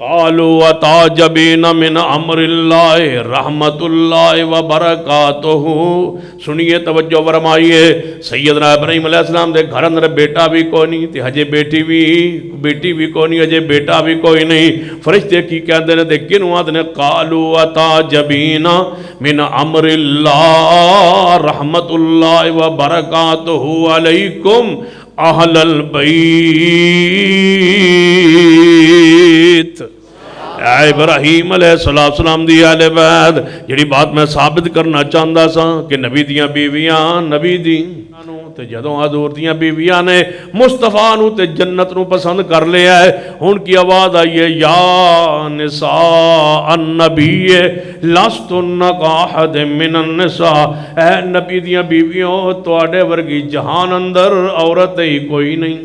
قالوا وتعجبین من امر اللہ رحمت اللہ وبرکاتہ. سنیے توجہ فرمائیے. سیدنا ابراہیم علیہ السلام دے گھر اندر بیٹا بھی کوئی نہیں تے ہجے بیٹی بھی کوئی نہیں, ہجے بیٹا بھی کوئی نہیں. فرشتے کی کہندے نے تے کنوں آندے نے قالوا وتعجبین من امر اللہ رحمت اللہ وبرکاتہ علیکم اہل البیت. ابراہیم علیہ السلام دی اہل بیت. جڑی بات میں ثابت کرنا چاہتا سا کہ نبی دیاں بیویاں نبی دی تے جدوں حضور دیاں بیویاں نے مصطفیٰ نو تے جنت نو پسند کر لیا ہے. ان کی آواز آئی ہے یا نساء النبی لستن کاحد من النساء. اے نبی دیاں بیویوں تواڈے ورگی جہان اندر عورت ہی کوئی نہیں.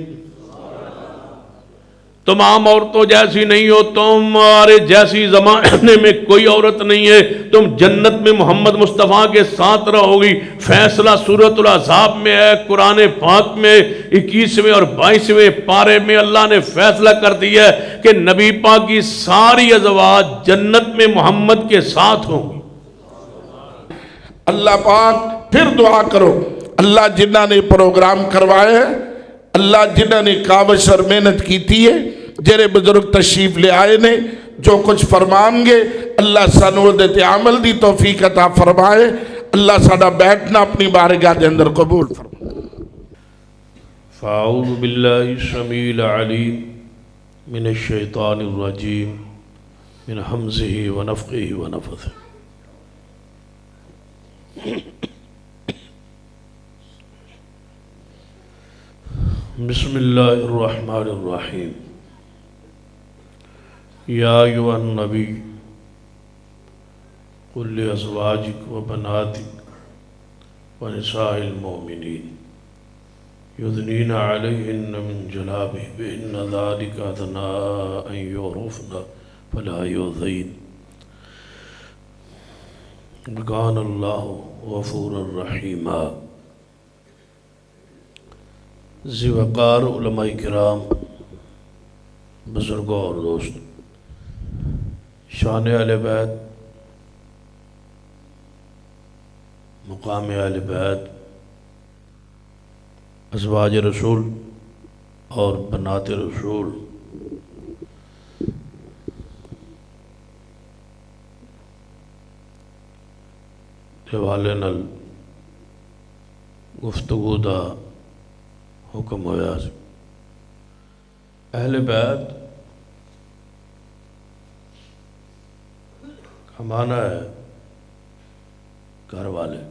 تمام عورتوں جیسی نہیں ہو, تمہارے جیسی زمانے میں کوئی عورت نہیں ہے. تم جنت میں محمد مصطفیٰ کے ساتھ رہو گی. فیصلہ سورۃ الاحزاب میں ہے. قرآن پاک میں 21ویں اور 22ویں پارے میں اللہ نے فیصلہ کر دیا ہے کہ نبی پاک کی ساری ازواج جنت میں محمد کے ساتھ ہوں گی. اللہ پاک پھر دعا کرو. اللہ جنہ نے پروگرام کروائے ہیں, اللہ جنہ نے کاوش اور محنت کیتی ہے, جڑے بزرگ تشریف لے آئے نے, جو کچھ فرمان گے اللہ سانو دے عمل دی توفیق عطا فرمائے. اللہ ساڈا بیٹھنا اپنی بارگاہ دے اندر قبول فرمائے. فاعوذ باللہ السمیع العلیم من الشیطان الرجیم من حمزہ ونفخہ ونفثہ. بسم اللہ الرحمن الرحیم. یا ایھا النبی قل لازواجک وبناتک ونساء المؤمنین یدنین علیہن من جلابیبہن ذلک ادنیٰ ان یعرفن فلا یؤذین وکان اللہ غفورا رحیما. ذی وقار علماء کرام, بزرگوں اور دوست, شان اہل بیت, مقام اہل بیت, ازواج رسول اور بنات رسول, حوالے نال گفتگو دا حکم ہویا. اہل بیت کا معنی ہے گھر والے.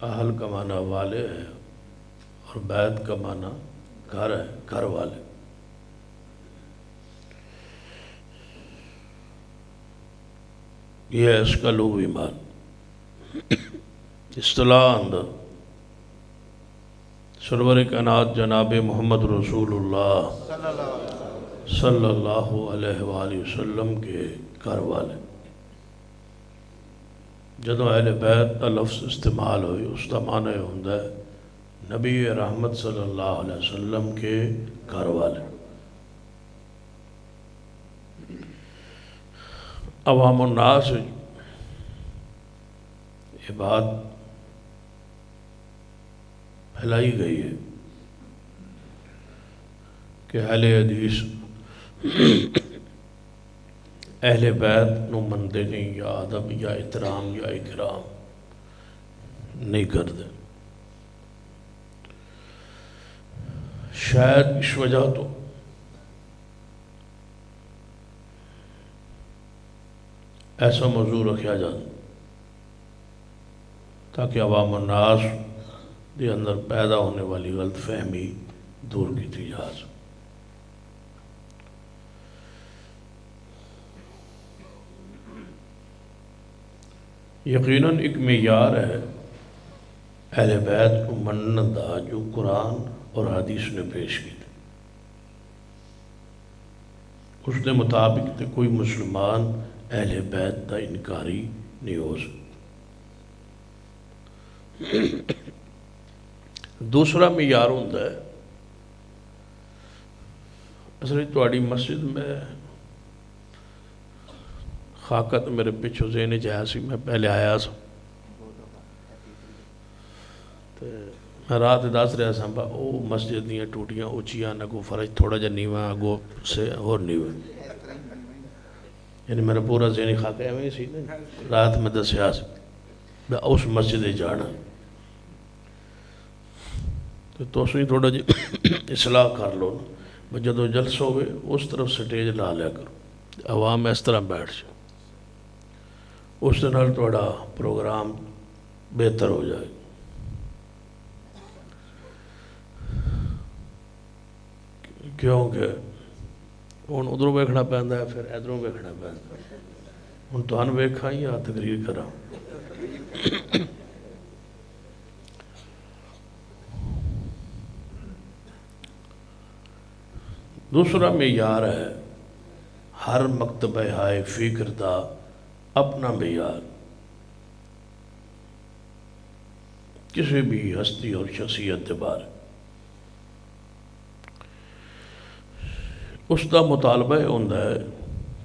اہل کا معنی والے ہے اور بیت کا معنی گھر ہے, گھر والے. یہ ہے اس کا لغوی معنی. اصطلاح اندر سرور کائنات جناب محمد رسول اللہ صلی اللہ علیہ وآلہ وسلم کے گھر والے. جدوں اہل بیت کا لفظ استعمال ہوئی, اس کا معنی ہوتا ہے نبی رحمت صلی اللہ علیہ وسلم کے گھر والے. عوام الناس یہ بات پھیلائی گئی ہے کہ اہل حدیث اہل بیت نو مندے نہیں, یا ادب یا احترام یا اکرام نہیں کرتے. شاید اس وجہ تو ایسا موضوع رکھا جاتا تاکہ عوام الناس دے اندر پیدا ہونے والی غلط فہمی دور کی تھی جا سکے. یقیناً ایک معیار ہے اہل بیت کو منن دا جو قرآن اور حدیث نے پیش کی تھی. اس کے مطابق تے کوئی مسلمان اہل بیت دا انکاری نہیں ہو سکتا. دوسرا معیار ہوتا ہے اصل تہاڈی مسجد میں خاکہ تو میرے پچھو ذہن چاہیا سی، میں پہلے آیا سا میں رات دس رہا سا او مسجد دیاں ٹوٹیاں اچیاں نہ کو فرج تھوڑا جا نیواں اگو سے اور نیواں، یعنی میرا پورا ذہنی خاکہ ہے سی نا، رات میں دسیا سی میں اس مسجد جانا تو اس میں تھوڑا جی اصلاح کر لو نا، جدو جلسہ ہوئے اس طرف سٹیج لا لیا کرو، عوام اس طرح بیٹھ جائے، اس دن تھوڑا پروگرام بہتر ہو جائے۔ کیونکہ ہوں ادھروں ویکھنا پیندا ہے پھر ادھروں ویکھنا پیندا ہے، ہوں تہانوں ویکھاں یا تقریر کراں۔ دوسرا معیار ہے ہر مکتبہ ہائے فکر دا اپنا معیار، کسی بھی ہستی اور شخصیت کے بارے اس دا مطالبہ ہوتا ہے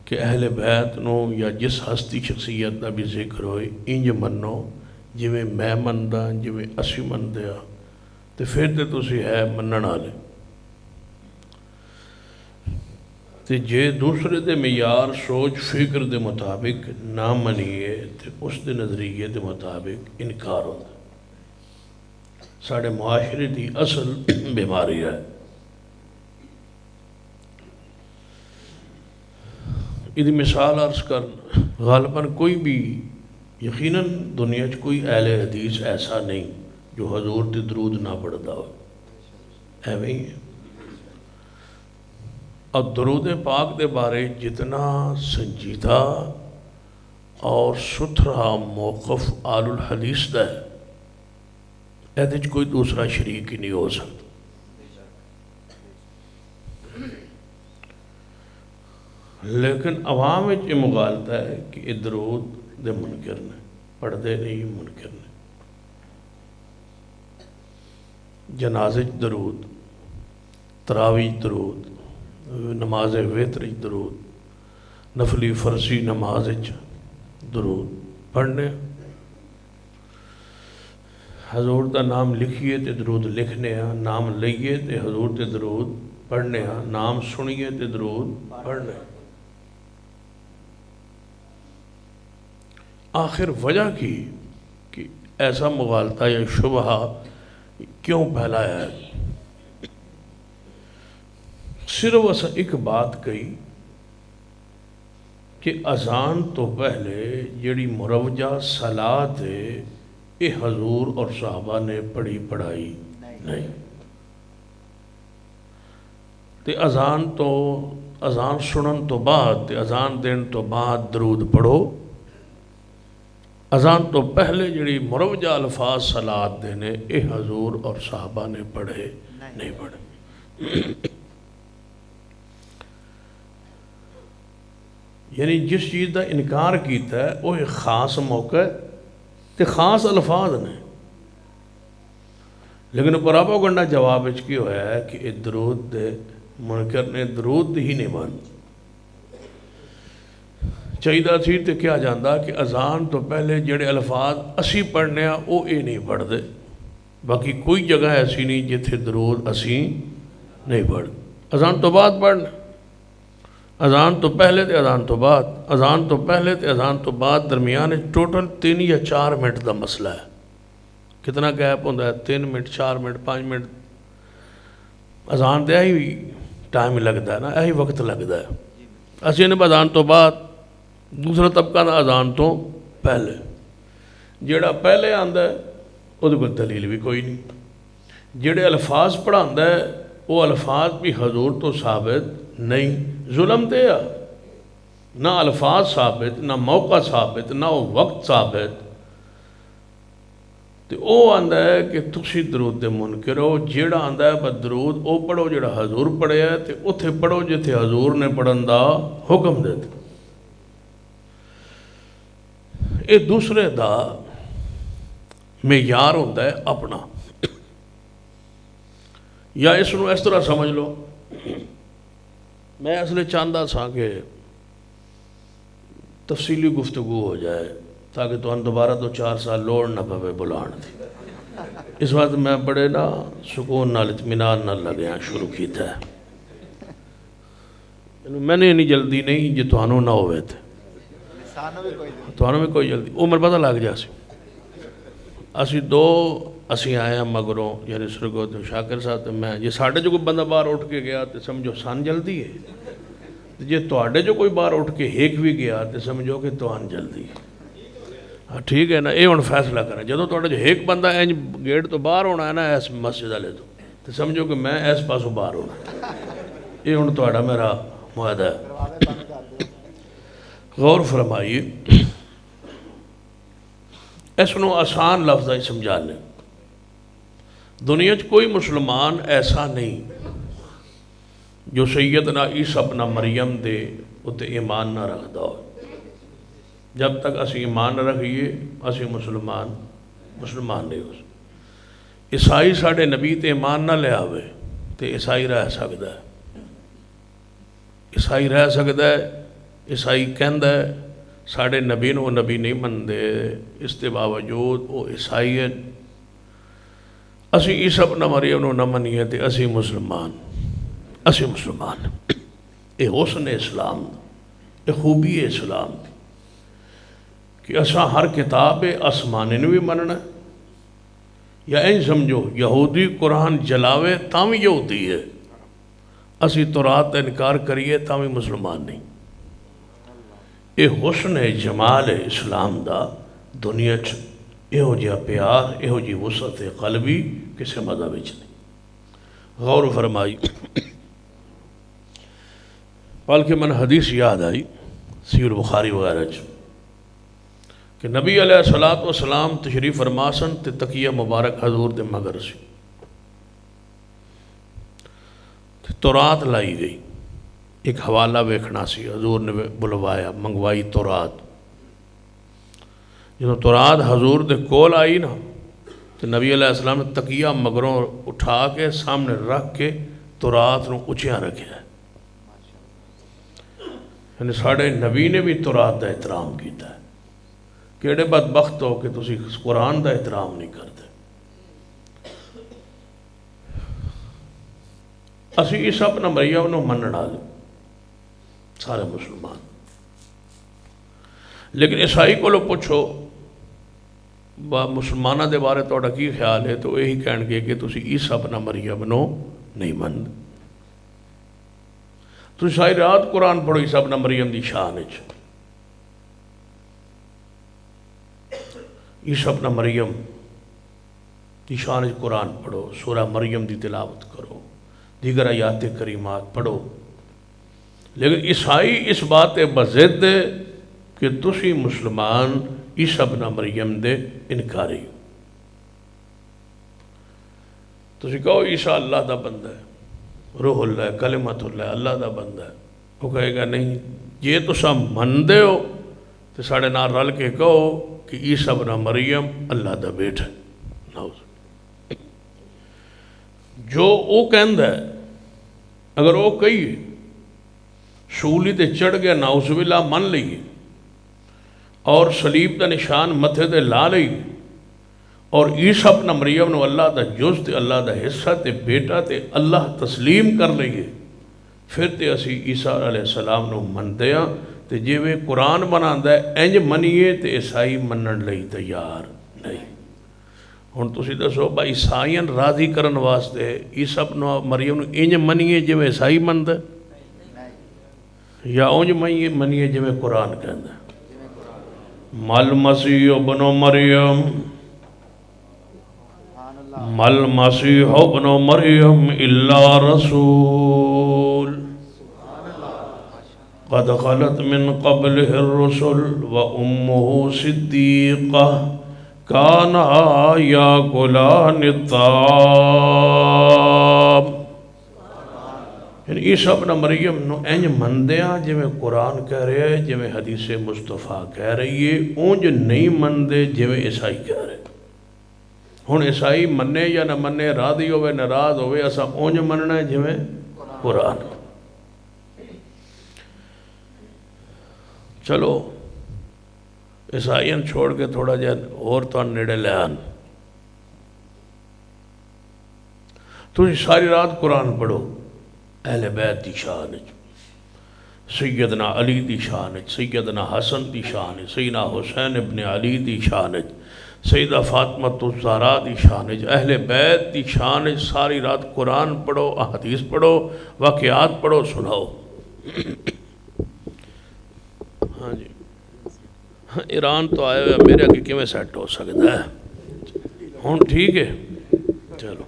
کہ اہل بیت نو یا جس ہستی شخصیت دا بھی ذکر ہوئے انج منو جویں میں مندا جویں اسی مندے ہاں، تے پھر تے تسی ہے منن والے، تے جے دوسرے دے معیار سوچ فکر دے مطابق نہ منیے تے اس دے نظریے دے مطابق انکار ہوتا ہے۔ ساڑھے معاشرے دی اصل بیماری ہے۔ یہ مثال عرض کر غالباً کوئی بھی یقیناً دنیا چ کوئی اہل حدیث ایسا نہیں جو حضور تے درود نہ پڑھتا ہو، ایویں ہی ہے۔ اور درود پاک دے بارے جتنا سنجیدہ اور ستھرا موقف آل الحدیث دا ہے، ایدے چ کوئی دوسرا شریک ہی نہیں ہو سکتا۔ لیکن عوام یہ مغالطہ ہے کہ یہ درود دے منکر نے، پڑھ دے نہیں منکر نے، جنازج درود، تراویح درود، نماز وتر درود، نفلی فرضی نماز درود پڑھنے، حضور دا نام لکھیے تے درود لکھنے ہاں، نام لئیے تے حضور تے درود پڑھنے ہاں، نام سنیے تے درود پڑھنے ہاں۔ آخر وجہ کی کہ ایسا مغالطہ یا شبہہ کیوں پھیلایا ہے؟ صرف اسا ایک بات کہی کہ اذان تو پہلے جڑی مروجہ صلاۃ ہے یہ حضور اور صحابہ نے پڑھی پڑھائی نہیں، تے اذان سنن تو بعد تے اذان دین تو بعد درود پڑھو، اذان تو پہلے جڑی مروجہ الفاظ صلاۃ دینے اے حضور اور صحابہ نے پڑھے نہیں پڑھے۔ یعنی جس چیز دا انکار کیتا ہے وہ ایک خاص موقع تے خاص الفاظ نے، لیکن پراپاگنڈا جواب اچ کی ہویا ہے کہ یہ درود دے منکر نے درود ہی نہیں مان چاہیدہ تھی تے کیا جاندہ کہ اذان تو پہلے جڑے الفاظ اسی پڑھنے ہیں وہ اے نہیں پڑھ دے، باقی کوئی جگہ ایسی نہیں جتھے درود اسی نہیں پڑھ، اذان تو بعد پڑھنا، اذان تو پہلے تے اذان تو بعد، اذان تو پہلے تے اذان تو بعد درمیان ٹوٹل 3 یا 4 منٹ دا مسئلہ ہے۔ کتنا گیپ ہوندہ ہے؟ 3 منٹ، 4 منٹ، 5 منٹ، اذان دے ہی ٹائم لگتا ہے نا، یہی وقت لگتا ہے۔ اسی نے اذان تو بعد، دوسرا طبقہ دا اذان تو پہلے، جیڑا پہلے آندہ ہے وہ کوئی دلیل بھی کوئی نہیں، جیڑے الفاظ پڑھاندہ ہے وہ الفاظ بھی حضور تو ثابت نہیں، ظلم دیا نہ الفاظ ثابت، نہ موقع ثابت، نہ وقت ثابت، تو وہ آندہ ہے کہ تسی درود دے منکر ہو، جیڑا آندہ ہے بس درود او پڑھو جیڑا حضور پڑھے ہے، تے اتھے پڑھو جتھے حضور نے پڑھن دا حکم دیتے۔ یہ دوسرے دا معیار ہوتا ہے اپنا، یا اس نو اس طرح سمجھ لو میں اصل چاہتا سا کہ تفصیلی گفتگو ہو جائے تاکہ تو دوبارہ تو 4 سال لوڑ نہ پوے بلان تھی. اس وقت میں بڑے نا سکون نال اطمینان نال لگیا شروع کیتا ہے. میں نے نہیں جلدی نہیں جی تہانوں نہ ہوئے تھے تہانوں میں کوئی جلدی عمر پتہ لگ جا سی. اسی آئے ہیں مگروں یعنی سرگو شاکر صاحب تے میں جی ساڑھے جو کوئی بندہ باہر اٹھ کے گیا تو سمجھو سان جلدی ہے جی توڑے جو کوئی باہر اٹھ کے ہیک بھی گیا تو سمجھو کہ توان جلدی ہے. ہاں ٹھیک ہے نا یہ ہوں فیصلہ کریں جدو توڑے جو ایک بندہ اینج گیٹ تو باہر ہونا ہے نا اس مسجد والے تو سمجھو کہ میں اس پاسوں باہر ہونا. یہ ہوں توڑا میرا معاہدہ ہے. غور فرمائیے اس نو آسان لفظ ہی سمجھا لیں. دنیا کوئی مسلمان ایسا نہیں جو سیدنا عیسیٰ ابن مریم دے اتے ایمان نہ رکھتا ہو. جب تک اسی ایمان نہ رکھیے اسی مسلمان نہیں ہو. عیسائی ساڑھے نبی تے ایمان نہ لے آوے تے عیسائی رہ سکتا ہے. عیسائی رہ سکتا ہے. عیسائی کہندا ہے ساڑھے نبی نو نبی نہیں مندے اس کے باوجود وہ عیسائی ہیں. اسی عیسیٰ ابن مریم نو نہ منیے تے اسی مسلمان. اے حسن اسلام اے خوبی اسلام کہ اساں ہر کتاب آسمانی نو بھی مننا یا این سمجھو یہودی قرآن جلاوے تاوی یہودی ہے اسی تورات کا انکار کریے تاوی مسلمان نہیں. اے حسن جمال اسلام دا دنیا یہو جہا پیار یہو جی وسعت قلبی کسی مذہب وچ نہیں. غور فرمائی بلکہ من حدیث یاد آئی صحیح بخاری وغیرہ کہ نبی علیہ السلام تشریف فرماسن تے تقیہ مبارک حضور دے مگر سی تورات لائی گئی. ایک حوالہ ویکھنا سی حضور نے بلوایا منگوائی تورات. جب تورات حضور دے کول آئی نا تو نبی علیہ السلام نے تقیہ مگروں اٹھا کے سامنے رکھ کے تورات نو اچھیاں رکھیا ہے. یعنی ساڑھے نبی نے بھی تورات دا احترام کیتا ہے. کیڑے بدبخت ہو کہ تسی قرآن دا احترام نہیں کرتے. اسی عیسیٰ ابن مریم نو مننا لے سارے مسلمان. لیکن عیسائی کو لو پوچھو مسلمانہ دے بارے توڑا کی خیال ہے تو یہی کہن گے کہ تسی عیسیٰ ابن مریم نو نہیں مند. تسی ساری رات قرآن پڑھو عیسیٰ ابن مریم دی شان ہے. عیسیٰ ابن مریم دی شان قرآن پڑھو سورہ مریم دی تلاوت کرو دیگر آیات کریمات پڑھو. لیکن عیسائی اس بات بضد ہے کہ تسی مسلمان عیسیٰ ابن مریم دے انکاری ہو. تسی کہو عیسیٰ اللہ دا بندہ ہے روح اللہ کلمت اللہ اللہ دا بندہ ہے. وہ کہے گا نہیں یہ تسا مندے ہو تو ساڑھے نال رل کے کہو کہ عیسیٰ ابن مریم اللہ دا بیٹا ہے. جو وہ کہندا ہے اگر وہ کہیے سولی تے چڑھ گیا نعوذ باللہ من لئیے اور صلیب دا نشان متھے تے لا لئیے اور عیسیٰ ابن مریم نو اللہ دا جز تے اللہ دا حصہ تے بیٹا تے اللہ تسلیم کر لئیے پھر تے اسی عیسیٰ علیہ السلام نو من دیا تے جے وہ قرآن بناندہ ہے انج منیے تے عیسائی منن لئی تیار نہیں. ہن تسی دسو با عیسائیاں راضی کرن واسطے عیسیٰ ابن مریم نو انج منیے جے عیسائی مند ہے یا انج منیے جے قرآن کہندا ہے. مل مسیح ابن مریم مل مسیح ابن مریم الا رسول قد خلت من قبله الرسل وامه صدیقہ کانا یاکلان الطعام. یعنی عیسیٰ ابن مریم نو انج مندیاں جی میں قرآن کہہ رہے ہیں جی میں حدیث مصطفیٰ کہہ رہی ہے اونج نہیں مندے جی میں عیسائی کہہ رہے. ہن عیسائی مننے یا نہ مننے راضی ہوئے ناراض ہوئے اسا اونج مننا ہے جی میں قرآن. چلو عیسائیاں چھوڑ کے تھوڑا جہا اور تو نیڑے لے آن. تھی ساری رات قرآن پڑھو اہل بیت دی شان وچ، سیدنا علی دی شان وچ، سیدنا حسن دی شان وچ، سیدنا حسین ابن علی دی شان وچ، سیدہ فاطمہ الزہرا دی شان وچ، اہل بیت دی شان وچ ساری رات قرآن پڑھو، احادیث پڑھو، واقعات پڑھو، سناؤ. ہاں جی ایران تو آئے ہوئے میرے اگے کیویں سیٹ ہو سکتا ہے ہوں؟ ٹھیک ہے چلو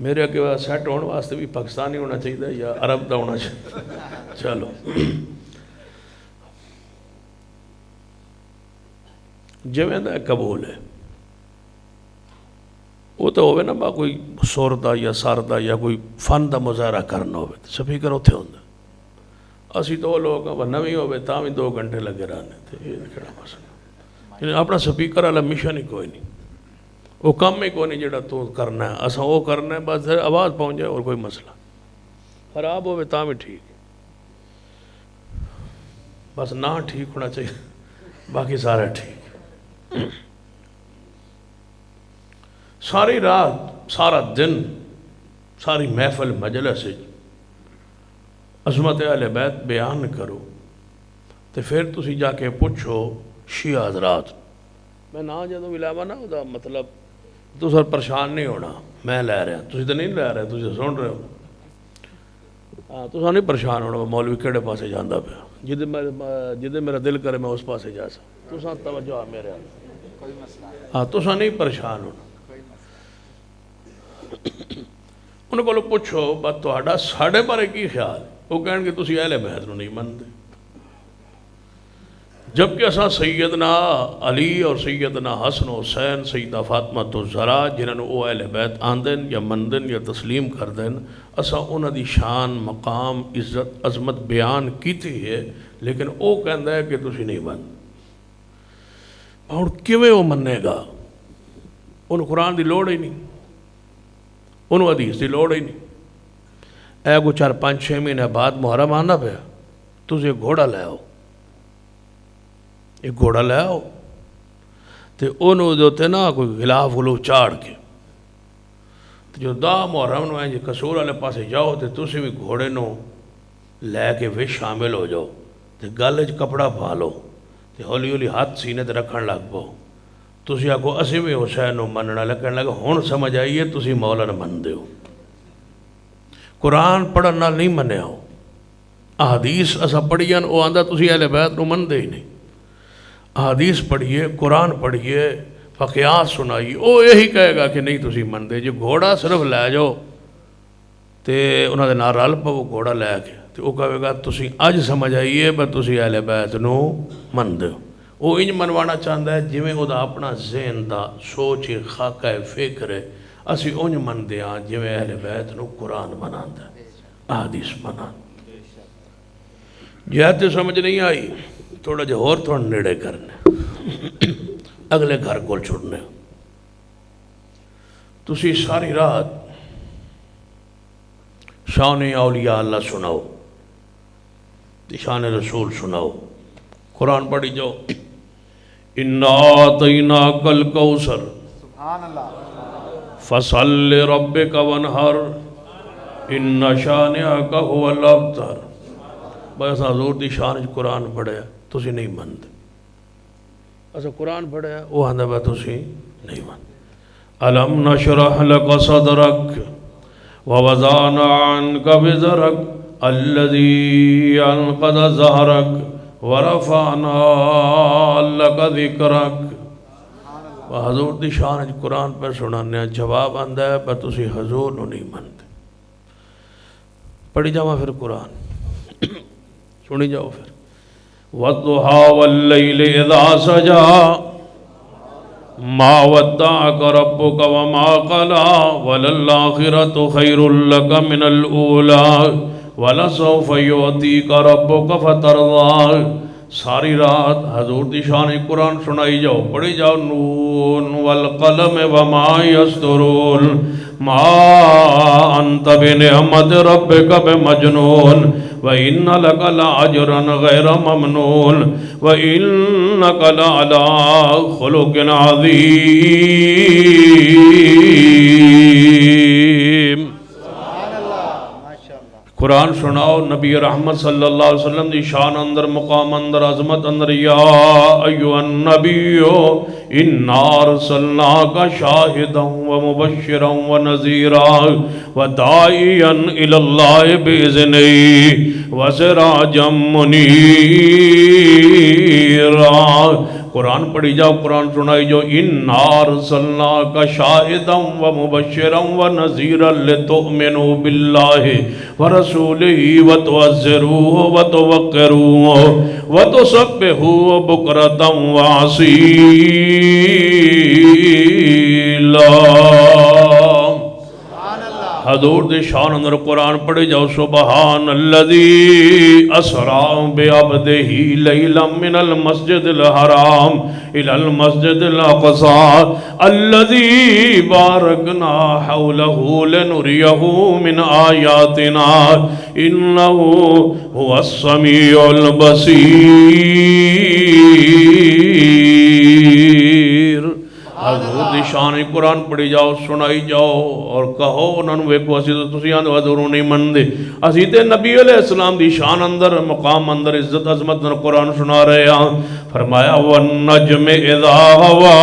میرے اگے سیٹ ہونے واسطے بھی پاکستانی ہونا چاہیے یا عرب دا ہونا چاہیے. چلو جویں دا قبول ہے وہ تو ہوئے نا با کوئی سر دا یا سر دا یا کوئی فن دا مظاہرہ کرنا ہوئے تو سپیکر اتنے ہوتا. اسی تو وہ لوگ نویں ہوئے تاں بھی 2 گھنٹے لگے رہنے تھے. یہ کہڑا مسئلہ یعنی اپنا سپیکر والا مشن ہی کوئی نہیں، وہ کم ہی کوئی نہیں جڑا تو کرنا ہے، اساں وہ کرنا ہے بس آواز پہنچ جائے اور کوئی مسئلہ خراب ہوئے تاں بھی ٹھیک، بس نہ ٹھیک ہونا چاہیے باقی سارا ٹھیک. ساری رات سارا دن ساری محفل مجلس عظمت اہل بیت بیان کرو تو پھر تسی جا کے پوچھو شیعہ حضرات. میں نہ جدوں بھی لاوا نا وہ مطلب تو سر پریشان نہیں ہونا، میں لے رہا تسی تو نہیں لے رہے، تسی سن رہے ہو. ہاں تو نہیں پریشان ہونا مولوی کہڑے پاسے جانا پیا، جدے میرا دل کرے میں اس پاسے جا سکتا. تساں توجہ آ میرے ہاں تساں نہیں پریشان ہونا. انہوں کو پوچھو بس تہاڈا ساڈے بارے کی خیال؟ وہ کہن کہ تسی اہل بیت نو نہیں منتے، جبکہ اساں سیدنا علی اور سیدنا حسن و حسین، سیدہ فاطمہ الزہرا جنہاں نو او اہل بیت آندن یا مندن یا تسلیم کردن، اساں انہاں دی شان، مقام، عزت، عظمت بیان کیتی ہے، لیکن او کہندا ہے کہ تسی نہیں منتے. ہن کیویں او منے گا؟ انہوں قرآن دی لوڑ ہی نہیں، انہوں حدیث دی لوڑ ہی نہیں. اے کو 4-5-6 مہینے بعد محرم آنا پیا، تسی ایک گھوڑا لے آؤ، ایک گھوڑا لے آؤ تے انہوں دوتے نا کوئی غلاف غلوف چاڑ کے جو 10 محرم نو ہیں جی قصور والے پاسے جاؤ تے تسی بھی گھوڑے نو لے کے بھی شامل ہو جاؤ تے گل وچ کپڑا پا لو تے ہولی ہولی ہاتھ سینے تے رکھن لگ پاؤ. تسی آکھو اسی بھی حسین نو مننا لگن لگا. ہن سمجھ آئیے تسی مولا نو مندے ہو. قرآن پڑھن نال نہیں منیا ہو، احادیث اسا پڑھیاں او آندا تسی اہل بیت نو مندے ہی نہیں. احادیث پڑھیے، قرآن پڑھیے، واقعات سنائی، او یہی کہے گا کہ نہیں تسی مندے. جو گھوڑا صرف لے جاؤ تے انہاں دے نال رل پو گھوڑا لے کے تے او کہے گا تسی اج سمجھ آئیے بس تسی اہل بیت نو مندے ہو. وہ انج منوانا چاہتا ہے جویں وہ اپنا ذہن دا سوچ خاکہ فکر ہے. اسی انج مندے ہاں جویں اہل بیت نو قرآن مناندا ہے، احادیث مناندا. جے تے سمجھ نہیں آئی تھوڑا جہا اور تھوڑا نیڑے کرنے، اگلے گھر کو چھوڑنے. تسی ساری رات شان اولیاء اللہ سناؤ، شان رسول سناؤ، قرآن پڑھی جاؤ. اِنَّا آتَيْنَاكَ الْكَوْثَرَ فَصَلِّ رَبِّكَ وَانْحَرْ إِنَّ شَانِئَكَ هُوَ الْأَبْتَرُ. بس حضور دی شان قرآن پڑھیا تسی نہیں مانتے. اسا قرآن پڑھیا وہ آندا با تسی نہیں مانتے. أَلَمْ نَشْرَحْ لَكَ صَدْرَكَ وَوَضَعْنَا عَنْكَ وِزْرَكَ الَّذِي أَنْقَضَ ظَهْرَكَ وَرَفَعْنَا لَكَ ذِكْرَكَ. حضور دی شان قرآن پر سنانے جواب آندا ہے پر تسی حضور نو نہیں مانتے. پڑھی جاؤ پھر قرآن سنی جاؤ پھر. وَالضُّحَىٰ وَاللَّيْلِ إِذَا سَجَىٰ مَا وَدَّعَكَ رَبُّكَ وَمَا قَلَىٰ وَلَلْآخِرَةُ خَيْرٌ لَكَ مِنَ الْأُولَىٰ وَلَسَوْفَ يُعْطِيكَ رَبُّكَ فَتَرْضَىٰ. ساری رات حضور دی شان قرآن سنائی جاؤ، پڑھی جاؤ نون والقلم وما یسطرون ما انت بنعمت ربک بمجنون وَإِنَّ لَكَ لَأَجْرًا غَيْرَ مَمْنُونٍ وَإِنَّكَ لَعَلَىٰ خُلُقٍ عَظِيمٍ۔ قرآن سناؤ نبی رحمت صلی اللہ علیہ وسلم دی شان اندر، مقام اندر، عظمت اندر۔ یا ایوہ النبی انا ارسلناک شاہدا ومبشرا ونذیرا وداعیا الی اللہ باذنہ وسراجا منیرا۔ قرآن پڑھی جاؤ، قرآن سنائی جو انا ارسلناک شاہدا ومبشرا ونذیرا لتؤمنوا باللہ ورسولہ وتعزروہ وتوقروہ وتسبحوہ بکرۃ وعصیلا۔ حضور دے شان اندر قرآن پڑھے جاؤ، سبحان الذی اسرا بعبدہ لیلا من المسجد الحرام الى المسجد الاقصى الذی بارکنا حولہ لنریہ من آیاتنا انہ هو السمیع البصیر۔ حضور دی شان قرآن پڑھی جاؤ، سنائی جاؤ اور کہو انہوں نے ویکو اسی تو تسی آندھو حضوروں نہیں مندے، اسی تے نبی علیہ السلام دی شان اندر، مقام اندر، عزت عظمت اندر قرآن سنا رہے ہیں۔ فرمایا وَالنَّجْمِ اِذَا هَوَا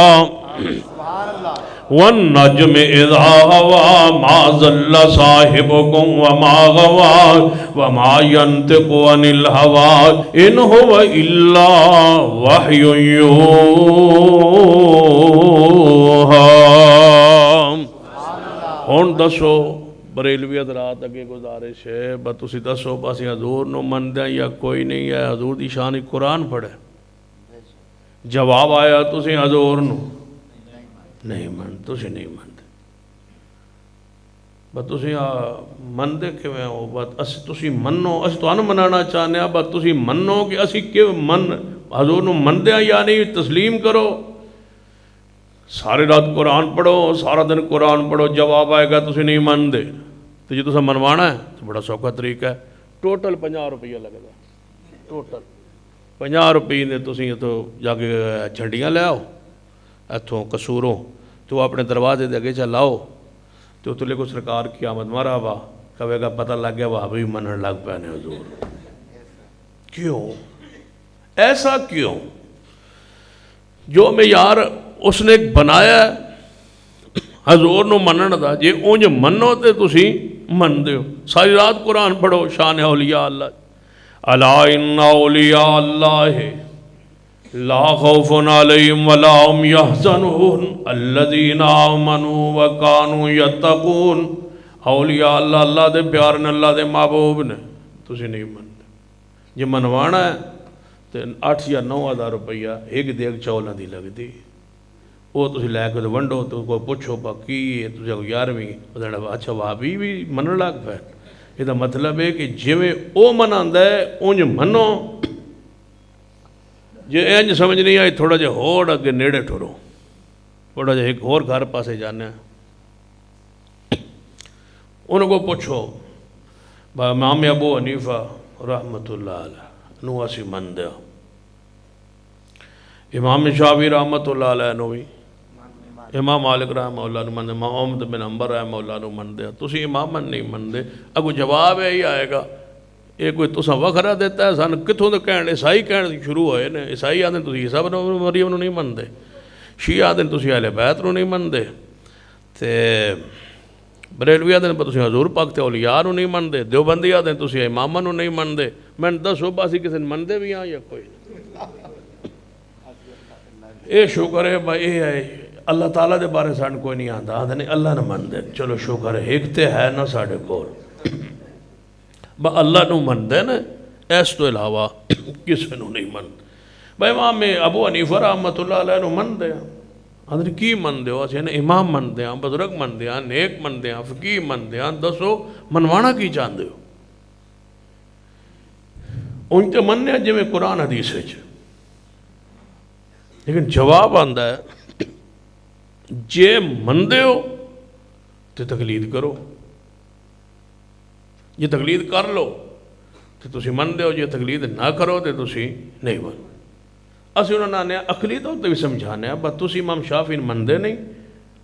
وَالنَّجْمِ اِذَا هَوَا مَا ضَلَّ صَاحِبُكُمْ وَمَا غَوَا وَمَا يَنْطِقُ عَنِ الْهَوَا إِنْ هُوَ إِلَّا وَحْيٌ يُوحَىٰ۔ ہون دسو بریلوی حضرات اگے گزارش ہے، بس تسی دسو بس حضور نو من دیں یا کوئی نہیں ہے حضور دی شان قرآن پڑھے؟ جواب آیا تسی حضور نو نہیں من، تسی نہیں مندے، بس تسی مندے کیویں ہو؟ بس تسی منو، اسی تو منانا چاہنے ہیں، بس تسی منو کہ اسی کیوں من حضور نو مندے ہیں یا نہیں، تسلیم کرو۔ ساری رات قرآن پڑھو، سارا دن قرآن پڑھو، جواب آئے گا تسی نہیں مندے تو جی تسا منوانا ہے تو بڑا سوکھا طریقہ ہے، ٹوٹل 50 روپیہ لگے گا، ٹوٹل 50 روپیے نے تسی تو جا کے جھنڈیاں لے آؤ ایتھوں قصوروں تو اپنے دروازے دے اگے چلاؤ تو تلے کو سرکار کی آمد مرحبا کہے گا، پتہ لگ گیا وہ بھی منن لگ پہنے حضور۔ کیوں ایسا کیوں؟ جو معیار اس نے بنایا ہے حضور نو منن دا، جے اونج منو تے تسی من دیو۔ ساری رات قرآن پڑھو، شان اولیاء اللہ۔ الا ان اولیاء اللہ لا خوف علیہم ولا هم یحزنون الذین آمنوا وکانوا یتقون۔ اولیاء اللہ اللہ دے پیار نے، اللہ دے محبوب نے، تسی نہیں مندے۔ جے منوانا ہے تو 8 یا 9 ہزار روپیہ ایک دیکھ چولاں دی لگ دی، وہ تسی لے کے ونڈو تو کوئی پوچھو پا کی ہے، تسی کو 11ویں اچھا وہابی بھی منن لگ پہ۔ یہ مطلب ہے کہ جویں او مناندا ہے اونج منو، جے انج سمجھ نہیں آئی تھوڑا جے ہوڑ اگے نیڑے ٹھورو، تھوڑا جے ایک اور گھر پاسے جانا ہے، انہوں کو پوچھو امام ابو حنیفہ رحمت اللہ علیہ نو اسی من دیا، امام شافعی رحمت اللہ علیہ نو بھی، امام مالک رحمہ اللہ نو من دے، امام احمد بن حنبل رحمہ اللہ نو من دیا، تسی امام من نہیں من دے۔ اگو جواب ہے ہی آئے گا، یہ کوئی تساں وکھرا دیتا ہے سان کتھوں تو کہنے، عیسائی کہنے شروع ہوئے نے، عیسائی آدھیں تسی عیسیٰ بن مریم نو نہیں من دے، شیعہ آدھیں تسی اہل بیت نو نہیں من دے، تے بریلوی آدھیں تسی حضور پاک تے اولیاء نو نہیں من دے، دیوبندی آدھیں تسی امامہ نو نہیں من دے۔ میں دسو باسی کسی من دے بھی ہاں یا کوئی؟ اے شکر ہے بھائی، اے ہے اللہ تعالیٰ دے بارے سان کوئی نہیں آندا، آدھے نہیں اللہ نہ من دے، چلو شکر ہے ایک تے ہے نا ساڑھے کول، با اللہ نو من دے نا، ایس تو علاوہ کسی نو نہیں من۔ بھائی امام ابو حنیفہ رحمت اللہ علیہ نو من دے، آدھے کی من دے ہو؟ اسی امام من دے، بزرگ من دے، نیک من دے، فقیہ من دے، دسو منوانا کی چاہن دے ہو؟ ان تو مننے جی قرآن حدیث وچ، لیکن جواب آندا ہے جے مندے ہو تو تقلید کرو، جے تقلید کر لو تو تسی مندے ہو، جے تقلید نہ کرو تو تسی نہیں من۔ اسی انہوں نے عقلی طور تے بھی سمجھانے ہیں، بس تسی امام شافعی مندے نہیں؟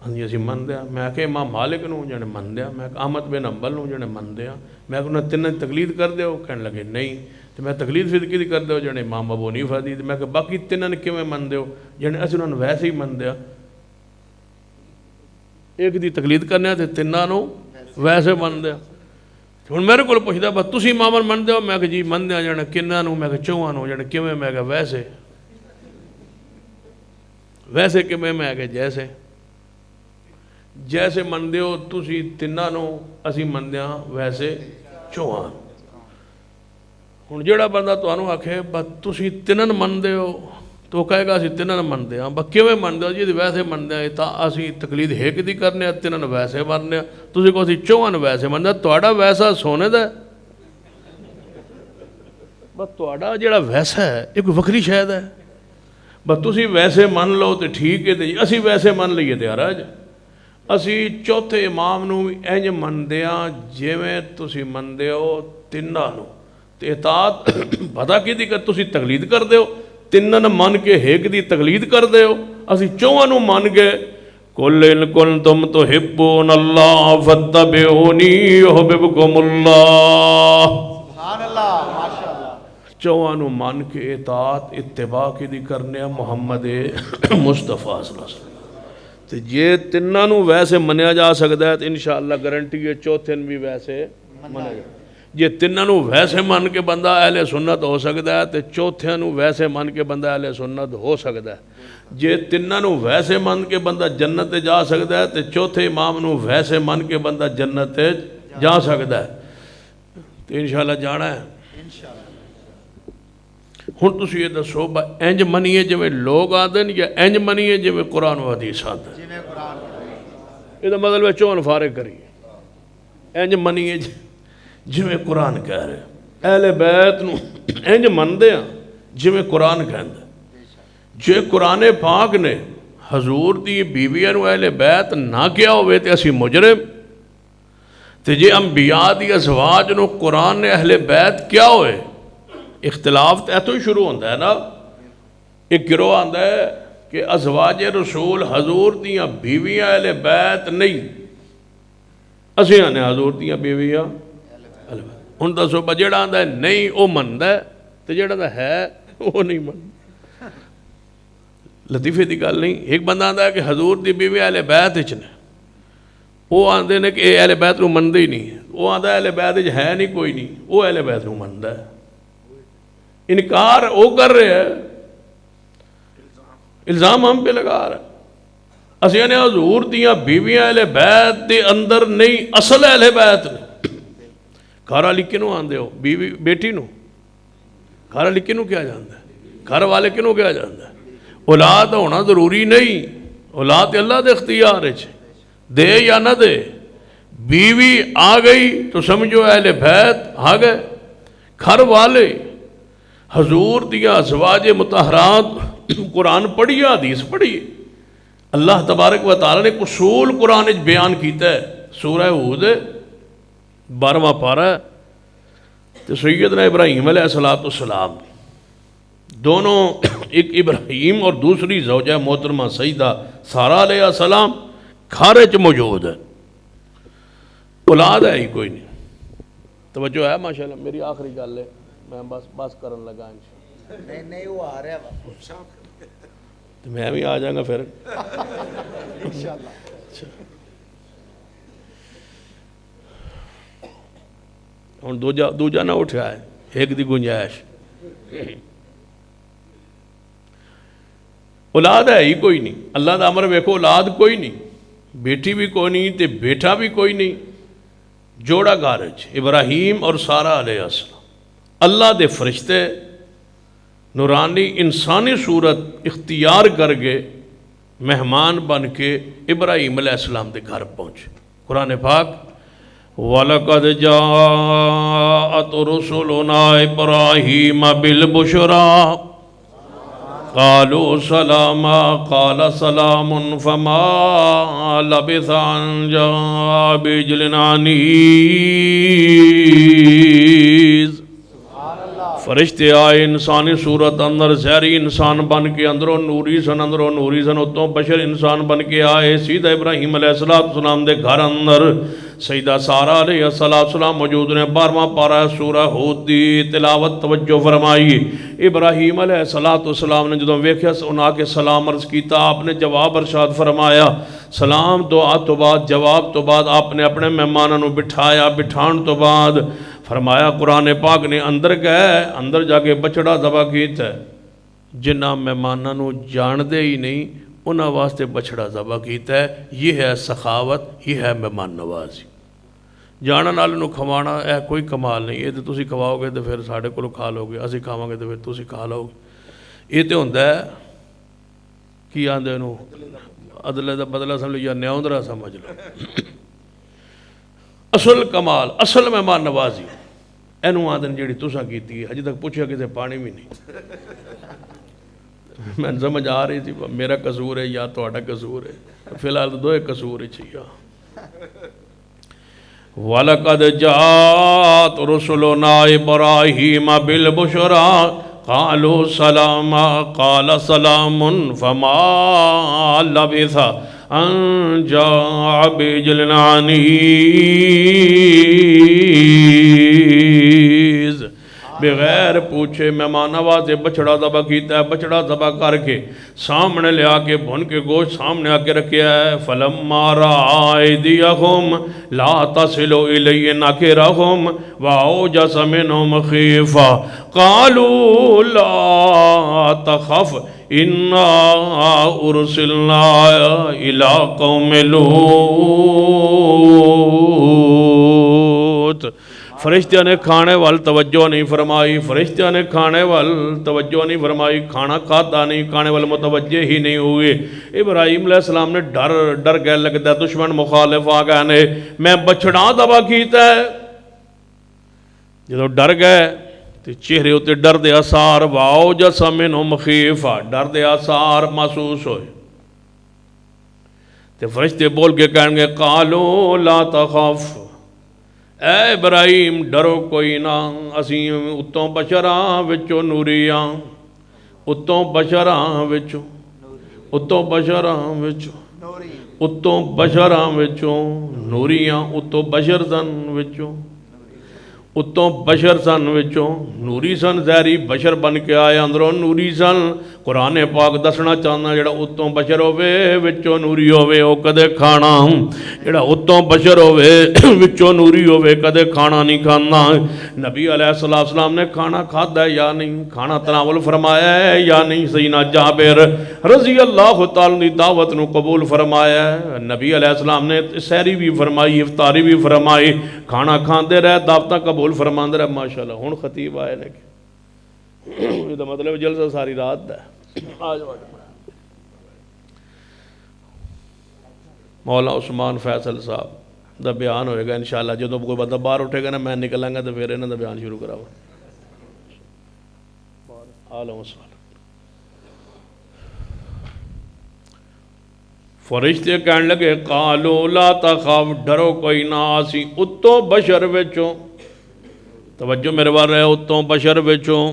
ہاں جی اسی مندے ہیں۔ میں کہ امام مالک نوں جنے مندے ہیں، میں کہ احمد بن حنبل نوں جنے مندے ہیں، میں کہ انہوں تینوں تقلید کر دیو، کہنے لگے نہیں، تو میں تقلید پھر کی کر دیو جنے امام ابو حنیفہ دی، میں کہ باقی تینوں کیویں مندے ہو؟ جنے اسی انہوں نے ویسے ہی مندے ہیں، ایک دی تقلید کرنے ہیں تے تینوں نوں ویسے مندے ہیں۔ ہن میرے کو پوچھدا بس تسی امام مندے ہو؟ میں کہ جی مندے ہیں، جنے کناں نوں؟ میں کہ چوہاں نوں۔ جنے کیویں؟ میں کہ ویسے۔ ویسے کیویں؟ میں کہ جیسے۔ جیسے مندے ہو تسی تینوں نوں، اسی مندے ہاں ویسے چوہاں۔ ہن جیڑا بندہ تانوں آکھے بس تسی تینوں مندے ہو تو کہے گا اسی تینوں مندے ہاں، بس کیویں مندے ہو؟ جی ویسے مندے ہیں، تا اسی تقلید ایک دی کرنے ہیں، تینوں ویسے مندے ہیں، تسی کو اسی چوہاں ویسے مندے ہیں۔ تہاڈا ویسا سونے دا ہے، بس تہاڈا جیڑا ویسا ہے یہ کوئی وکری شے ہے، بس تسی ویسے من لو تو ٹھیک ہے، تے اسی ویسے من لئیے تے حرج۔ اسی چوتھے امام نوں انج مندے ہاں جویں تسی مندے ہو تیناں نوں، تے اطاعت پتہ کی دی کہ تسی تقلید کر دیو، تینن من کے ایک دی تقلید کر دیو، اسی چوہاں نوں من کے قُلْ إِن كُنتُمْ تُحِبُّونَ اللَّهَ فَاتَّبِعُونِي يُحْبِبْكُمُ اللَّهُ۔ سبحان اللہ، ماشاءاللہ۔ چوہاں نوں من کے اطاعت اتباع کی دی کرنے محمد مصطفیٰ صلی اللہ علیہ وسلم۔ تو یہ تینوں نوں ویسے منیا جا سکتا ہے تو انشاءاللہ گارنٹی ہے چوتھے بھی ویسے منیا جا۔ یہ تینوں نوں ویسے من کے بندہ اہل سنت ہو سکتا ہے تو چوتھے نوں ویسے من کے بندہ اہل سنت ہو سکتا ہے۔ یہ تینوں نوں ویسے من کے بندہ جنت جا سکتا ہے تو چوتھے امام نوں ویسے من کے بندہ جنت جا سکتا ہے۔ تو انشاءاللہ جانا ہے۔ ہن تسی یہ دسو با انج منیے جویں لوگ آدھن یا انج منیے جویں قرآن و حدیث آدھن؟ یہ تو مطلب ہے چون فارغ کریے، انج منیے جویں قرآن کہہ رہے۔ اہل بیت نوں انج مندے ہیں جویں قرآن کہندا۔ جے قرآن پاک نے حضور دی بیویاں نوں اہل بیت نہ کیا ہوئے تے اسی مجرم، تے جے انبیاء دی ازواج نوں قرآن نے اہل بیت کیا ہوئے، اختلاف تو ایتھوں ہی شروع ہوتا ہے نا۔ ایک گروہ آتا ہے کہ ازواج رسول حضور دیاں بیویاں اہل بیت نہیں، اسی آنے حضور دیاں بیویاں اہل بیت۔ ہن دسو با جیڑا آندا ہے نہیں وہ مندا ہے تے جیڑا ہے وہ نہیں مندا۔ لطیفے دی گل نہیں۔ ایک بندہ آندا ہے کہ حضور دی بیوی اہل بیت وچ نے، وہ آندے نے کہ اہل بیت نوں مندے ہی نہیں، وہ آندا اہل بیت وچ ہے نہیں کوئی نہیں، وہ اہل بیت نوں مندا ہے۔ انکار وہ کر رہے ہیں، الزام ہم پہ لگا رہے ہیں۔ اسی نے حضور دیاں بیویاں اہل بیت دے اندر نہیں، اصل اہل بیت نے۔ گھر والی کنوں آندے ہو؟ بیوی بیٹی نو؟ گھر والی کنوں کیا جاندا ہے؟ گھر والے کنوں کیا جاندا ہے؟ اولاد ہونا ضروری نہیں، اولاد اللہ دے اختیار ہے، دے یا نہ دے۔ بیوی آ گئی تو سمجھو اہل بیت آ گئے۔ گھر والے حضور دیا ازواج مطہرات قرآن پڑھیے، حدیث پڑھیے۔ اللہ تبارک و تعالی نے اصول قرآن وچ بیان کیتا ہے۔ سورہ ہود 12واں پارہ تو سیدنا ابراہیم علیہ السلام دونوں، ایک ابراہیم اور دوسری زوجہ محترمہ سیدہ سارہ علیہ السلام گھر وچ موجود ہے، اولاد ہے ہی کوئی نہیں۔ توجہ ہے ماشاءاللہ۔ میری آخری گل ہے، میں بس کرن لگا انشاءاللہ۔ نہیں وہ آ رہا ہے تو میں بھی آ جاؤں گا پھر انشاءاللہ۔ ہوں دوجا نہ اٹھا ہے، ایک دی گنجائش۔ اولاد ہے ہی کوئی نہیں، اللہ دا امر ویکھو، اولاد کوئی نہیں، بیٹی بھی کوئی نہیں تے بیٹا بھی کوئی نہیں۔ جوڑا گھر وچ ابراہیم اور سارہ علیہ السلام، اللہ دے فرشتے نورانی انسانی صورت اختیار کر کے مہمان بن کے ابراہیم علیہ السلام دے گھر پہنچے۔ قرآن پاک وَلَقَدْ جَاءَتْ رُسُلُنَا إِبْرَاهِيمَ بِالْبُشْرَى قَالُوا سَلَامًا قَالَ سَلَامٌ فَمَا لَبِثَ أَنْ جَاءَ بِعِجْلٍ حَنِيذٍ۔ فرشتے آئے انسانی صورت اندر زہری انسان بن کے اندروں نوری سن اتوں بشر انسان بن کے آئے سیدہ ابراہیم علیہ السلام دے گھر اندر سیدہ سارہ علیہ السلام موجود نے 12واں پارہ سورہ ہود دی تلاوت توجہ فرمائی۔ ابراہیم علیہ السلام نے جدوں ویکھیا انہاں کے سلام عرض کیتا، آپ نے جواب ارشاد فرمایا، سلام دعا تو بعد جواب تو بعد آپ نے اپنے مہمانوں نو بٹھایا، بٹھان تو بعد فرمایا قرآن پاک نے اندر گئے، اندر جا کے بچڑا ذبح کیتا ہے، جنہ مہمانوں نو جان دے ہی نہیں انہاں واسطے بچڑا ذبح کیتا ہے۔ یہ ہے سخاوت، یہ ہے مہمان نوازی۔ جانن والے نو کھوانا اے کوئی کمال نہیں، یہ تو تسی کھواؤ گے تو پھر ساڈے کولوں کھا لو گے، اسی کھاواں گے تو پھر تسی کھا لو گے۔ یہ تو ہوندا ہے کی آندے نو عدلے دا بدلہ سمجھ لو یا نیاندرا سمجھ لو۔ اصل کمال، اصل مہمان نوازی اینو آدن جیڑی تساں کیتی ہے، ہجی تک پوچھا کسے پانی بھی نہیں۔ میں سمجھ آ رہی تھی میرا قصور ہے یا تہاڈا قصور ہے، فی الحال دوئے قصور ہی چاہیے۔ وَلَقَدْ جَاءَتْ رُسُلُنَا إِبْرَاهِيمَ بِالْبُشْرَى قَالُوا سَلَامًا قَالَ سَلَامٌ فَمَا لَبِثَ أَنْ جَاءَ بِعِجْلٍ حَنِيذٍ۔ بغیر پوچھے مہمان نوازے بچڑا ذبح کیتا ہے، بچڑا ذبح کر کے سامنے لے آ کے بھن کے گوشت سامنے آ کے رکھیا ہے۔ فَلَمَّا رَأَىٰ أَيْدِيَهُمْ لَا تَصِلُ إِلَيْهِ نَكِرَهُمْ وَأَوْجَسَ مِنْهُمْ خِيفَةً قَالُوا لَا تَخَفْ إِنَّا أُرْسِلْنَا إِلَىٰ قَوْمِ لوط۔ فرشتیاں نے کھانے وال توجہ نہیں فرمائی، فرشتیاں نے کھانے وال توجہ نہیں فرمائی، کھانا کھاتا نہیں، کھانے وال متوجہ ہی نہیں ہوئے۔ ابراہیم علیہ السلام نے ڈر گئے لگتا ہے دشمن مخالف آ گئے نے میں بچڑا ذبح کیتا ہے۔ جدو ڈر گئے تو چہرے ہوتے ڈر دے آثار وَأَوْجَسَ مِنْهُمْ خِيفَةً، ڈر دے آثار محسوس ہوئے۔ تو فرشتے بول کے کہیں گے قَالُوا لَا تَخَفْ، اے ابراہیم ڈرو کوئی نہ، اسیں اتوں بشراں وچوں نوریاں، اتوں بشراں وچوں، اتوں بشراں وچوں، اتوں بشراں وچوں نوریاں، اتوں بشر سن وچوں، اتوں بشر سن وچوں نوری سن، زہری بشر بن کے آئے اندروں نوری سن۔ قرآن پاک دسنا چاہنا جڑا اتوں بشر ہوئے وچوں نوری ہوئے او کدے کھانا، جڑا اتوں بشر ہوئے وچوں نوری ہوئے کدے کھانا نہیں کھانا۔ نبی علیہ السلام نے کھانا کھادا ہے یا نہیں، کھانا تناول فرمایا ہے یا نہیں، سیدنا جابر رضی اللہ تعالیٰ دی دعوت نو قبول فرمایا ہے۔ نبی علیہ السلام نے سحری بھی فرمائی، افطاری بھی فرمائی، کھانا کھاندے رہے، دعوتاں قبول فرماندے رہے۔ ماشاءاللہ ہن خطیب آئے نے یہ تو مطلب جلسہ ساری رات دا ہے۔ مولا عثمان فیصل صاحب دا بیان ہوئے گا انشاءاللہ، جدو کوئی بندہ باہر اٹھے گا نا میں نکلاں گا تو پھر انہاں دا بیان شروع کراؤں۔ عالم وسلم فرشتے کہنے لگے قالوا لا تخاف، ڈرو کوئی نہ، اسی اتوں بشر وچوں، توجہ میرے بار رہے، اتوں بشر وچوں،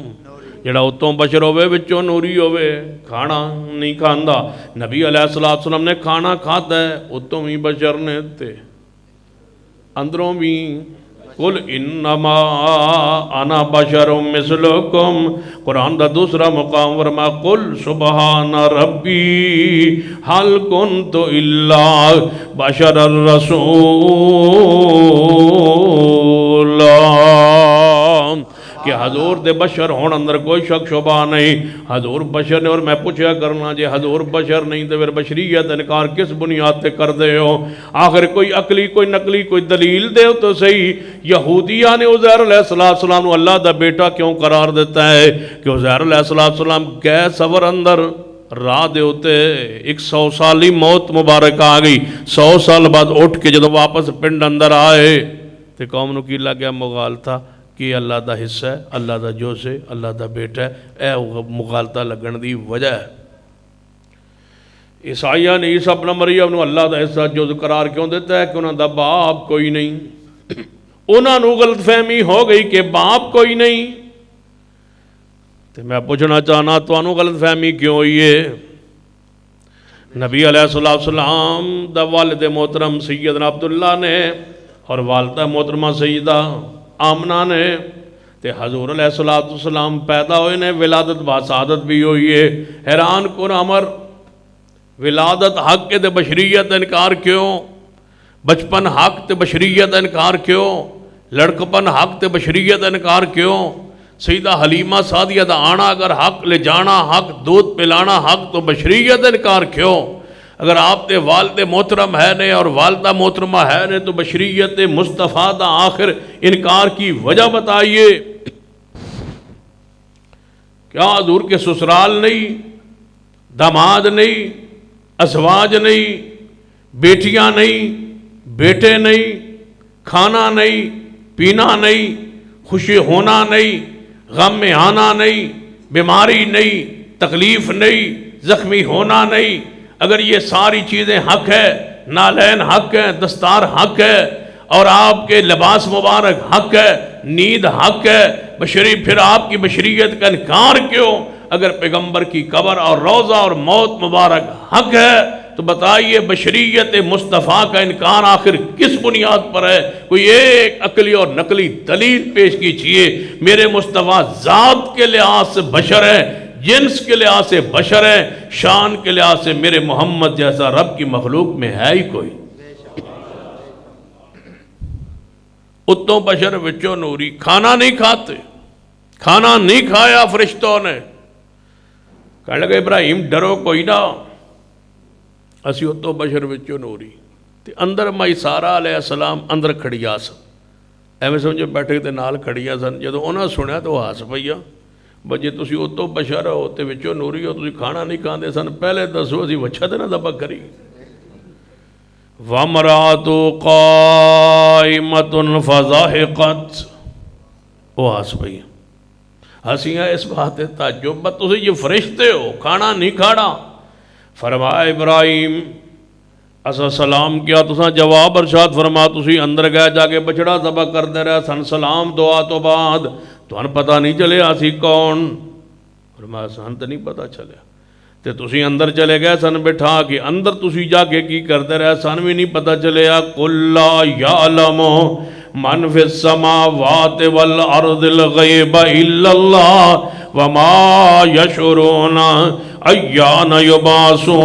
جڑا اتوں بشر ہوئے وچوں نوری ہوئے کھانا نہیں کھاندا۔ نبی علیہ السلام نے کھانا کھاتا ہے، اتوں بھی بشر نے تے اندروں بھی۔ قل انما انا بشر مثلکم، قرآن دا دوسرا مقام ورما قل سبحان ربی حل کنت الا بشر الرسول، کہ حضور دے بشر ہون اندر کوئی شک شبہ نہیں، حضور بشر نے۔ اور میں پوچھا کرنا جے حضور بشر نہیں تو پھر بشریت انکار کس بنیاد تے کر دے ہو؟ آخر کوئی عقلی کوئی نقلی کوئی دلیل دے ہو تو صحیح۔ یہودیہ نے عزیر علیہ السلام کو اللہ دا بیٹا کیوں قرار دیتا ہے کہ عزیر علیہ السلام گئے سفر اندر، راہ دے ہوتے 100 سالی موت مبارک آ گئی، 100 سال بعد اٹھ کے جدو واپس پنڈ اندر آئے تو قوم نو کی لگ گیا مغالطہ کہ اللہ دا حصہ ہے، اللہ دا جوز ہے، اللہ دا بیٹا ہے، اے مغالطہ لگن دی وجہ ہے۔ عیسائیہ نے عیسیٰ ابن مریم نو اللہ دا حصہ جوز قرار کیوں دیتا ہے کہ انہاں دا باپ کوئی نہیں، انہاں نو غلط فہمی ہو گئی کہ باپ کوئی نہیں۔ تو میں پوچھنا چاہنا تو انہوں غلط فہمی کیوں ہوئی ہے؟ نبی علیہ السلام دا والد محترم سیدنا عبداللہ نے اور والدہ محترمہ سیدہ آمنہ نے تے حضور علیہ السلام پیدا ہوئے نے، ولادت باسعادت بھی ہوئی ہے۔ حیران کن امر، ولادت حق کے تے بشریت انکار کیوں؟ بچپن حق تے بشریت انکار کیوں؟ لڑکپن حق تے بشریت انکار کیوں؟ سیدہ حلیمہ سعدیہ دا آنا اگر حق، لے جانا حق، دودھ پلانا حق، تو بشریت انکار کیوں؟ اگر آپ تے والد محترم ہے نے اور والدہ محترمہ ہے نے تو بشریت مصطفیٰ دا آخر انکار کی وجہ بتائیے۔ کیا حضور کے سسرال نہیں، داماد نہیں، ازواج نہیں، بیٹیاں نہیں، بیٹے نہیں، کھانا نہیں، پینا نہیں، خوشی ہونا نہیں، غم میں آنا نہیں، بیماری نہیں، تکلیف نہیں، زخمی ہونا نہیں، اگر یہ ساری چیزیں حق ہے، نالین حق ہے، دستار حق ہے، اور آپ کے لباس مبارک حق ہے، نیند حق ہے، پھر آپ کی بشریت کا انکار کیوں؟ اگر پیغمبر کی قبر اور روضہ اور موت مبارک حق ہے تو بتائیے بشریت مصطفیٰ کا انکار آخر کس بنیاد پر ہے؟ کوئی ایک عقلی اور نقلی دلیل پیش کیجئے۔ میرے مصطفیٰ ذات کے لحاظ سے بشر ہے، جنس کے لحاظ سے بشر ہے، شان کے لحاظ سے میرے محمد جیسا رب کی مخلوق میں ہے ہی کوئی۔ اتوں بشر وچوں نوری، کھانا نہیں کھاتے، کھانا نہیں کھایا فرشتوں نے، کہنے لگے ابراہیم ڈرو کوئی نہ، اسی اتوں بشر وچوں نوری۔ تے اندر مائی سارا علیہ السلام اندر کھڑیا سن، ایویں سمجھو بیٹھے تے نال کھڑیا سن، جدوں انہاں سنیا تو ہس پئیا، بجے تسی اتوں بشر ہو تے وچوں نوری ہو، تسی کھانا نہیں کھاندے سن، پہلے دسو اسی وچھا تے نہ ذبح کری۔ وَامْرَأَتُ قَائِمَةٌ فَضَحِكَتْ، وہ ہس پئی، ہنسیاں اس بات تعجب بات، تسی یہ فرشتے ہو، کھانا نہیں کھانا؟ فرمایا ابراہیم اسا سلام کیا، تساں جواب ارشاد فرما، تسی اندر گئے جا کے بچڑا ذبح کر دے رہے سن، سلام دعا تو بعد تو ان پتہ نہیں چلے اسی کون؟ فرمایا سن تو نہیں پتہ چلے، تے تسی اندر چلے گئے سن بٹھا کے، اندر تسی جا کے کی کرتے رہے سن بھی نہیں پتہ چلے۔ قُلْ لَا يَعْلَمُ مَنْ فِي السَّمَاوَاتِ وَالْأَرْضِ الْغَيْبَ إِلَّا اللَّهُ وَمَا يَشْعُرُونَ أَيَّانَ يُبْعَثُونَ۔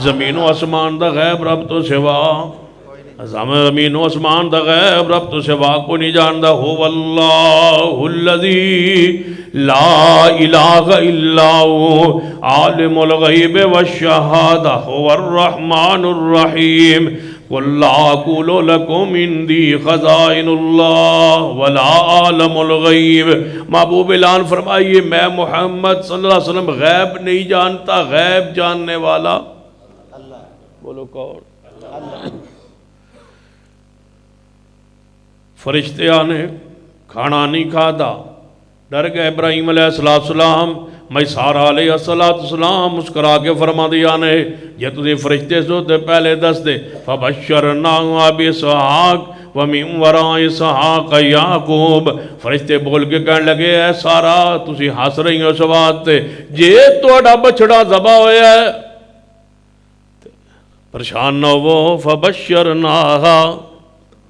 زمین و آسمان دا غیب رب تو سوا، زمین و آسمان دا غیب رب تو سوا کو نہیں جاندا۔ هو اللہ الذی لا الہ الا هو عالم الغیب والشہادہ هو الرحمن الرحیم۔ قُلْ لَا أَقُولُ لَكُمْ عِنْدِي خَزَائِنُ اللَّهِ وَلَا أَعْلَمُ الْغَيْبَ۔ محبوب اعلان فرمائیے میں محمد صلی اللہ علیہ وسلم غیب نہیں جانتا، غیب جاننے والا اللہ۔ بولو کون؟ اللہ۔ فرشتے آنے کھانا نہیں کھاتا، ڈر گئے ابراہیم علیہ السلام، میں سارا علیہ السلام مسکرا کے فرما دیا نے یہ تجھے فرشتے سو تے پہلے دس دے فَبَشَّرْنَاهُ بِإِسْحَاقَ وَمِن وَرَاءِ إِسْحَاقَ یعقوب۔ فرشتے بول کے کہنے لگے اے سارا تسی ہس رہی ہو سوات تے، جے تہاڈا بچڑا ذبح ہویا ہے پریشان نہ ہو، فَبَشَّرْنَاهُ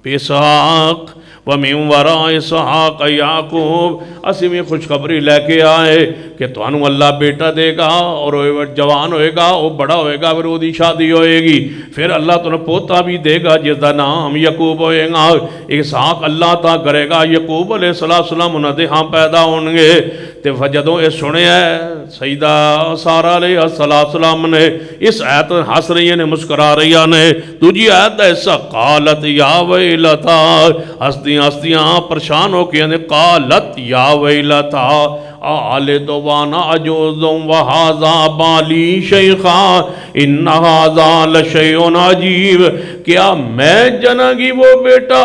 بِإِسْحَاقَ وَمِن وَرَاءِ إِسْحَاقَ یعقوب۔ اسی میں خوشخبری لے کے آئے کہ تانوں اللہ بیٹا دے گا اور وہ جوان ہوئے گا، وہ بڑا ہوئے گا، پھر وہ دی شادی ہوئے گی، پھر اللہ تانوں پوتا بھی دے گا جس دا نام یعقوب ہوئے گا۔ اسحاق اللہ تا کرے گا، یعقوب علیہ السلام انہاں دے ہاں پیدا ہون گے۔ تے جدوں اے سنیا سیدہ سارہ علیہ السلام نے اس آیت ہس رہی نے مسکرا رہی نے دوجی آیت ایسا قالت یا ویلتا ہستیاں پریشان ہو کے قالت یا ویلتا آلد وانا عجوزم وہذا بالی شیخا ان ہذا لشیء عجیب، کیا میں جنا گی وہ بیٹا؟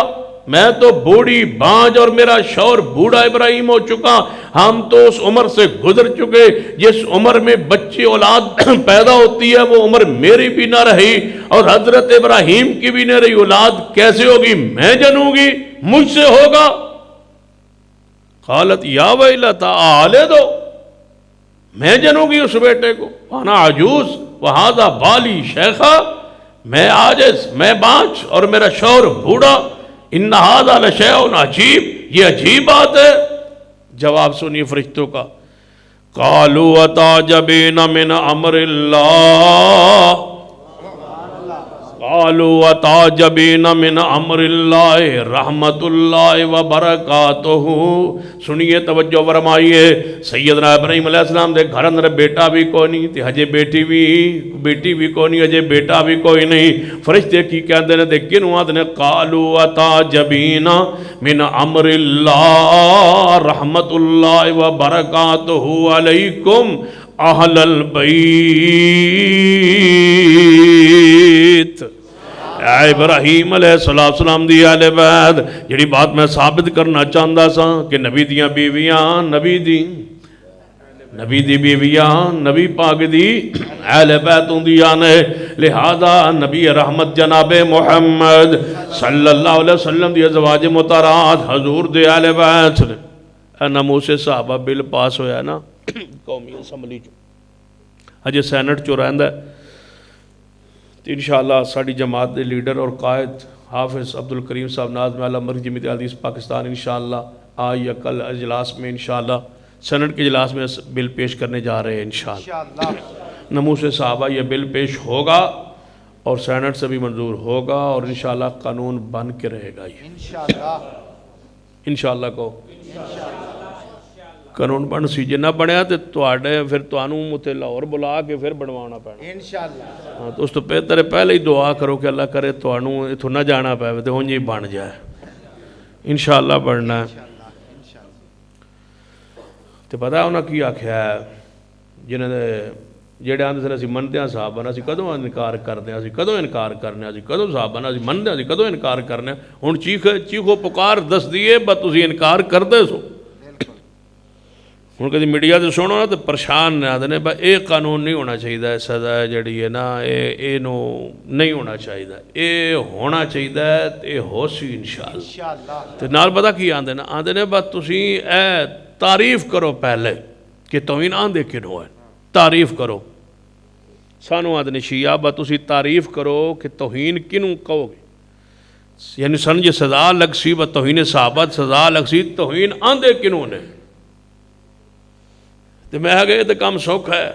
میں تو بوڑھی بانج اور میرا شوہر بوڑھا ابراہیم ہو چکا، ہم تو اس عمر سے گزر چکے جس عمر میں بچے اولاد پیدا ہوتی ہے، وہ عمر میری بھی نہ رہی اور حضرت ابراہیم کی بھی نہ رہی، اولاد کیسے ہوگی؟ میں جنوں گی، مجھ سے ہوگا؟ قالت یا ویلتا آلدو، میں جنوں گی اس بیٹے کو، وانا عجوز وہذا بالی شیخا، میں عاجز، میں بانج اور میرا شوہر بوڑھا، ان ھذا لشیء عجیب، یہ عجیب بات ہے۔ جواب سنیے فرشتوں کا، قالوا اتعجبین من امر اللہ، قالوا اتعجبین من امر اللہ رحمت اللہ وبرکاتہ۔ سنیے توجہ فرمائیے، سیدنا ابراہیم علیہ السلام دے گھر اندر بیٹا بھی کوئی نہیں تے ہجے بیٹی بھی کوئی نہیں، ہجے بیٹا بھی کوئی نہیں۔ فرشتے کی کہندے نے تے کنوں آندے نے قالوا اتعجبین من امر اللہ رحمت اللہ وبرکاتہ علیکم اہل البیت۔ اے ابراہیم علیہ السلام دی اہل بیت، جڑی بات میں ثابت کرنا چاہتا سا کہ نبی دیاں بیویاں نبی دی بیویاں نبی پاک دی اہل بیت ہوندیاں نے، لہذا نبی رحمت جناب محمد صلی اللہ علیہ وسلم دی ازواج مطہرات حضور دے اہل بیت نے۔ اے ناموس صحابہ بل پاس ہویا نا قومی اسمبلی چ، اجے سینٹ چ رہندا ہے، انشاءاللہ ساڑی جماعت دے لیڈر اور قائد حافظ عبدالکریم صاحب ناظم اعلیٰ مرکزی جمعیت حدیث پاکستان انشاءاللہ آج یا کل اجلاس میں انشاءاللہ سینٹ کے اجلاس میں بل پیش کرنے جا رہے ہیں انشاءاللہ۔ ناموس صحابہ یہ بل پیش ہوگا اور سینٹ سے بھی منظور ہوگا اور انشاءاللہ قانون بن کے رہے گا یہ انشاءاللہ کو قانون بن سی جے نہ بنیا تو پھر توانوں متے لاہور بلا کے پھر بنوانا پڑنا انشاءاللہ۔ ہاں تو اس تو پہلے ہی دعا کرو کہ اللہ کرے توانوں اتھوں نہ جانا پائے تو ہوں جی بن جائے انشاءاللہ بننا ہے۔ تو پتہ ہے انہاں کی آکھیا ہے جنہاں نے جڑے آندے سن اسی منتے ہیں صحابہ اسی کدوں انکار کرنے اسی کدوں انکار کرنے اسی کدوں صحابہ اسی منتے اسی کدوں انکار کرنے ہن چیخو پکار دس دیے بس تسی انکار کردے سو۔ ہن کدی میڈیا تے سنو نا تو پریشان نے آندے نے بھائی اے قانون نہیں ہونا چاہیے، سزا جڑی ہے نا اے نو نہیں ہونا چاہیے، اے ہونا چاہیے تے اے ہو سی انشاءاللہ۔ تے نال پتہ کی آندے نا آندے نے بس تسی اے تعریف کرو پہلے کہ توہین آندے کنوں ہے، تعریف کرو۔ سانو آدھنے شیعہ با تسی تعریف کرو کہ توہین کنوں کہو گے، یعنی سن جے سزا لگ سی با توہین صحابہ سزا لگ سی توہین آندے کنوں نے۔ تو میں گئے تو کام سوکھ ہے،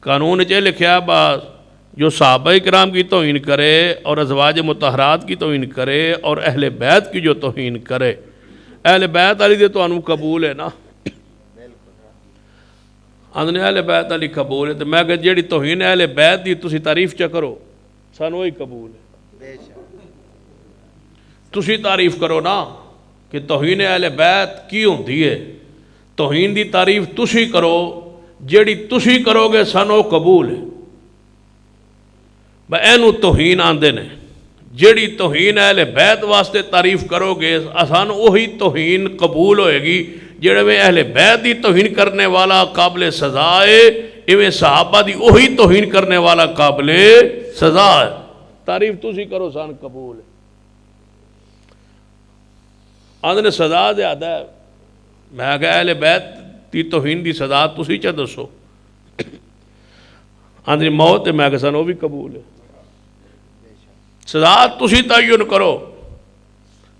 قانون چاہے لکھیا با جو صحابہ کرام کی توہین کرے اور ازواج مطہرات کی توہین کرے اور اہل بیت کی جو توہین کرے، اہل بیت علی دے تو انو قبول ہے نا، آندھنے اہل بیت علی قبول ہے۔ تو میں کہ جیڑی توہین اہل بیت دی تسی تعریف چا کرو سانو وہی قبول ہے، تسی تعریف کرو نا کہ توہین اہل بیت کی ہوندی ہے، توہین دی تعریف تسی کرو، جیڑی تسی کرو گے سانو قبول ہے۔ بھائی اینو توہین آندے نے، جیڑی توہین اہل بیت واسطے تعریف کرو گے سانو وہی توہین قبول ہوئے گی، جڑے میں اہل بیت دی توہین کرنے والا قابل سزا ہے، ایویں صحابہ دی وہی توہین کرنے والا قابل سزا ہے۔ تعریف تسی کرو سان قبول ہے۔ آندھنے سزا زیادہ ہے، میں کہا اہل بیت دی توہین دی سزا تسی چا دسو، آندھنے موت ہے، میں کہا سان وہ بھی قبول ہے۔ سزا تسی تعین کرو،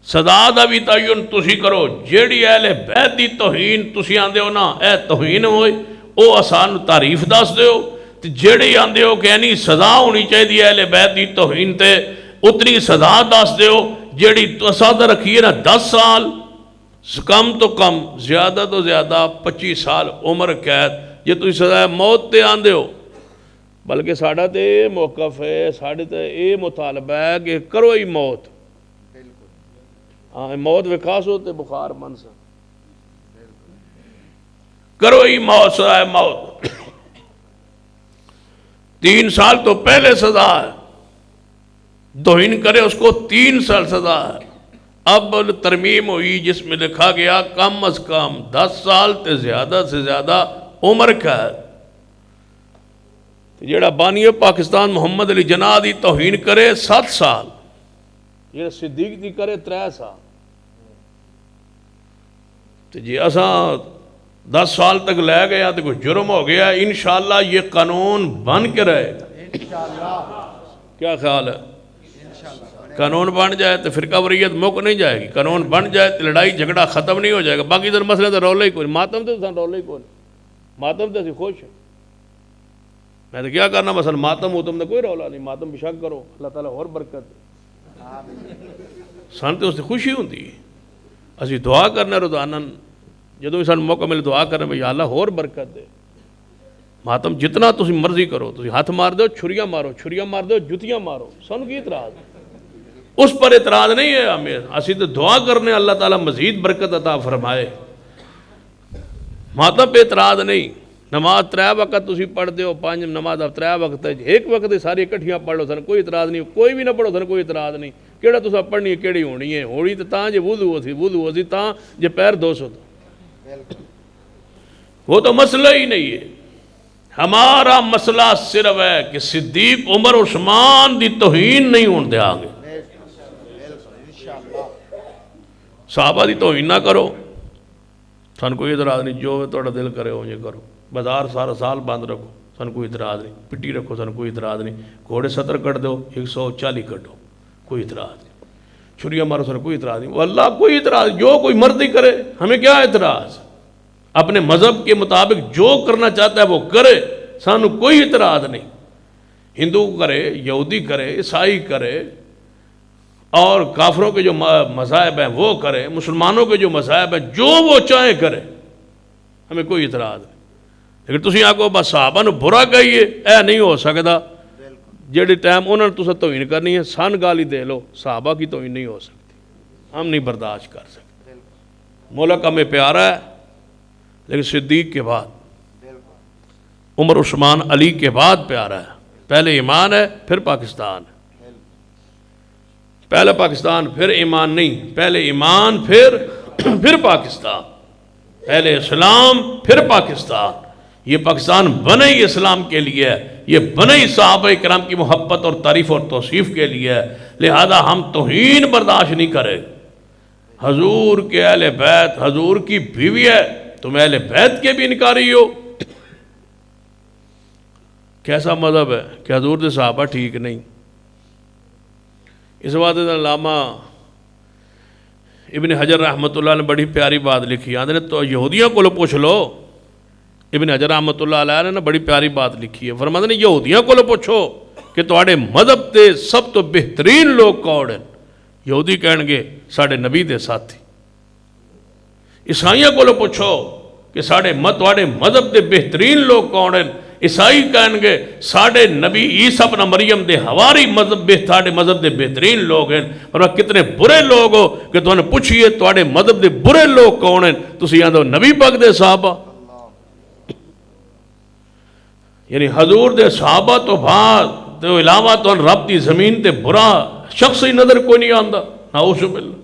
سزا دا بھی تعین تسی کرو، جیڑی اہل بیت دی توہین تسی آندے ہو نا اے توہین ہوئی او آسان تعریف دس دے ہو، جیڑی آندے ہو کہ اینی سزا ہونی چاہیے اہل بیت دی توہین تے اتنی سزا دس دے ہو، جیڑی سزا رکھیے نا 10 سال کم تو کم زیادہ تو زیادہ 25 سال عمر قید جی تھی سزائے موت تے آندے ہو. بلکہ ساڈا تے یہ موقف ہے, ساڈے تے یہ مطالبہ ہے کہ کرو ہی موت. ہاں موت وکاس ہو تے بخار من سا کرو ہی موت, سزائے موت. 3 سال تو پہلے سزا ہے, توہین کرے اس کو 3 سال سزا ہے. اب ترمیم ہوئی جس میں لکھا گیا کم از کم 10 سال تے زیادہ سے زیادہ عمر قید. جیڑا بانی پاکستان محمد علی جناح دی توہین کرے 7 سال, جیڑا صدیق دی کرے 3 سال. تو جی اساں 10 سال تک لے گیا تو کوئی جرم ہو گیا, انشاءاللہ یہ قانون بن کے رہے گا. کیا خیال ہے؟ قانون بن جائے تو فرقہ وریت مک نہیں جائے گی, قانون بن جائے تو لڑائی جھگڑا ختم نہیں ہو جائے گا. باقی در مسئلہ تو رولا ہی کوئی, ماتم تو رولا ہی کوئی, ماتم تو اسی خوش ہیں. میں تو کیا کرنا مثلا ماتم ہوتم تو کوئی رولا نہیں, ماتم بشک کرو, اللہ تعالیٰ اور برکت دے. سان تو اس سے خوشی ہوتی ہے, اسی دعا کرنا روزانہ, جدوں بھی سان موقع ملے دعا کرنا بھئی اللہ اور برکت دے. ماتم جتنا تسی مرضی کرو, تسی ہاتھ مار دو, چھریاں مار دو, جتیاں مارو, سانو کی اعتراض؟ اس پر اعتراض نہیں ہے ہمیں, اسی تو دعا کرنے اللہ تعالیٰ مزید برکت عطا فرمائے. ماتم پہ اعتراض نہیں. نماز 3 وقت تسی پڑھ دے ہو, 5 نماز اب 3 وقت ہے, ایک وقت ساری اکٹھیاں پڑھ لو, سن کوئی اعتراض نہیں, کوئی بھی نہ پڑھو سن کوئی اعتراض نہیں. کیڑا تسا پڑھنی ہے کیڑی ہونی ہے, ہونی تو تاں جے وضو ہو سی تاں جے پیر دو سو, وہ تو مسئلہ ہی نہیں ہے. ہمارا مسئلہ صرف ہے کہ صدیق عمر عثمان دی توہین نہیں ہون دے آگے. صحابہ دی توہین نہ کرو, سن کوئی اعتراض نہیں, جو تھوڑا دل کرے ہو یہ کرو. بازار سارا سال بند رکھو, سن کوئی اعتراض نہیں. پٹی رکھو, سن کوئی اعتراض نہیں. گھوڑے 70 کٹ دو, 140 کٹو, کوئی اعتراض نہیں. چھریاں مارو, سن کوئی اعتراض نہیں. اللہ کوئی اعتراض, جو کوئی مرضی کرے, ہمیں کیا اعتراض؟ اپنے مذہب کے مطابق جو کرنا چاہتا ہے وہ کرے, سانو کوئی اعتراض نہیں. ہندو کرے, یہودی کرے, عیسائی کرے, اور کافروں کے جو مذاہب ہیں وہ کرے, مسلمانوں کے جو مذاہب ہیں جو وہ چاہیں کرے, ہمیں کوئی اعتراض نہیں. لیکن تسی آگو بس صحابہ نو برا کہیے, اے نہیں ہو سکتا. جیڑے ٹائم انہوں نے تسا توہین کرنی ہے, سن گالی دے لو, صحابہ کی توہین نہیں ہو سکتی, ہم نہیں برداشت کر سکتے. ملک ہمیں پیارا ہے, لیکن صدیق کے بعد, عمر عثمان علی کے بعد پیارا ہے. پہلے ایمان ہے, پھر پاکستان ہے. پہلے پاکستان پھر ایمان نہیں, پہلے ایمان پھر پاکستان. پہلے اسلام پھر پاکستان. یہ پاکستان بنے ہی اسلام کے لیے ہے, یہ بنے ہی صحابہ کرام کی محبت اور تعریف اور توصیف کے لیے ہے. لہذا ہم توہین برداشت نہیں کرے. حضور کے اہل بیت, حضور کی بیوی ہے, تم اہل بیت کے بھی انکاری ہو. کیسا مذہب ہے کہ حضور دے صحابہ ٹھیک نہیں. اس بات علامہ ابن حجر رحمۃ اللہ نے بڑی پیاری بات لکھی, آدھے تو یہودیوں کو پوچھ لو. ابن حجر رحمۃ اللہ علیہ نے بڑی پیاری بات لکھی ہے, فرماتے ہیں یہودیوں کو پوچھو کہ تواڈے مذہب تے سب تو بہترین لوگ کون ہیں. یہودی کہیں گے ساڈے نبی دے ساتھی. عیسائیوں کو پوچھو کہ تواڈے مذہب دے بہترین لوگ کون ہیں. عیسائی کہیں گے ساڈے نبی عیسیٰ ابن مریم دے حواری ساڈے مذہب دے بہترین لوگ ہیں. اور کتنے برے لوگ ہو کہ تو انہیں پوچھئے تواڈے مذہب دے برے لوگ کون ہیں, تسی یہاں دو نبی پاک دے صحابہ. یعنی حضور دے صحابہ تو بعد تو علاوہ تو رب دی زمین تے برا شخص ہی نظر کوئی نہیں آندا. نعوذ باللہ.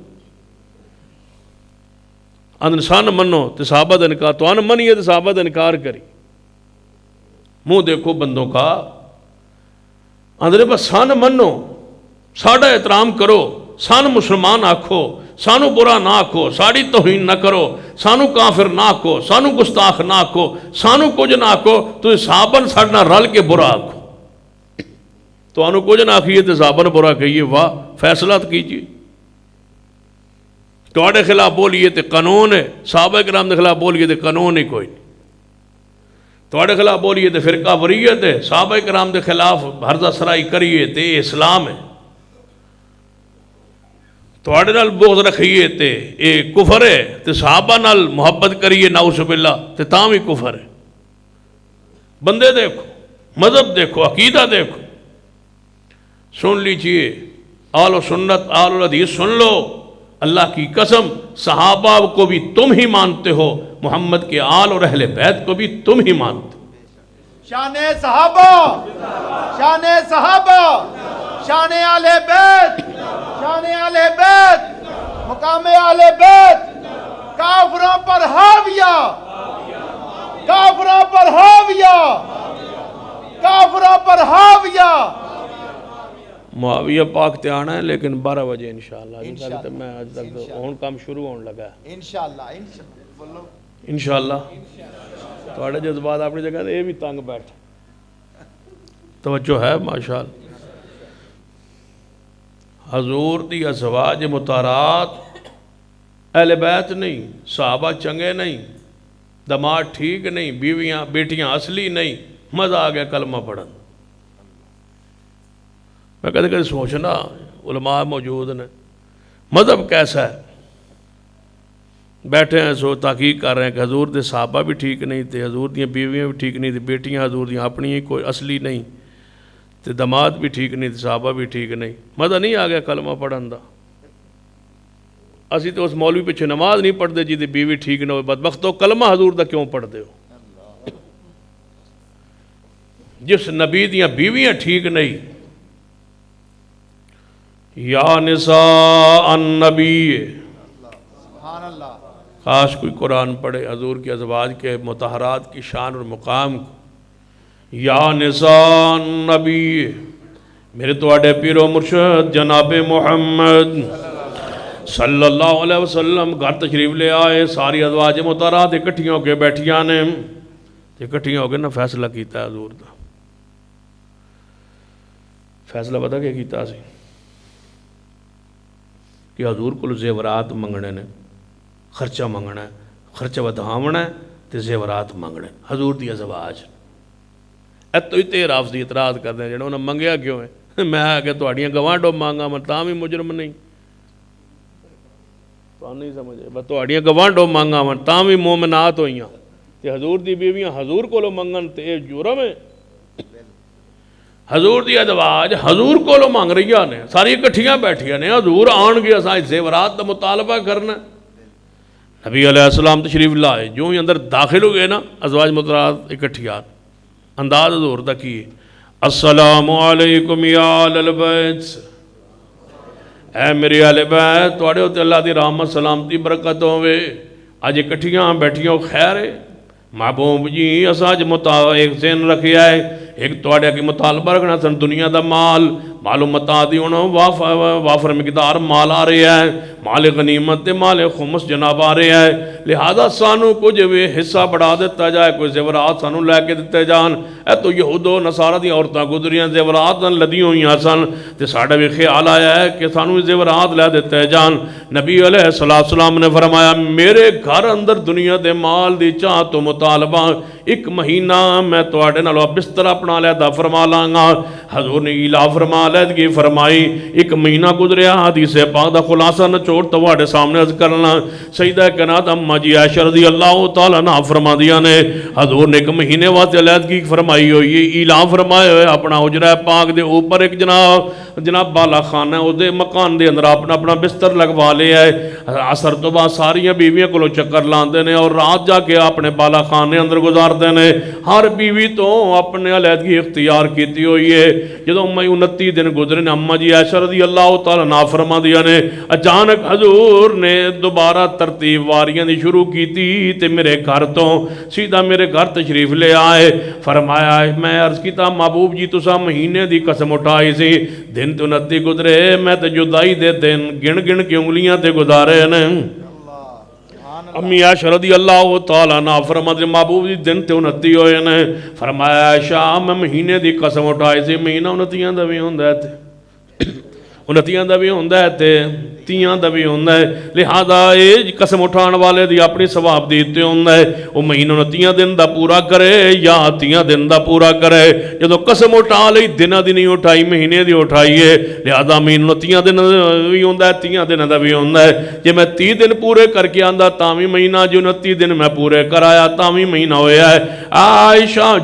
انسان منو تے صحابہ دا انکار, تو ان منیے تے صحابہ دا انکار کری. منہ دیکھو بندوں کا, اندرے بس سان منو, ساڑا احترام کرو, سان مسلمان آکھو, سانو برا نہ آکھو, ساڑی توہین نہ کرو, سانو کافر نہ آکھو, سانو گستاخ نہ آکھو, سانو کچھ نہ آکھو, تو صحابہ ساڑنا رل کے برا آکھو. تو انو کچھ نہ آکھئے تو صحابہ برا کہیے, واہ فیصلہ کیجئے. تواڈے خلاف بولیے تو قانون ہے, صحابہ کرام دے خلاف بولیے تو قانون ہی کوئی نہیں. تواڈے خلاف بولیے تو فرقہ وریت ہے, صحابہ کرام دے خلاف ہرزہ سرائی کریے تو اسلام ہے. تواڈے نال بغض رکھیے تے اے کفر ہے، تے صحابہ نال محبت کریے نعوذ باللہ تے تاں بھی کفر ہے۔ بندے دیکھو، مذہب دیکھو، عقیدہ دیکھو، سن لیجئے آل و سنت آل الحدیث سن لو، اللہ کی قسم صحابہ کو بھی تم ہی مانتے ہو، محمد کے آل اور اہل بیت کو بھی تم ہی مانتے ہو۔ شان صحابہ، شان صحابہ، شان اہل بیت، شان اہل بیت، مقام اہل بیت، کافروں پر حاویہ، کافروں پر حاویہ، کافروں پر حاویہ۔ معاویہ پاک تے آنا ہے لیکن 12 بجے انشاءاللہ، میں آج تک ہون کام شروع ہون لگا ہے انشاءاللہ، بولو انشاءاللہ۔ تھوڑے جذبات اپنی جگہ دے یہ بھی تنگ بیٹھ، توجہ ہے ماشاءاللہ۔ حضور دی ازواج مطہرات اہل بیت نہیں، صحابہ چنگے نہیں، دماغ ٹھیک نہیں، بیویاں بیٹیاں اصلی نہیں، مزہ آ گیا کلمہ پڑھن۔ میں کہتے کہتے سوچنا علماء موجود نے، مذہب کیسا ہے؟ بیٹھے ہیں سو تحقیق کر رہے ہیں کہ حضور دے صحابہ بھی ٹھیک نہیں تھے، حضور دیاں بیویاں بھی ٹھیک نہیں تھیں، بیٹیاں حضور دیاں اپنی ہی کوئی اصلی نہیں تے، دماد بھی ٹھیک نہیں تھے، صحابہ بھی ٹھیک نہیں، مزہ نہیں آ گیا کلمہ پڑھن دا۔ اسی تو اس مولوی پیچھے نماز نہیں پڑھتے جی دی بیوی ٹھیک نہ ہوئے، بدبختو کلمہ حضور دا کیوں پڑھتے ہو؟ جس نبی دیاں بیویاں ٹھیک نہیں، یا نساء النبی، سبحان اللہ، کاش کوئی قرآن پڑھے حضور کی ازواج کے مطہرات کی شان اور مقام کو۔ یا نساء النبی، میرے تواڈے پیر و مرشد جناب محمد صلی اللہ علیہ وسلم گھر تشریف لے آئے، ساری ازواج مطہرات اکٹھیاں ہو کے بیٹھیاں نے، اکٹھیاں ہو کے نہ فیصلہ کیتا ہے حضور دا۔ فیصلہ پتہ کیا کیتا سی کہ حضور کو زیورات منگنے نے، خرچہ منگنا ہے، خرچہ ودھاونا ہے تے زیورات منگنے، حضور دی ازواج۔ تو ہی رافض دی اعتراض کرتے ہیں جنہوں نے منگیا کیوں ہے؟ میں آگے تواڈیاں گوانڈو مانگا میں تاں بھی مجرم نہیں، تو نہیں سمجھے، بس تواڈیاں گوانڈو مانگا میں تاں بھی مومنات ہوئیاں، تے حضور دی بیویاں حضور کو لو منگن تے اے جرم ہے۔ حضور دی ازواج حضور کو لو مانگ رہی نے، ساری اکٹھیاں بیٹھیاں نے، حضور آن گیا سائیں زیورات دا مطالبہ کرنا۔ نبی علیہ السلام تشریف لائے، جو ہی اندر داخل ہو گئے نا ازواج مطہرات اکٹھیات، انداز حضور دا کی، السلام علیکم یا اہل البیت، اے میری اہل بیت، تواڈے تے اللہ دی رحمت سلامتی برکت ہوئے، اج اکٹھیاں بیٹھیاں خیر ہے۔ محبوب جی اساں اج ایک ذہن رکھیا ہے، ایک تواڈے کی مطالبہ رکھنا سن دنیا دا مال، معلوم متا دی انہوں وافر مقدار مال آ رہا ہے، مال غنیمت تے مال خمس جناب آ رہا ہے، لہذا سانو کچھ بھی حصہ بڑھا دیتا جائے، کوئی زیورات سانو لے کے دیتے جان۔ اے تو یہود و نصارہ دی عورتاں گزریاں زیورات لدی ہوئیاں سن، تے ساڈا بھی خیال آیا ہے کہ سانو زیورات لے دیتے جان۔ نبی علیہ السلام نے فرمایا میرے گھر اندر دنیا دے مال دی چاہ تو مطالبہ، ایک مہینہ میں تواڈے نالوں بستر اپنا لیدا فرما لاں گا۔ حضور نے اعلیٰ فرما لیدگی فرمائی، ایک مہینہ گزریا، حدیث پاک دا خلاصہ نچوڑ تواڈے سامنے عرض کرنا۔ سیدہ کائنات اماں جی عائشہ رضی اللہ تعالیٰ عنہا فرما دیا نے حضور نے ایک مہینے واسطے علیحدگی فرمائی ہوئی، اعلیٰ فرمائے ہوئے اپنا حجرہ پاک دے اوپر ایک جناب بالا خانہ ہے، اس دے مکان دے اندر اپنا بستر لگوا لیا ہے۔ عصر تو بعد ساریاں بیویاں کو چکر لاندے نے اور رات جا کے اپنے بالا خانے اندر گزاردے نے۔ ہر بیوی تو اپنے علیحدگی اختیار کیتی ہوئی ہے۔ جدوں 29 دن گزرے نے اماں جی عائشہ رضی اللہ تعالیٰ عنہا فرما دیا نے اچانک حضور نے دوبارہ ترتیب واریاں دی شروع کیتی تے میرے گھر تو سیدھا میرے گھر تشریف لے آئے۔ فرمایا میں عرض کیتا محبوب جی تساں مہینے دی قسم اٹھائی سی، دن تو 29 گزرے، میں تے جدائی دے دن گن گن کے انگلیاں تے گزارے نے۔ امی عائشہ رضی اللہ تعالیٰ عنہ فرماتے محبوب جی دن تے 29 ہوئے نے۔ فرمایا عائشہ میں مہینے دی قسم اٹھائی سی، مہینہ 29 دا بھی ہوندہ ہے تے 29 دا بھی ہوندہ ہے تے ਧੀਆਂ ਦਾ ਵੀ ਹੁੰਦਾ ਹੈ। ਲਿਹਾਜ਼ਾ ਇਹ ਕਸਮ ਉਠਾਉਣ ਵਾਲੇ ਦੀ ਆਪਣੀ ਸਵਾਬ ਦੀ ਉੱਤੇ ਹੁੰਦਾ ਹੈ, ਉਹ ਮਹੀਨੇ 29 ਦਿਨ ਦਾ ਪੂਰਾ ਕਰੇ ਜਾਂ 30 ਦਿਨ ਦਾ ਪੂਰਾ ਕਰੇ। ਜਦੋਂ ਕਸਮ ਉਠਾ ਲਈ ਦਿਨਾਂ ਦੀ ਨਹੀਂ ਉਠਾਈ, ਮਹੀਨੇ ਦੀ ਉਠਾਈਏ, ਲਿਹਾਜ਼ਾ ਮਹੀਨੇ 29 ਦਿਨ ਵੀ ਹੁੰਦਾ, 30 ਦਿਨਾਂ ਦਾ ਵੀ ਹੁੰਦਾ ਹੈ। ਜੇ ਮੈਂ 30 ਦਿਨ ਪੂਰੇ ਕਰਕੇ ਆਂਦਾ ਤਾਂ ਵੀ ਮਹੀਨਾ, ਜੋ 29 ਦਿਨ ਮੈਂ ਪੂਰੇ ਕਰਾਇਆ ਤਾਂ ਵੀ ਮਹੀਨਾ ਹੋਇਆ ਹੈ। ਆਇਸ਼ਾ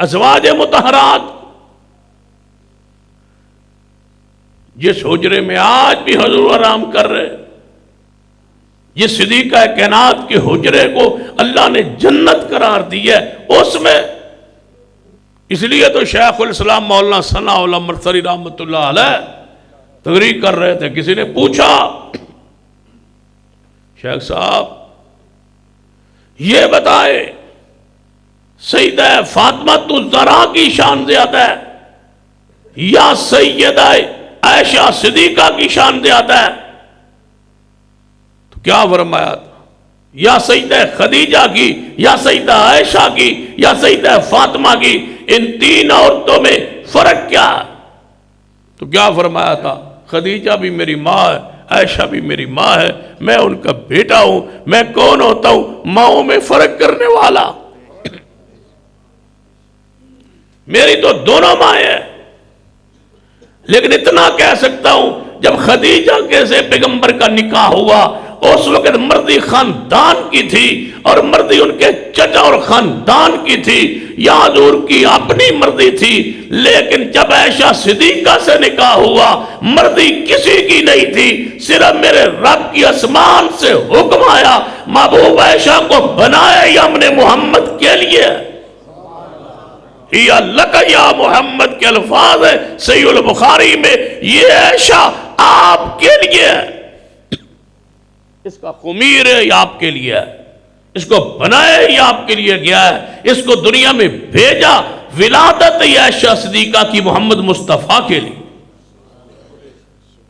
ازواج مطہرات جس حجرے میں آج بھی حضور آرام کر رہے، جس صدیقہ کائنات کے حجرے کو اللہ نے جنت قرار دی ہے، اس میں اس لیے تو شیخ الاسلام مولانا ثناء اللہ مرسری رحمۃ اللہ علیہ تقریر کر رہے تھے، کسی نے پوچھا شیخ صاحب یہ بتائے سیدہ فاطمہ الزہرا کی شان زیادہ ہے یا سیدہ عائشہ صدیقہ کی شان زیادہ ہے؟ تو کیا فرمایا تھا؟ یا سیدہ خدیجہ کی، یا سیدہ عائشہ کی، یا سیدہ فاطمہ کی، ان تین عورتوں میں فرق کیا ہے؟ تو کیا فرمایا تھا؟ خدیجہ بھی میری ماں ہے، عائشہ بھی میری ماں ہے، میں ان کا بیٹا ہوں، میں کون ہوتا ہوں ماؤں میں فرق کرنے والا؟ میری تو دونوں مائیں ہیں، لیکن اتنا کہہ سکتا ہوں جب خدیجہ کے سے پیغمبر کا نکاح ہوا اس وقت مردی خاندان کی تھی اور مردی ان کے چچا اور خاندان کی تھی، یا حضور کی اپنی مردی تھی، لیکن جب عائشہ صدیقہ سے نکاح ہوا مردی کسی کی نہیں تھی، صرف میرے رب کی آسمان سے حکم آیا محبوب عائشہ کو بنایا یا ہم نے محمد کے لیے، یا لکا یا محمد کے الفاظ ہے صحیح البخاری میں، یہ عائشہ آپ کے لیے ہے، اس کا خمیر ہے یہ آپ کے لیے ہے، اس کو بنایا یہ آپ کے لیے گیا ہے، اس کو دنیا میں بھیجا، ولادت یہ عائشہ صدیقہ کی محمد مصطفیٰ کے لیے۔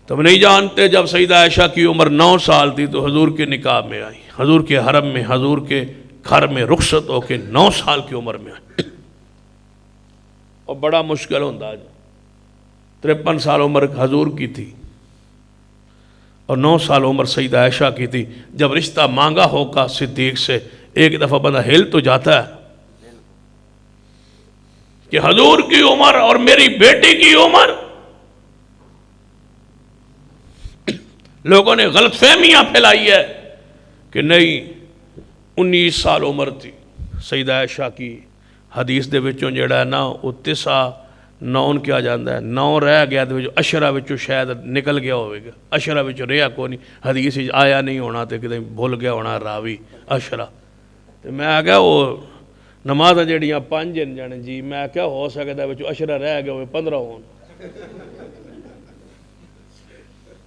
تم نہیں جانتے جب سیدہ عائشہ کی عمر 9 سال تھی تو حضور کے نکاح میں آئی، حضور کے حرم میں، حضور کے گھر میں رخصت ہو کے 9 سال کی عمر میں آئی، اور بڑا مشکل ہوتا ہے، 53 سال عمر حضور کی تھی اور 9 سال عمر سیدہ عائشہ کی تھی۔ جب رشتہ مانگا ہوگا صدیق سے ایک دفعہ بندہ ہل تو جاتا ہے کہ حضور کی عمر اور میری بیٹی کی عمر، لوگوں نے غلط فہمیاں پھیلائی ہے کہ نہیں 19 سال عمر تھی سیدہ عائشہ کی، حدیث دے وچوں جڑا ہے نا وہ 9 کیا جاندہ ہے، 9 رہ گیا دے وچوں عشرہ وچوں شاید نکل گیا ہوئے گا، عشرہ وچوں رہا کو نہیں، حدیث آیا نہیں ہونا تے کدھیں بھول گیا ہونا راوی عشرہ۔ تو میں آگیا وہ نماز جڑیاں 5 جانے جی، میں کیا ہو سکتا ہے وچوں عشرہ رہ گیا ہوئے 15 ہون،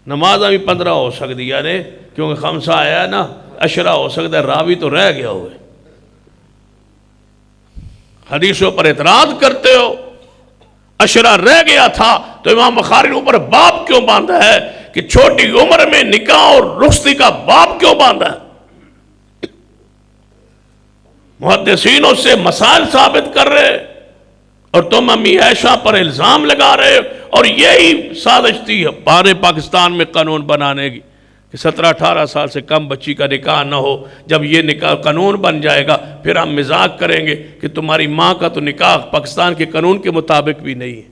نمازہ بھی 15 ہو سکتی یعنی کیونکہ خمسہ آیا ہے نا، عشرہ ہو سکتا ہے راوی تو رہ گیا ہوئے۔ حدیثوں پر اعتراض کرتے ہو، عشرہ رہ گیا تھا تو امام بخاری نے اوپر باب کیوں باندھا ہے کہ چھوٹی عمر میں نکاح اور رخصتی کا باب کیوں باندھا ہے؟ محدثین اس سے مسائل ثابت کر رہے اور تم امی عائشہ پر الزام لگا رہے، اور یہی سازش تھی پارے پاکستان میں قانون بنانے کی کہ 17-18 سال سے کم بچی کا نکاح نہ ہو۔ جب یہ نکاح قانون بن جائے گا پھر ہم مذاق کریں گے کہ تمہاری ماں کا تو نکاح پاکستان کے قانون کے مطابق بھی نہیں ہے۔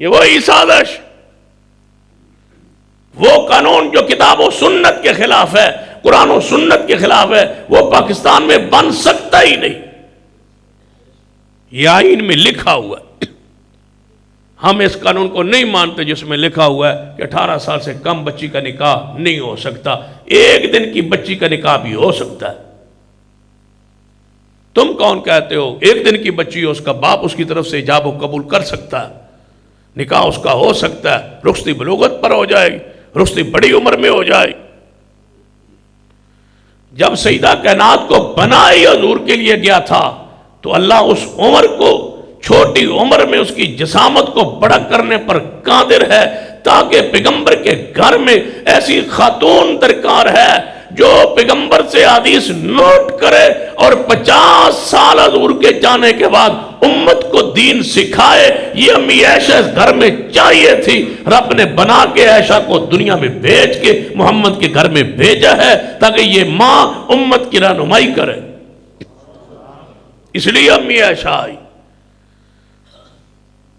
یہ وہی سازش، وہ قانون جو کتاب و سنت کے خلاف ہے، قرآن و سنت کے خلاف ہے، وہ پاکستان میں بن سکتا ہی نہیں۔ یہ آئین میں لکھا ہوا ہے، ہم اس قانون کو نہیں مانتے جس میں لکھا ہوا ہے کہ 18 سال سے کم بچی کا نکاح نہیں ہو سکتا، 1 دن کی بچی کا نکاح بھی ہو سکتا ہے۔ تم کون کہتے ہو 1 دن کی بچی ہو، اس کا باپ اس کی طرف سے ایجاب و قبول کر سکتا ہے، نکاح اس کا ہو سکتا ہے، رخصتی بلوغت پر ہو جائے گی، رخصتی بڑی عمر میں ہو جائے گی۔ جب سیدہ کائنات کو بنائی حضور کے لیے گیا تھا تو اللہ اس عمر کو، چھوٹی عمر میں اس کی جسامت کو بڑا کرنے پر قادر ہے، تاکہ پیغمبر کے گھر میں ایسی خاتون درکار ہے جو پیغمبر سے حدیث نوٹ کرے اور 50 سال حضور کے جانے کے بعد امت کو دین سکھائے۔ یہ امی عائشہ اس گھر میں چاہیے تھی، رب نے بنا کے عائشہ کو دنیا میں بھیج کے محمد کے گھر میں بھیجا ہے تاکہ یہ ماں امت کی رہنمائی کرے، اس لیے امی عائشہ آئی۔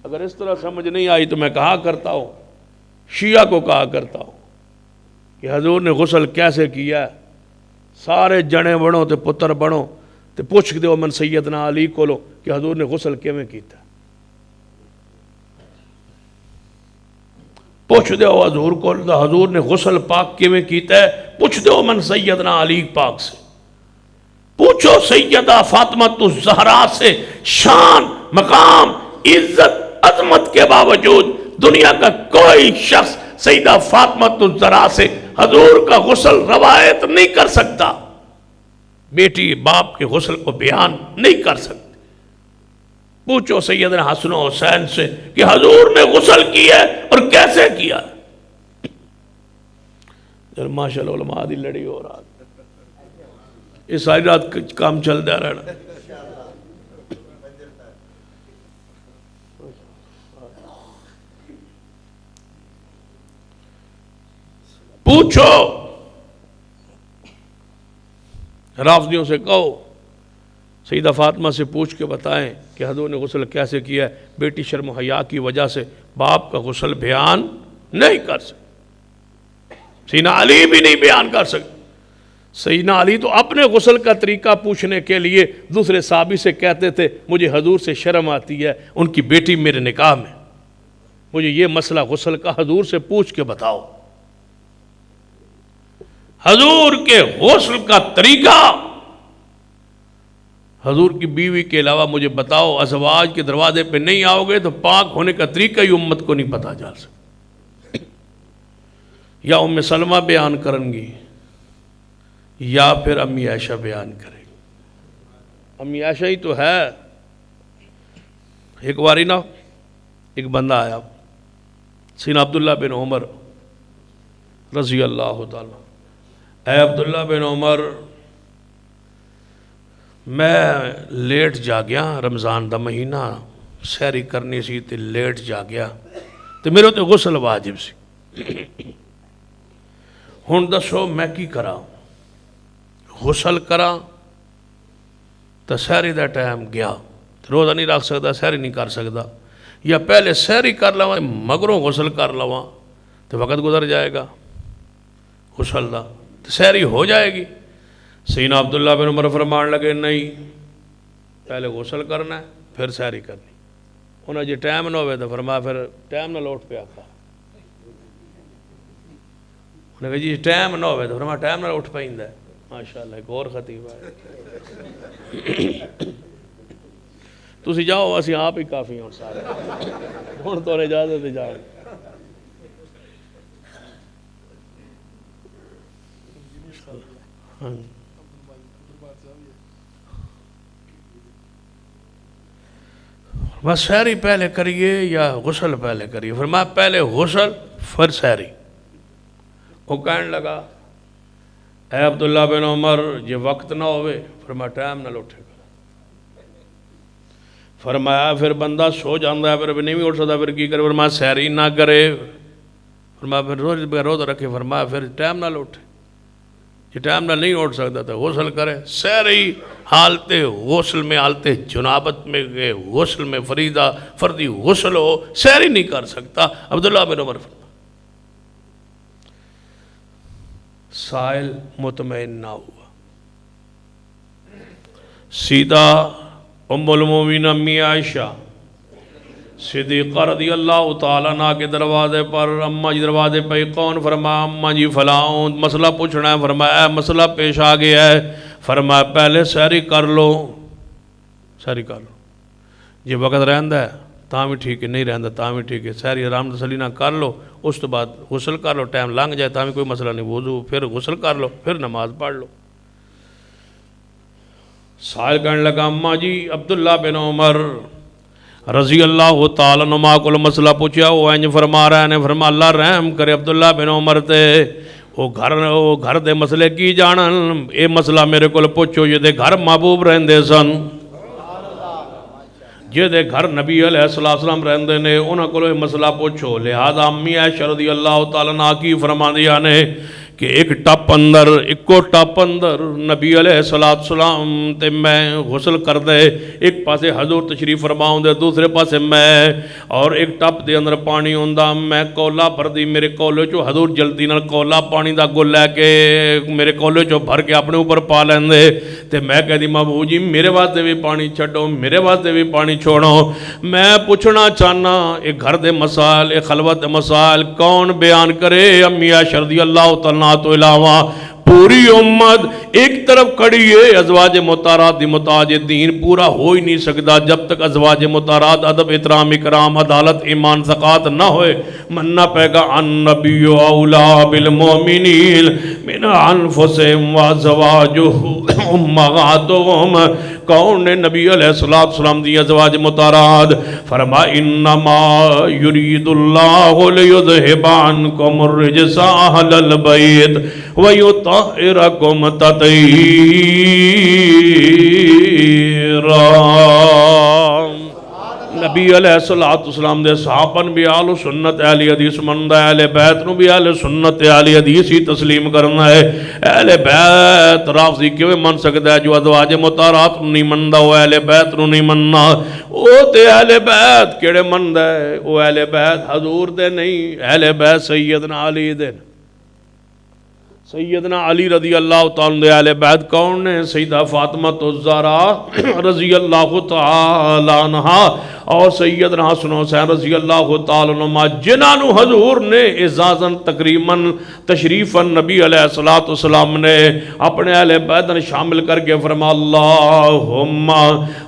اگر اس طرح سمجھ نہیں آئی تو میں کہا کرتا ہوں، شیعہ کو کہا کرتا ہوں کہ حضور نے غسل کیسے کیا ہے، سارے جنے بنو تے پتر بنو تو پوچھ دیو من سیدنا علی کولو کہ حضور نے غسل کیویں کیتا ہے، پوچھ دیو حضور کو حضور نے غسل پاک کیویں کیتا ہے، پوچھ دیو من سیدنا علی پاک سے، پوچھو سیدہ فاطمہ الزہرا سے، شان مقام عزت عظمت کے باوجود دنیا کا کوئی شخص سیدہ فاطمہ الزہرا سے حضور کا غسل روایت نہیں کر سکتا، بیٹی باپ کے غسل کو بیان نہیں کر سکتی۔ پوچھو سیدنا حسن و حسین سے کہ حضور نے غسل کیا ہے اور کیسے کیا ہے۔ ماشاءاللہ علماء دی لڑی ہو رہا ہے، اس ساری رات کام چل دیا رہنا۔ پوچھو رافضیوں سے، کہو سیدہ فاطمہ سے پوچھ کے بتائیں کہ حضور نے غسل کیسے کیا ہے، بیٹی شرم و حیا کی وجہ سے باپ کا غسل بیان نہیں کر سکتے، سیدنا علی بھی نہیں بیان کر سکتے۔ سیدنا علی تو اپنے غسل کا طریقہ پوچھنے کے لیے دوسرے صحابی سے کہتے تھے مجھے حضور سے شرم آتی ہے، ان کی بیٹی میرے نکاح میں، مجھے یہ مسئلہ غسل کا حضور سے پوچھ کے بتاؤ۔ حضور کے غسل کا طریقہ حضور کی بیوی کے علاوہ مجھے بتاؤ، ازواج کے دروازے پہ نہیں آؤ گے تو پاک ہونے کا طریقہ ہی امت کو نہیں پتا چل سکتا۔ یا ام سلمہ بیان کریں گی یا پھر امی عائشہ بیان کریں گی۔ امی عائشہ ہی تو ہے۔ ایک باری نا ایک بندہ آیا، سیدنا عبداللہ بن عمر رضی اللہ تعالیٰ، اے عبداللہ بن عمر میں لیٹ جا گیا، رمضان دا مہینہ سحری کرنی سی تے لیٹ جا گیا تے میرے تے غسل واجب سی، ہن دسو میں کی کرا، غسل کرا تو سحری دا ٹائم گیا، روزہ نہیں رکھ سکتا، سحری نہیں کر سکتا، یا پہلے سحری کر لواں مگروں غسل کر لواں تو وقت گزر جائے گا غسل دا، تو سحری ہو جائے گی۔ سیدنا عبداللہ بن عمر فرمان لگے نہیں، پہلے غسل کرنا ہے پھر سحری کرنی، انہیں جی ٹائم نہ ہوئے تو فرمایا پھر ٹائم نہ لوٹ پہ آکا، انہیں کہا جی ٹائم نہ ہوئے تو فرمایا ٹائم نہ لوٹ پہندہ ہے۔ ماشاءاللہ ایک اور خطیب ہے، تسی جاؤ اسی آپ ہی کافی ہوں سارے، ہوں تو اجازت جاؤ۔ بس سحری پہلے کریے یا غسل پہلے کریے؟ فرمایا پہلے غسل پھر سحری۔ وہ کہنے لگا اے عبداللہ بن عمر یہ وقت نہ ہوئے، فرمایا ٹائم نہ لوٹے گا، فرمایا پھر بندہ سو جاندہ ہے پھر نہیں اٹھ سکتا پھر کی کرے، فرمایا سحری نہ کرے، فرمایا پھر روزہ رکھے، فرمایا پھر ٹائم نہ لوٹے، یہ ٹائم نہ نہیں اٹھ سکتا تھا غسل کرے، سحری حالت غسل میں، حالت جنابت میں گئے غسل میں، فریضہ فردی غسل ہو، سحری نہیں کر سکتا۔ عبداللہ بن عمر سائل مطمئن نہ ہوا، سیدھا ام المومنین امی عائشہ صدیقہ رضی اللہ تعالیٰ عنہ کے دروازے پر، اماں جی دروازے پہ کون؟ فرمایا اماں جی فلاں مسئلہ پوچھنا ہے، فرمایا مسئلہ پیش آ گیا ہے، فرمایا پہلے سحری کر لو، سحری کر لو، جی وقت رہندہ ہے تاں بھی ٹھیک ہے، نہیں رہندہ تاں بھی ٹھیک ہے، سحری آرام تسلی نہ کر لو، اس تو بعد غسل کر لو، ٹائم لنگ جائے تاں بھی کوئی مسئلہ نہیں، وضو پھر غسل کر لو پھر نماز پڑھ لو۔ سائل کہنے لگا اماں جی عبداللہ بن عمر رضی اللہ تعالیٰ عنہ کو مسئلہ پوچھا، وہ انج فرما رہے ہیں، فرما اللہ رحم کرے عبداللہ بن عمر تے، وہ گھر دے مسئلے کی جانن، اے مسئلہ میرے کو پوچھو، یہ دے گھر محبوب رہندے سن، جے دے گھر نبی علیہ السلام رہندے نے، انہاں کو مسئلہ پوچھو۔ لہذا امی عائشہ رضی اللہ تعالیٰ عنہ کی فرما دیا نے کہ ایک ٹپ اندر ایکو ٹپ اندر نبی علیہ السلام تے میں غسل کر دے، ایک پاسے حضور تشریف فرماؤں دے، دوسرے پاسے میں، اور ایک ٹپ دے اندر پانی ہوندا، میں کولا بھر دی، میرے کولے چو حضور جلدی نال کولا پانی دا گل لے کے میرے کولے چو بھر کے اپنے اوپر پا لیندے، تے میں کہہ دی محبوب جی میرے واسطے بھی پانی چھڈو، میرے واسطے بھی پانی چھوڑو۔ میں پوچھنا چاہنا ایک گھر دے مسائل، ایک خلوت دے مسائل کون بیان کرے؟ امی عائشہ رضی اللہ تعالیٰ تو علاوہ پوری امت ایک طرف کھڑی ہے، ازواج مطہرات دی محتاج دین پورا ہو ہی نہیں سکتا جب تک ازواج مطہرات ادب احترام اکرام عدالت ایمان زکات نہ ہوئے۔ مننا پے گا النبی اولا بالمؤمنین من انفسہم وازواجہ امہاتہم، کون نے نبی علیہ السلام دی ازواج مطہرات؟ فرما انما یرید اللہ لیذہب عنکم الرجس اہل البیت ویطہرکم تطہیرا۔ نبی علیہ السلام دے صحابن بھی آل سنت اہل حدیث مندہ، اہل بیت نو بھی اہل سنت اہل حدیث ہی تسلیم کرنا ہے۔ اہل بیت رافضی کیوں من سکتا ہے جو ازواج مطہرات نہیں مندہ، وہ اہل بیت نو نہیں مننا؟ وہ تے اہل بیت کیڑے مندہ ہے؟ وہ اہل بیت حضور دے نہیں، اہل بیت سیدنا علی دے۔ سیدنا علی رضی اللہ تعالیٰ دے اہل بیت کون نے؟ سیدہ فاطمہ الزہرا رضی اللہ تعالیٰ عنہ اور سیدنا حسن حسین رضی اللہ تعالیٰ عنہ، جنہوں حضور نے اعزازاً تکریماً تشریفاً نبی علیہ السلام نے اپنے اہل بیت شامل کر کے فرما اللہم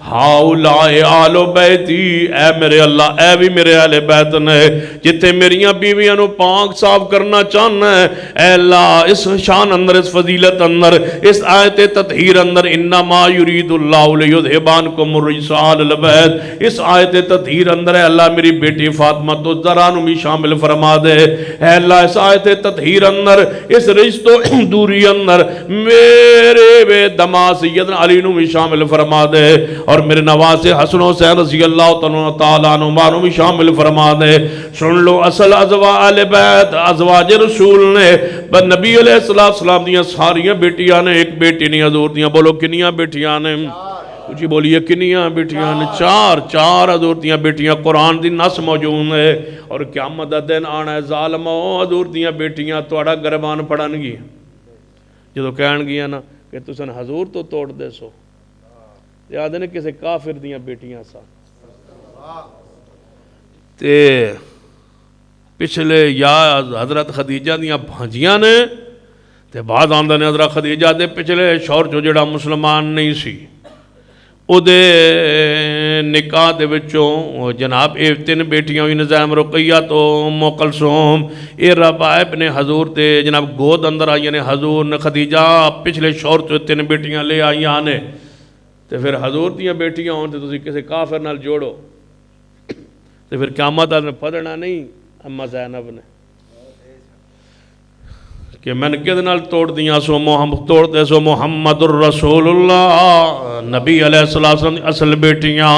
ہاؤلائی آل بیتی، اے میرے اللہ اے بھی میرے اہل بیت نے، جتے میریاں بیویاں نو پاک صاف کرنا چاہنا ہے، اے اللہ اس شان اندر، اس فضیلت اندر، اس آیت تطہیر اندر، انما یرید اللہ لیذہب عنکم الرجس اہل البیت، اس آیت تطہیر اندر ہے اللہ میری بیٹی فاطمہ تو ذرا نو بھی شامل فرما دے، اے اللہ اس آیت تطہیر اندر، اس رجس تو دوری اندر میرے بے دماغ سیدنا علی نو بھی شامل فرما دے، اور میرے نواز حسن حسین رضی اللہ تعالیٰ عنہ نو بھی شامل فرما دے۔ سن لو اصل ازواج اہل بیت ازواج رسول نے نبی علیہ السلام دیاں ساریاں بیٹیاں نے، ایک بیٹی نہیں حضور دیاں، بولو کنیاں بیٹیاں نے؟ جی بولیے کنیاں بیٹیاں نے؟ چار حضور دیاں بیٹیاں، قرآن دی نص موجود ہے، اور قیامت دا دن آنا ہے ظالمو حضور دیاں بیٹیاں توڑا گربان پڑھن گی جدو کہن گیا نا کہ تسن حضور تو توڑ دے سو، یاد ہے نا کسے کافر دیاں بیٹیاں سا تے پچھلے یا حضرت خدیجہ دیاں بھانجیاں نے تے بعد آندہ نے حضرت خدیجہ دے پچھلے شور جو جڑا مسلمان نہیں سی او دے نکاح دے وچوں جناب اے تین بیٹیاں ہوئی نظام رقیہ تو ام کلثوم اے ربائب نے حضور تے جناب گود اندر آئی نے حضور نے خدیجہ پچھلے شور جو تین بیٹیاں لے آئی آنے تے پھر حضور دیاں بیٹیاں ہوں تے تسی کسے کافر نال جوڑو تے پھر قیامت نے پڑھنا نہیں اما زینب نے کہ میں نے کدھے نال توڑ دیاں سو محمد توڑ دے سو محمد الرسول اللہ نبی علیہ السلام اصل بیٹیاں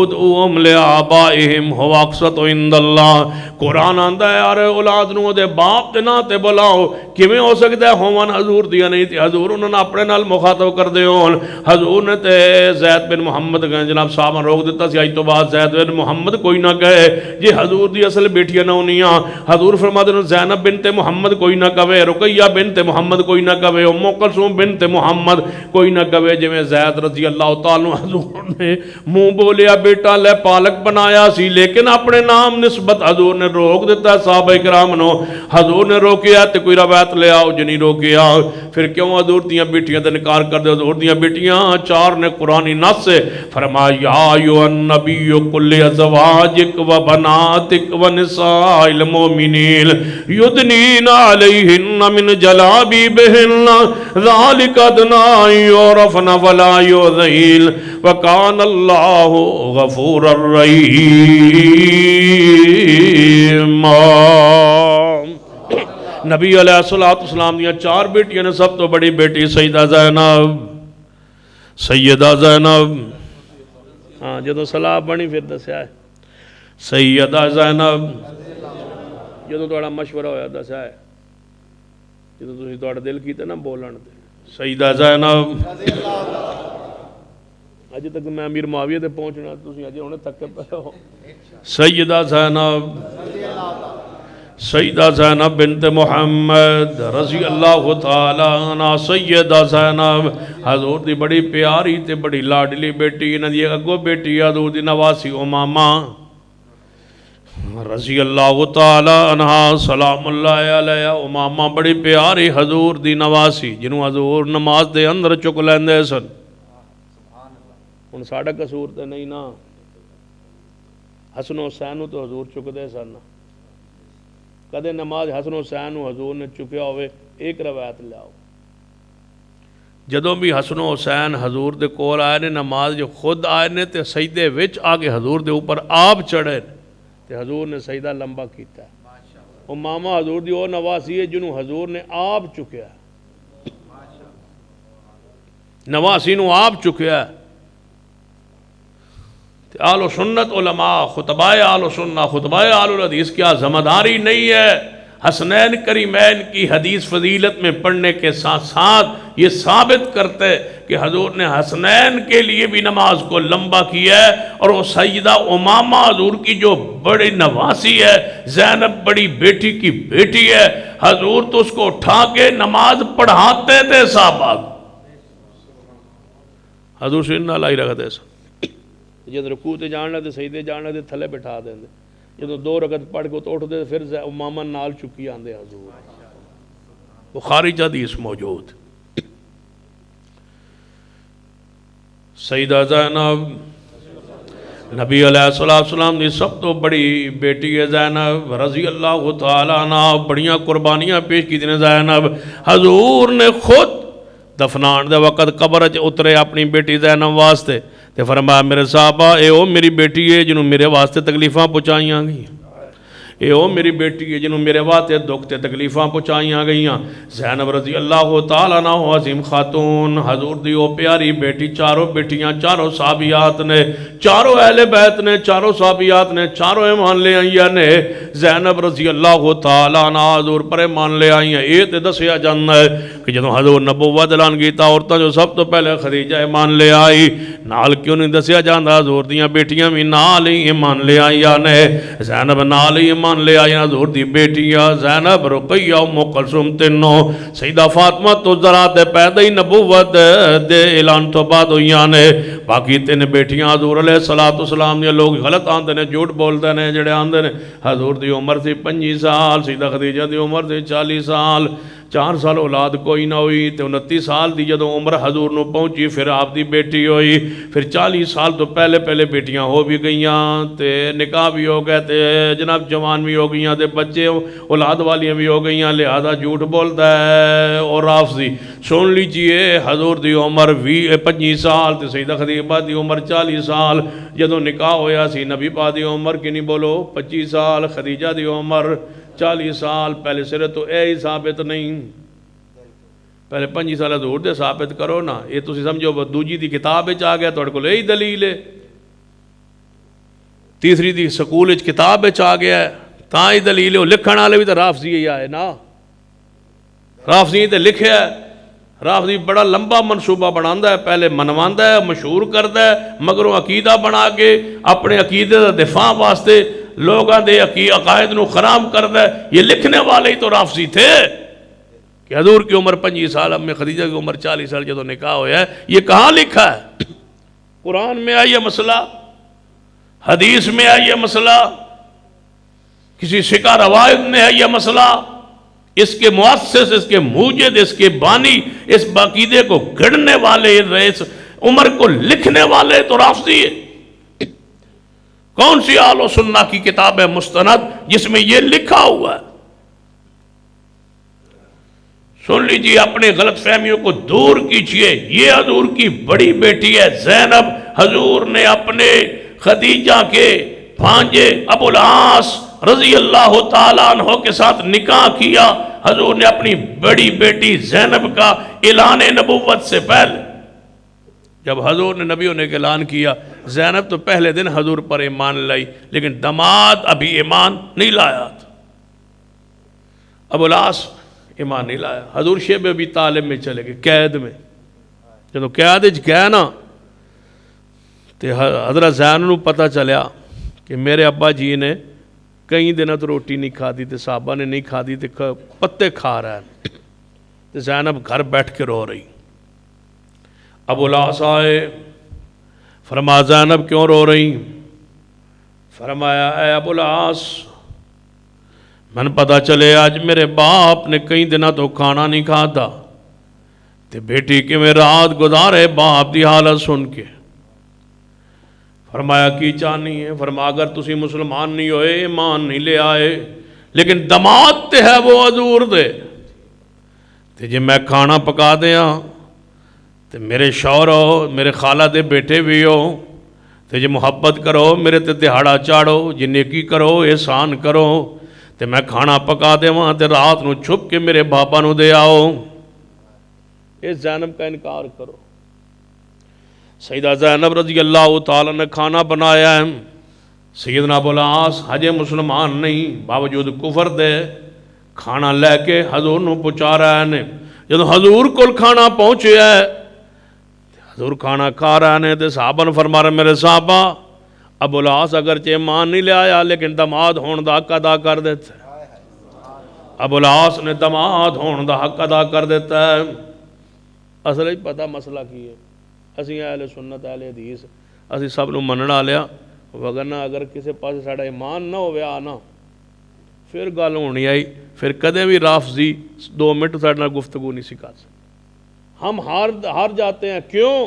ادعوہم لآبائہم ہوا اقسط عند اللہ قرآن آندہ ہے یار اولاد نو دے باپ دے نا تے بلاؤ کیویں ہو سکتا ہے ہومن حضور دیا نہیں تھی حضور انہوں نے اپنے نال مخاطب کر دے ہون حضور نے تے زید بن محمد کہیں جناب صاحب روک دیتا سی آئی تو بعد زید بن محمد کوئی نہ کہے جی حضور دی اصل بیٹیاں نہ ہونیاں حضور فرما دے زینب بنت محمد کوئی نہ کہے رقیہ بنت محمد کوئی نہ کہے ام کلثوم بنت محمد کوئی نہ کہے جویں زید رضی اللہ تعالیٰ حضور نے منہ بولیا بیٹا لے پالک بنایا سی لیکن اپنے نام نسبت حضور نے روک دیتا ہے صحابہ کرام نو حضور نے روکیا تے کوئی روایت لے آؤ جنہیں روکیا پھر کیوں حضور دیاں بیٹیاں تے نکار کر دے حضور دیاں بیٹیاں چار نے قرآنی نص سے فرمایا یا ایھا النبی کل ازواجک و بناتک و نساء المؤمنین یدنین علیہن من جلابیبہن ذالک ادنی یعرفن ولا یؤذین وکان اللہ غفور الرحیم نبی علیہ السلام دیاں چار بیٹیاں نے سب تو بڑی بیٹی سیدہ زینب ہاں جدو صلاح بنی پھر دسیا ہے سیدہ زینب جدو توڑا مشورہ ہویا دسیا ہے جدوں تسی تہاڈا دل کیتا نا بولن تے سیدہ زینب اج تک میں امیر معاویہ تے پہنچنا تسی اج ہن تک پے ہو سیدہ زینب سیدہ زینب بنت محمد رضی اللہ تعالی عنہ سیدہ زینب حضور دی بڑی پیاری تے بڑی لاڈلی بیٹی انہاں دی اگوں بیٹی حضور دی نواسی امامہ رضی اللہ تعالی عنہ سلام اللہ علیہ امامہ بڑی پیاری حضور دی نواسی جنہوں حضور نماز دے اندر چک لیندے سن ان ساڑھا قصور تے نہیں نا حسن و حسین تو حضور چک دے سن کدے نماز حسن و حسین حضور نے چکیا ہوئے ایک روایت لاؤ جدوں بھی حسن و حسین حضور دے کول آئے نے نماز جو خود آئے نے تے سجدے وچ آگے حضور دے اوپر آپ چڑھے تے حضور نے سجدہ لمبا کیتا ہے امامہ حضور دی او نواسی ہے جنہوں حضور نے آپ چکیا ہے نواسی نو آپ چکیا ہے آل و سنت علماء خطبائے آل و سنت خطبائے آل الحدیث کیا ذمہ نہیں ہے حسنین کریمین کی حدیث فضیلت میں پڑھنے کے ساتھ ساتھ یہ ثابت کرتے کہ حضور نے حسنین کے لیے بھی نماز کو لمبا کیا ہے اور وہ سیدہ امامہ حضور کی جو بڑی نواسی ہے زینب بڑی بیٹی کی بیٹی ہے حضور تو اس کو اٹھا کے نماز پڑھاتے تھے صحابہ حضور سے انہا لائی رکھتے سا جب رکوع تے جان لگتے سجدے جان لگتے تھلے بٹھا دیں دے جب دو رکعت پڑھ کے تو اٹھ دے پھر امامہ نال چکی آندے حضور بخاری حدیث موجود سیدہ زینب نبی علیہ السلام نے سب تو بڑی بیٹی ہے زینب رضی اللہ تعالیٰ عنہ بڑیاں قربانیاں پیش کی دیں زینب حضور نے خود دفنان دے وقت قبر اترے اپنی بیٹی زینب واسطے تے فرمایا میرے صحابہ اے او میری بیٹی ہے جنہوں میرے واسطے تکلیفاں پہنچائیاں گئیں اے او میری بیٹی ہے جنہوں میرے واسطے دکھ تے تکلیفاں پہنچائیاں گئیاں زینب رضی اللہ تعالیٰ عنہ عظیم خاتون حضور دی او پیاری بیٹی چاروں بیٹیاں چاروں صحابیات نے چاروں اہل بیت نے چاروں صحابیات نے چاروں ایمان لے آئیاں نے زینب رضی اللہ تعالیٰ عنہ حضور پر ایمان لے آئیاں اے تے دسیا جانا ہے کہ جدوں حضور نبوت اعلان کیتا عورتاں جو سب تو پہلے خدیجہ ایمان لے آئی نال کیوں نہیں دسیا جاندا حضور دیاں بیٹیاں بھی نال ہی ایمان لے آئیاں نے زینب نال ہی ایمان لے آئیاں حضور دی بیٹیاں زینب رقیہ ام کلثوم تینوں سیدہ فاطمہ تو ذرا تے پیدا ہی نبوت دے اعلان تو بعد ہوئیاں نے باقی تین بیٹیاں حضور علیہ السلام نے لوگ غلط آندے نے جھوٹ بولدے نے جڑے آندے نے حضور دی عمر تھی 25 سال سیدہ خدیجہ دی عمر تھی 40 سال 4 سال اولاد کوئی نہ ہوئی تے 29 سال دی جدوں عمر حضور نو پہنچی پھر آپ دی بیٹی ہوئی پھر 40 سال تو پہلے بیٹیاں ہو بھی گئیاں تے نکاح بھی ہو گئے تے جناب جوان بھی ہو گئیاں تے بچے اولاد والیاں بھی ہو گئیاں لہذا جھوٹ بولتا ہے اور رافضی سن لیجئے حضور دی عمر 25 سال تے سیدہ خدیجہ دی عمر 40 سال جدوں نکاح ہویا سی نبی پاک دی عمر کی نہیں بولو 25 سال خدیجہ دی عمر 40 سال پہلے سرے تو اے ہی ثابت نہیں پہلے 25 سال حضور دے ثابت کرو نا یہ تسی سمجھو دوجی دی کتاب وچ آ گیا تہاڈے کول یہی دلیل ہے تیسری دی سکول وچ کتاب وچ آ گیا ہے تاں ہی دلیل ہے لکھن والے بھی تے رافضی ہی آئے نا رافضی تے لکھیا ہے رافضی بڑا لمبا منصوبہ بناتا ہے پہلے منواتا ہے مشہور کرتا ہے مگروں عقیدہ بنا کے اپنے عقیدے کا دفاع واسطے لوگاں دے عقائد نو خراب کرتا ہے یہ لکھنے والے ہی تو رافضی تھے کہ حضور کی عمر 25 سال ام خدیجہ کی عمر 40 سال جدوں نکاح ہویا ہے یہ کہاں لکھا ہے قرآن میں آئی ہے مسئلہ حدیث میں آئی ہے مسئلہ کسی سکہ روایت میں ہے یہ مسئلہ اس کے مؤسس اس کے موجد اس کے بانی اس باقیدے کو گھڑنے والے رئیس عمر کو لکھنے والے تو رافضی ہے کون سی آل و سنہ کی کتاب ہے مستند جس میں یہ لکھا ہوا ہے سن لیجیے اپنے غلط فہمیوں کو دور کیجئے یہ حضور کی بڑی بیٹی ہے زینب حضور نے اپنے خدیجہ کے بھانجے ابو العاص رضی اللہ تعالیٰ عنہ کے ساتھ نکاح کیا حضور نے اپنی بڑی بیٹی زینب کا اعلان نبوت سے پہلے جب حضور نے نبیوں نے اعلان کیا زینب تو پہلے دن حضور پر ایمان لائی لیکن داماد ابھی ایمان نہیں لایا تھا ابو العاص ایمان نہیں لایا. حضور شیب ابی طالب میں چلے گئے قید میں. جب قید گئے نا تو حضرت زین نو پتہ چلیا کہ میرے ابا جی نے کئی دنوں تو روٹی نہیں کھادی تے صحابہ نے نہیں کھادی تے پتے کھا رہا ہے. تو زینب گھر بیٹھ کے رو رہی. ابو العاص آئے, فرمایا زینب کیوں رو رہی؟ فرمایا اے ابو العاص میں نے پتہ چلے آج میرے باپ نے کئی دنوں تو کھانا نہیں کھاتا تے بیٹی کہ میں رات گزارے باپ دی حالت سن کے. فرمایا کی چاہنی ہے؟ فرمایا اگر تسی مسلمان نہیں ہوئے ایمان نہیں لے آئے لیکن دماد تے ہے وہ حضور دے تے جے میں کھانا پکا دیاں تے میرے شوہر ہو میرے خالہ دے بیٹے بھی ہو تے جے محبت کرو میرے تے دہاڑا چاڑو, جے نیکی کرو احسان کرو تے میں کھانا پکا دے وہاں تے رات نو چھپ کے میرے بابا نو دے آؤ. اس زینب کا انکار کرو. سیدہ زینب رضی اللہ تعالیٰ نے کھانا بنایا ہے. سیدنا ابو العاص حجے مسلمان نہیں باوجود کفر دے کھانا لے کے حضور نو پہنچا رہا ہے نے. جب حضور کو کھانا پہنچے ہے حضور کھانا کھا رہا ہے تے صحابہ نے فرما رہے میرے صحابہ ابو العاص اگرچہ ایمان نہیں لے آیا لیکن دماد ہون دا حق ادا کر دیتا ہے. ابو العاص نے دماد ہون دا حق ادا کر دیتا ہے. اصل ہی پتہ مسئلہ کی ہے, اسی اہل سنت اہل حدیث اسی سب نو مننا لیا, وگرنہ اگر کسی پاس ساڑا ایمان نہ ہوئے آنا پھر گل ہونی آئی پھر کدے بھی رافضی 2 منٹ ساڑھنا گفتگو نہیں سکھا سکتے. ہم ہار جاتے ہیں کیوں؟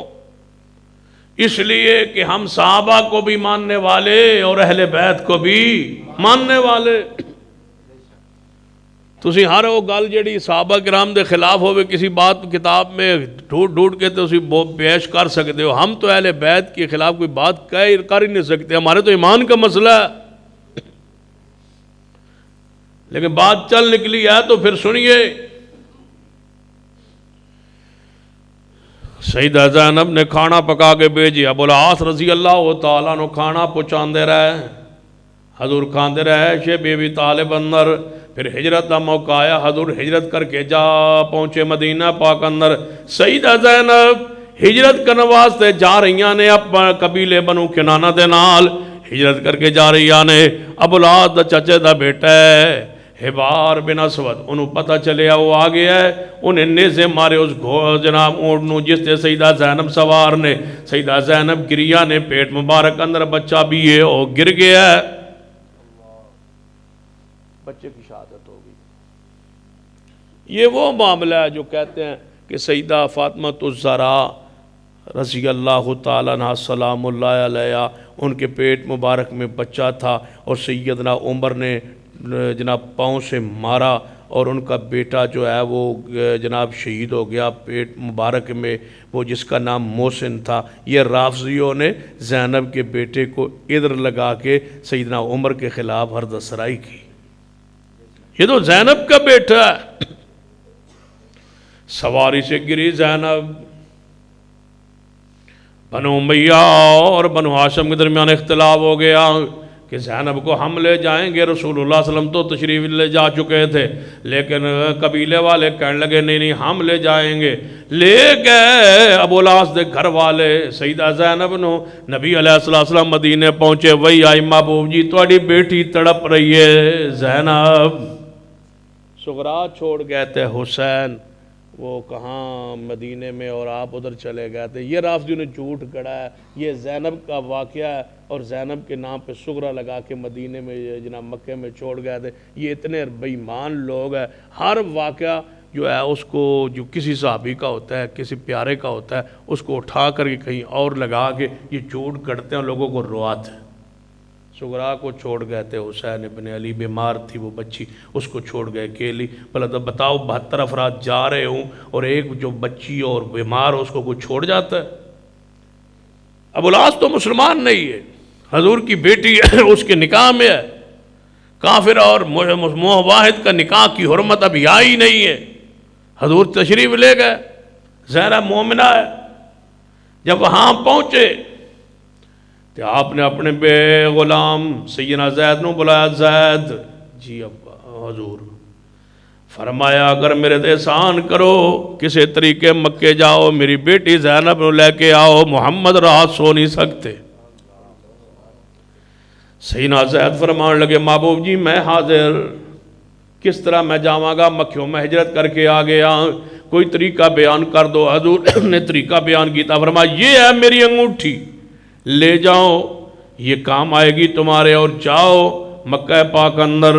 اس لیے کہ ہم صحابہ کو بھی ماننے والے اور اہل بیت کو بھی ماننے والے. تسی ہر وہ گل جڑی صحابہ کرام دے خلاف ہوئے کسی بات کتاب میں ڈھونڈ کے تسی پیش کر سکتے ہو. ہم تو اہل بیت کے خلاف کوئی بات کر ہی نہیں سکتے, ہمارے تو ایمان کا مسئلہ ہے. لیکن بات چل نکلی ہے تو پھر سنیے. سیدہ زینب نے کھانا پکا کے بھیجی. ابو العاص رضی اللہ تعالیٰ نے کھانا پہنچاندے رہے, حضور کھاندے رہے. شیب ابی طالب اندر پھر ہجرت دا موقع آیا, حضور ہجرت کر کے جا پہنچے مدینہ پاک اندر. سیدہ زینب ہجرت کرنے واسطے جا رہیاں نے اپنا قبیلے بنو کنانہ دے نال ہجرت کر کے جا رہیاں نے. ابو العاص دا چچے دا بیٹا ہے حبار بن اسود, انہوں پتہ چلیا وہ آ گیا ہے. انہیں نیزے مارے اس جناب اونٹ نو جس تے سیدہ زینب سوار نے. سیدہ زینب گریا نے پیٹ مبارک اندر بچہ بھی ہے وہ گر گیا ہے, بچے کی شہادت ہو گئی. یہ وہ معاملہ ہے جو کہتے ہیں کہ سیدہ فاطمہ الزہرا رضی اللہ تعالیٰ عنہ سلام اللہ علیہ ان کے پیٹ مبارک میں بچہ تھا اور سیدنا عمر نے جناب پاؤں سے مارا اور ان کا بیٹا جو ہے وہ جناب شہید ہو گیا پیٹ مبارک میں, وہ جس کا نام محسن تھا. یہ رافضیوں نے زینب کے بیٹے کو ادھر لگا کے سیدنا عمر کے خلاف حرد سرائی کی. یہ تو زینب کا بیٹا ہے. سواری سے گری زینب. بنو امیہ اور بنو ہاشم کے درمیان اختلاف ہو گیا کہ زینب کو ہم لے جائیں گے. رسول اللہ صلی اللہ علیہ وسلم تو تشریف لے جا چکے تھے لیکن قبیلے والے کہنے لگے نہیں ہم لے جائیں گے. لے گئے ابو العاص دے گھر والے سیدہ زینب نو. نبی علیہ السلام مدینے پہنچے, وہی آئی محبوب جی تھوڑی بیٹی تڑپ رہی ہے زینب. صغرا چھوڑ گئے تھے حسین وہ کہاں مدینے میں اور آپ ادھر چلے گئے تھے. یہ رافضیوں نے جھوٹ گڑھا ہے, یہ زینب کا واقعہ ہے اور زینب کے نام پہ صغرا لگا کے مدینے میں جناب مکے میں چھوڑ گئے تھے. یہ اتنے بے ایمان لوگ ہیں, ہر واقعہ جو ہے اس کو جو کسی صحابی کا ہوتا ہے کسی پیارے کا ہوتا ہے اس کو اٹھا کر کے کہیں اور لگا کے یہ جھوٹ گڑھتے ہیں لوگوں کو رواتے ہیں. صغرا کو چھوڑ گئے تھے, حسین ابن علی بیمار تھی وہ بچی, اس کو چھوڑ گئے اکیلی. بھلا تو بتاؤ 72 افراد جا رہے ہوں اور ایک جو بچی اور بیمار اس کو کوئی چھوڑ جاتا ہے؟ ابو العاص تو مسلمان نہیں ہے, حضور کی بیٹی اس کے نکاح میں ہے. کافر اور واحد کا نکاح کی حرمت ابھی آئی نہیں ہے. حضور تشریف لے گئے, زہرا مومنہ ہے. جب وہاں پہنچے تو آپ نے اپنے بے غلام سیدنا زید نو بلایا. زید جی ابا حضور. فرمایا اگر میرے تے احسان کرو کسی طریقے مکے جاؤ میری بیٹی زینب نو لے کے آؤ محمد رات سو نہیں سکتے سیدنا زید فرمان لگے محبوب جی میں حاضر کس طرح میں جاواں گا مکھیوں میں ہجرت کر کے آ گیا کوئی طریقہ بیان کر دو حضور نے طریقہ بیان کیتا فرمایا یہ ہے میری انگوٹھی لے جاؤ یہ کام آئے گی تمہارے اور جاؤ مکہ پاک اندر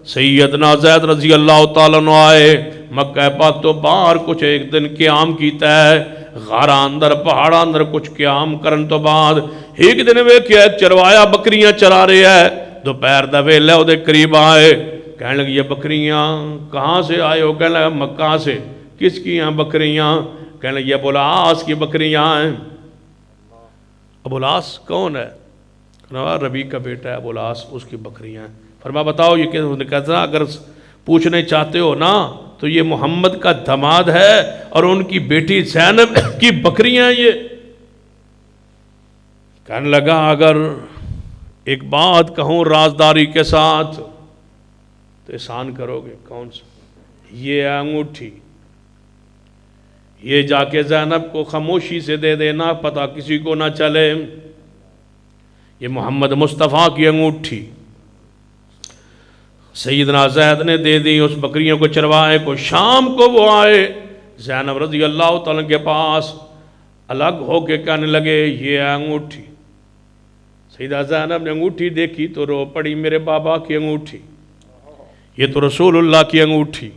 سیدنا زید رضی اللہ تعالیٰ عنہ آئے مکہ پاک تو باہر کچھ ایک دن قیام کیتا ہے غارہ اندر پہاڑا اندر کچھ قیام کرن تو بعد ایک دن ویکھیا ایک چروایا بکریاں چرا رہے ہے دوپہر دا ویلے او دے قریب آئے کہنے لگے یہ بکریاں کہاں سے آئے ہو کہنے لگے مکہ سے کس کی ہیں بکریاں کہنے لگے ابو العاص کی بکریاں ہیں ابو العاص کون ہے ربی کا بیٹا ہے ابو العاص اس کی بکریاں ہیں فرما بتاؤ یہ کہتا اگر پوچھنے چاہتے ہو نا تو یہ محمد کا داماد ہے اور ان کی بیٹی زینب کی بکریاں یہ کہنے لگا اگر ایک بات کہوں رازداری کے ساتھ تو احسان کرو گے کون سا یہ انگوٹھی یہ جا کے زینب کو خاموشی سے دے دینا پتہ کسی کو نہ چلے یہ محمد مصطفیٰ کی انگوٹھی سیدنا زید نے دے دی اس بکریوں کو چروائے کو شام کو وہ آئے زینب رضی اللہ تعالیٰ کے پاس الگ ہو کے کہنے لگے یہ انگوٹھی سیدہ زینب نے انگوٹھی دیکھی تو رو پڑی میرے بابا کی انگوٹھی یہ تو رسول اللہ کی انگوٹھی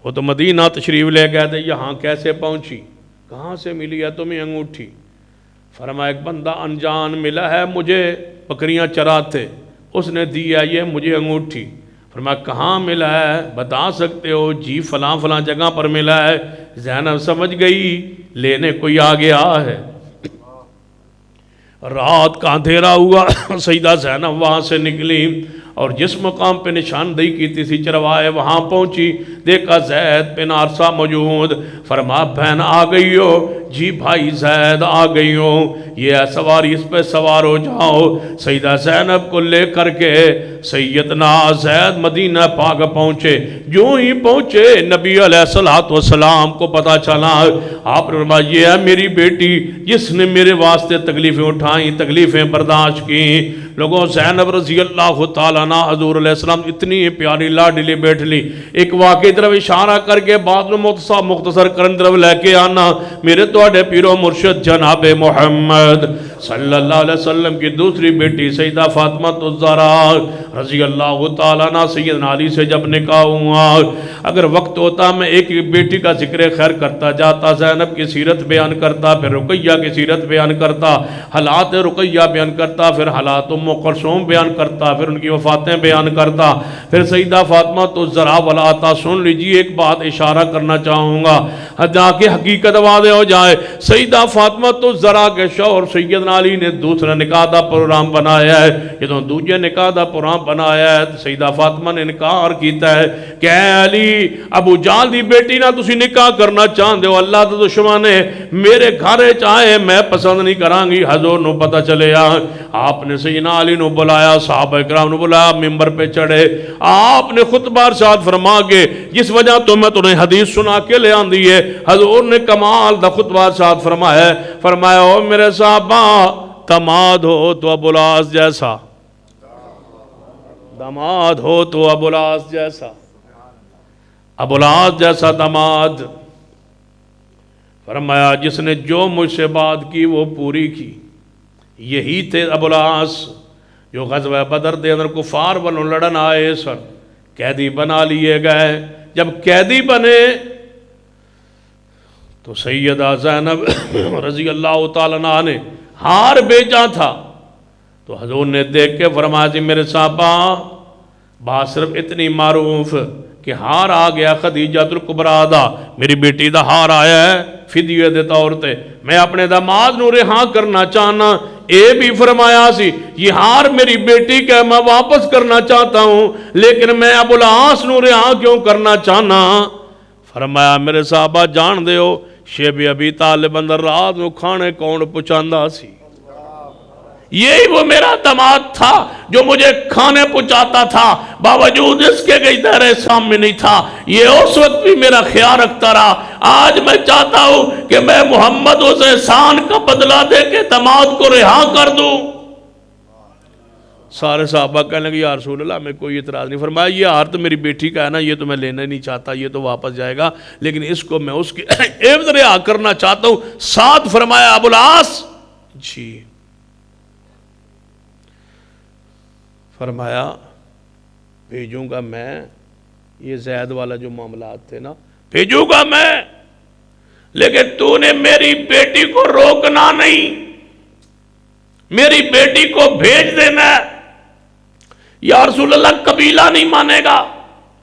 وہ تو مدینہ تشریف لے گئے تھے یہاں کیسے پہنچی کہاں سے ملی ہے تمہیں انگوٹھی فرمایا ایک بندہ انجان ملا ہے مجھے بکریاں چراتے اس نے دیا یہ مجھے انگوٹھی فرمایا کہاں ملا ہے بتا سکتے ہو جی فلاں فلاں جگہ پر ملا ہے زینب سمجھ گئی لینے کوئی آ گیا ہے رات کا اندھیرا ہوا سیدہ زینب وہاں سے نکلی اور جس مقام پہ نشاندہی کی تھی چروائے وہاں پہنچی دیکھا زید بن حارثہ موجود فرما بہن آ گئی ہو جی بھائی زید آ گئی ہو یہ سواری اس پہ سوار ہو جاؤ سیدہ زینب کو لے کر کے سیدنا زید مدینہ پاک پہنچے جو ہی پہنچے نبی علیہ السلام کو پتا چلا آپ نے فرمایا یہ ہے میری بیٹی جس نے میرے واسطے تکلیفیں اٹھائیں تکلیفیں برداشت کی لوگوں زینب رضی اللہ تعالیٰ عنہ حضور علیہ السلام اتنی پیاری لاڈلی بیٹھ لی ایک واقعی طرف اشارہ کر کے بعد میں مختصر کرن طرف لے کے آنا میرے توڑے پیرو مرشد جناب محمد صلی اللہ علیہ وسلم کی دوسری بیٹی سیدہ فاطمہ الزہرا رضی اللہ تعالیٰ عنہ سیدنا علی سے جب نکاح ہوا اگر وقت ہوتا میں ایک بیٹی کا ذکر خیر کرتا جاتا زینب کی سیرت بیان کرتا پھر رقیہ کی سیرت بیان کرتا حالات رقیہ بیان کرتا پھر حالات ام کلثوم بیان کرتا پھر ان کی وفاتیں بیان کرتا پھر سیدہ فاطمہ الزہرا ولاتا سن لیجیے ایک بات اشارہ کرنا چاہوں گا جا کے حقیقت واضح ہو جائے سیدہ فاطمہ الزہرا کے شوہر سیدنا علی نے دوسرا نکاح دا پروگرام بنایا ہے یہ تو دوجے نکاح دا پروگرام بنایا ہے سیدہ فاطمہ نے انکار کیتا ہے کہ اے علی ابو جہل دی بیٹی نہ تسی نکاح کرنا چاہندے ہو اللہ دا دشمن ہے میرے گھر چاہے میں پسند نہیں کران گی حضور نو پتہ چلے آپ نے سیدنا علی نو بلایا صحابہ کرام نو بلایا ممبر پہ چڑھے آپ نے خطبہ ارشاد فرما کے جس وجہ تو میں تمہیں حدیث سنا کے لے آندی ہے حضور نے کمال دا خطبہ ارشاد فرمایا او میرے صحابہ داماد ہو تو ابو العاص جیسا داماد ہو تو ابو العاص جیسا ابو العاص جیسا داماد فرمایا جس نے جو مجھ سے بات کی وہ پوری کی یہی تھے ابو العاص جو غزوہ بدر دے اندر کفار بنو لڑن آئے سن قیدی بنا لیے گئے جب قیدی بنے تو سیدہ زینب رضی اللہ تعالیٰ عنہ نے ہار بیچا تھا تو حضور نے دیکھ کے فرمایا جی میرے صحابہ بات صرف اتنی معروف کہ ہار آ گیا خدیجہ الکبریٰ دا میری بیٹی دا ہار آیا ہے فدیے دے طور تے میں اپنے داماد نو رہا کرنا چاہنا اے بھی فرمایا سی یہ ہار میری بیٹی کا میں واپس کرنا چاہتا ہوں لیکن میں ابو العاص نو رہا کیوں کرنا چاہنا فرمایا میرے صحابہ جان دے ہو شیب ابی طالب اندر رات نو کھانے کون پچھاندا سی یہی وہ میرا داماد تھا جو مجھے کھانے پہنچاتا تھا، باوجود اس کے کہ دائرے سامنے نہیں تھا، یہ اس وقت بھی میرا خیال رکھتا رہا۔ آج میں چاہتا ہوں کہ میں محمد اس احسان کا بدلہ دے کے داماد کو رہا کر دوں۔ سارے صحابہ کہنے لگے یا رسول اللہ میں کوئی اعتراض نہیں۔ فرمایا یہ ہار تو میری بیٹی کا ہے نا، یہ تو میں لینا نہیں چاہتا، یہ تو واپس جائے گا، لیکن اس کو میں اس کی عوض رہا کرنا چاہتا ہوں۔ ساتھ فرمایا ابو العاص جی، فرمایا بھیجوں گا میں، یہ زید والا جو معاملات تھے نا بھیجوں گا میں، لیکن تو نے میری بیٹی کو روکنا نہیں، میری بیٹی کو بھیج دینا ہے۔ یا رسول اللہ قبیلہ نہیں مانے گا،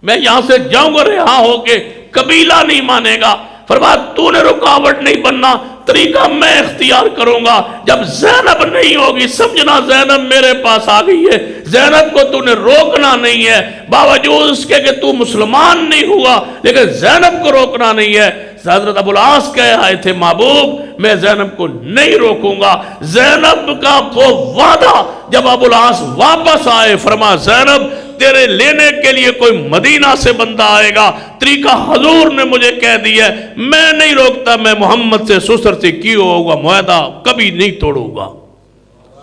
میں یہاں سے جاؤں گا رہا ہو کے، قبیلہ نہیں مانے گا۔ فرمایا تو نے رکاوٹ نہیں بننا، طریقہ میں اختیار کروں گا۔ جب زینب نہیں ہوگی سمجھنا زینب میرے پاس آ گئی ہے، زینب کو تو نے روکنا نہیں ہے، باوجود اس کے کہ تو مسلمان نہیں ہوا لیکن زینب کو روکنا نہیں ہے۔ حضرت ابو العاص کہہ آئے تھے محبوب میں زینب کو نہیں روکوں گا۔ زینب کا وہ وعدہ جب ابو العاص واپس آئے، فرما زینب تیرے لینے کے لیے کوئی مدینہ سے بندہ آئے گا، طریقہ حضور نے مجھے کہہ دیا ہے، میں نہیں روکتا، میں محمد سے سسر سے کیوں ہوگا معاہدہ کبھی نہیں توڑوں گا۔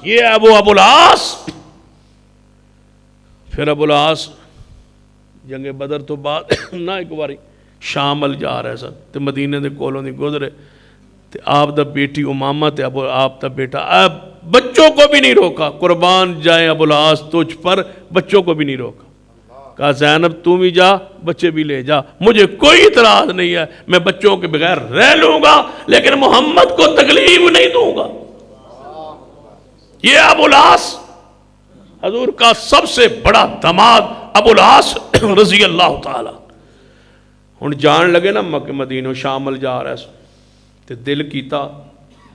یہ ابو العاص۔ پھر ابو العاص جنگ بدر تو بعد نہ ایک باری شام ال جا رہے سن تے مدینے دے کولوں دی گزرے تے آپ دا بیٹی امامہ تے آپ دا بیٹا اب بچوں کو بھی نہیں روکا، قربان جائیں ابو العاص تجھ پر، بچوں کو بھی نہیں روکا۔ کہا زینب تم بھی جا، بچے بھی لے جا، مجھے کوئی اعتراض نہیں ہے، میں بچوں کے بغیر رہ لوں گا لیکن محمد کو تکلیف نہیں دوں گا۔ یہ ابو العاص حضور کا سب سے بڑا داماد ابو العاص رضی اللہ تعالی۔ ہن جان لگے نا مکہ مدینہ شامل جا رہا ہے تے دل کیتا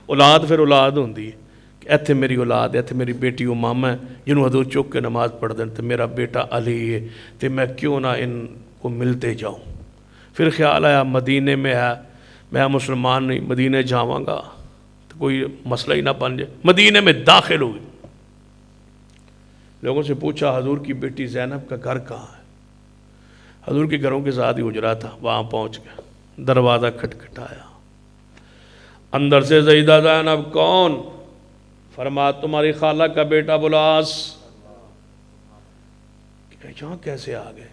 اولاد پھر اولاد ہوندی ہے کہ ایتھے میری اولاد ہے، ایتھے میری بیٹی امامہ ہے جنہوں حضور چک کے نماز پڑھ دیں، تے میرا بیٹا علی ہے، تے میں کیوں نہ ان کو ملتے جاؤں۔ پھر خیال آیا مدینے میں ہے، میں مسلمان نہیں، مدینے جاواں گا تو کوئی مسئلہ ہی نہ بن جائے۔ مدینے میں داخل ہوئی، لوگوں سے پوچھا حضور کی بیٹی زینب کا گھر کہاں ہے؟ حضور کے گھروں کے ساتھ ہی اجرا تھا، وہاں پہنچ گیا، دروازہ کھٹکھٹایا، اندر سے سیدہ زینب کون؟ فرمایا تمہاری خالہ کا بیٹا ابو العاص۔ یہاں کیسے آ گئے؟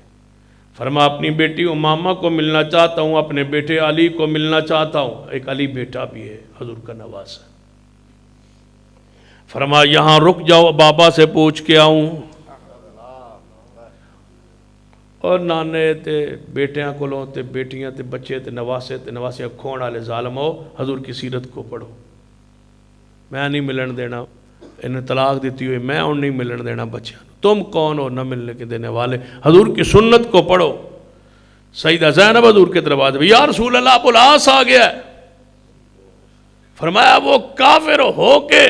فرمایا اپنی بیٹی امامہ کو ملنا چاہتا ہوں، اپنے بیٹے علی کو ملنا چاہتا ہوں، ایک علی بیٹا بھی ہے حضور کا نواز ہے۔ فرمایا یہاں رک جاؤ، بابا سے پوچھ کے آؤں۔ اور نانے تے بیٹیاں کولوں تے بیٹیاں تے بچے تے نواسے کھون والے ظالم ہو، حضور کی سیرت کو پڑھو۔ میں نہیں ملن دینا، انہیں طلاق دیتی ہوئی میں اور نہیں ملن دینا بچیاں، تم کون ہو نہ ملنے کے دینے والے؟ حضور کی سنت کو پڑھو۔ سیدہ زینب حضور کے دروازے پہ یا رسول اللہ ابو العاص آ گیا ہے۔ فرمایا وہ کافر ہو کے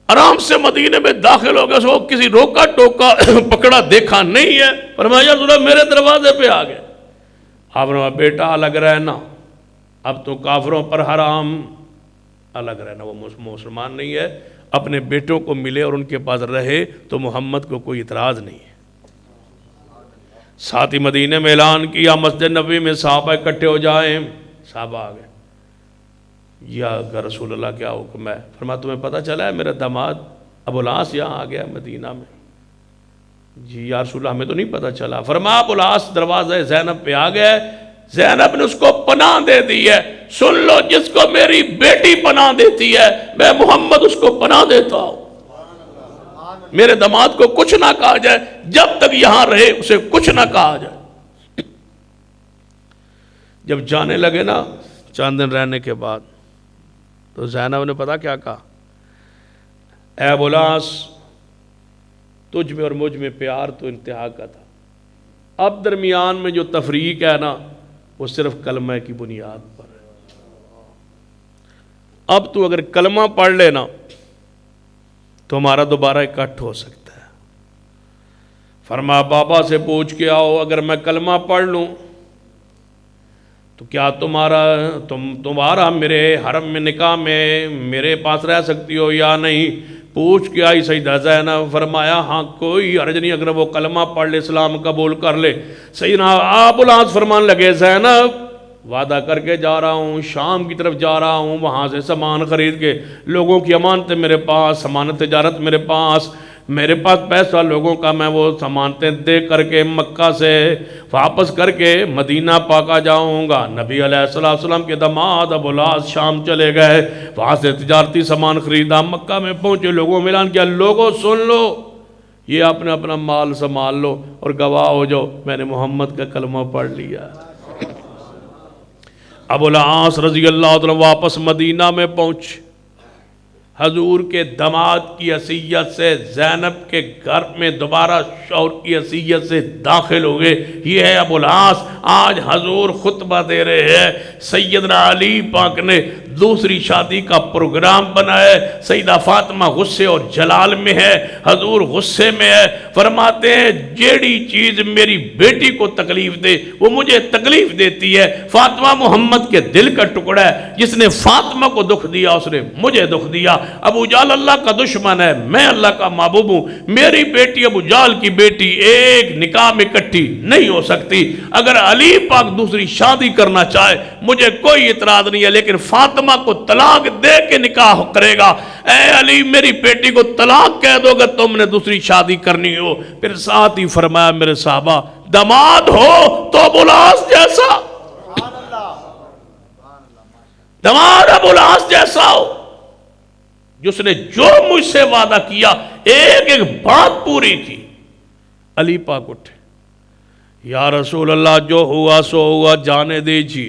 آرام سے مدینے میں داخل ہو گیا، سو کسی روکا ٹوکا پکڑا دیکھا نہیں ہے۔ فرمایا یا رسول اللہ میرے دروازے پہ آ گئے۔ آپ نے بیٹا الگ رہنا، اب تو کافروں پر حرام، الگ رہنا، وہ مسلمان نہیں ہے، اپنے بیٹوں کو ملے اور ان کے پاس رہے تو محمد کو کوئی اعتراض نہیں ہے۔ ساتھ ہی مدینے میں اعلان کیا مسجد نبوی میں صحابہ اکٹھے ہو جائیں، صحابہ آ گئے، یا اگر رسول اللہ کیا حکم ہے؟ فرمایا تمہیں پتہ چلا ہے میرا داماد ابو العاص یہاں آ گیا مدینہ میں؟ جی یا رسول اللہ ہمیں تو نہیں پتہ چلا۔ فرمایا ابو العاص دروازہ زینب پہ آ گیا ہے، زینب نے اس کو پناہ دے دی ہے، سن لو جس کو میری بیٹی پناہ دیتی ہے میں محمد اس کو پناہ دیتا ہوں، میرے داماد کو کچھ نہ کہا جائے، جب تک یہاں رہے اسے کچھ نہ کہا جائے۔ جب جانے لگے نا چاند دن رہنے کے بعد تو زینب نے پتا کیا کہا؟ اے ابو العاص تجھ میں اور مجھ میں پیار تو انتہا کا تھا، اب درمیان میں جو تفریق ہے نا وہ صرف کلمہ کی بنیاد پر ہے، اب تو اگر کلمہ پڑھ لینا تو ہمارا دوبارہ اکٹھ ہو سکتا ہے۔ فرمایا بابا سے پوچھ کے آؤ، اگر میں کلمہ پڑھ لوں تو کیا تمہارا میرے حرم میں نکاح میں میرے پاس رہ سکتی ہو یا نہیں؟ پوچھ کے آئی سیدہ زینب، فرمایا ہاں کوئی حرج نہیں اگر وہ کلمہ پڑھ لے، اسلام قبول کر لے۔ سیدنا ابو العاص فرمان لگے زینب وعدہ کر کے جا رہا ہوں، شام کی طرف جا رہا ہوں، وہاں سے سامان خرید کے، لوگوں کی امانتیں میرے پاس، سامان تجارت میرے پاس پیسہ لوگوں کا، میں وہ سامانتیں دے کر کے مکہ سے واپس کر کے مدینہ پاکا جاؤں گا۔ نبی علیہ السلام کے داماد ابو العاص شام چلے گئے، وہاں سے تجارتی سامان خریدا، مکہ میں پہنچے، لوگوں میں اعلان کیا، لوگوں سن لو، یہ اپنا اپنا مال سنبھال لو اور گواہ ہو جاؤ، میں نے محمد کا کلمہ پڑھ لیا۔ ابو العاص رضی اللہ عنہ واپس مدینہ میں پہنچ، حضور کے داماد کی حیثیت سے زینب کے گھر میں دوبارہ شوہر کی حیثیت سے داخل ہوئے۔ یہ ہے ابو العاص، آج حضور خطبہ دے رہے ہیں، سیدنا علی پاک نے دوسری شادی کا پروگرام بنایا ہے، سیدہ فاطمہ غصے اور جلال میں ہے، حضور غصے میں ہے، فرماتے ہیں جیڑی چیز میری بیٹی کو تکلیف دے وہ مجھے تکلیف دیتی ہے۔ فاطمہ محمد کے دل کا ٹکڑا ہے، جس نے فاطمہ کو دکھ دیا اس نے مجھے دکھ دیا۔ ابو جہل اللہ کا دشمن ہے، میں اللہ کا محبوب ہوں، میری بیٹی ابو جہل کی بیٹی ایک نکاح میں اکٹھی نہیں ہو سکتی۔ اگر علی پاک دوسری شادی کرنا چاہے مجھے کوئی اعتراض نہیں ہے، لیکن فاطمہ کو طلاق دے کے نکاح کرے گا۔ اے علی میری بیٹی کو طلاق کہہ دو گا تم نے دوسری شادی کرنی ہو۔ پھر ساتھ ہی فرمایا میرے صحابہ داماد ہو تو ابو العاص جیسا، داماد ابو العاص جیسا ہو، جس نے جو مجھ سے وعدہ کیا ایک ایک بات پوری کی۔ علی پاک اٹھے، یا رسول اللہ جو ہوا سو ہوا، جانے دیجئے۔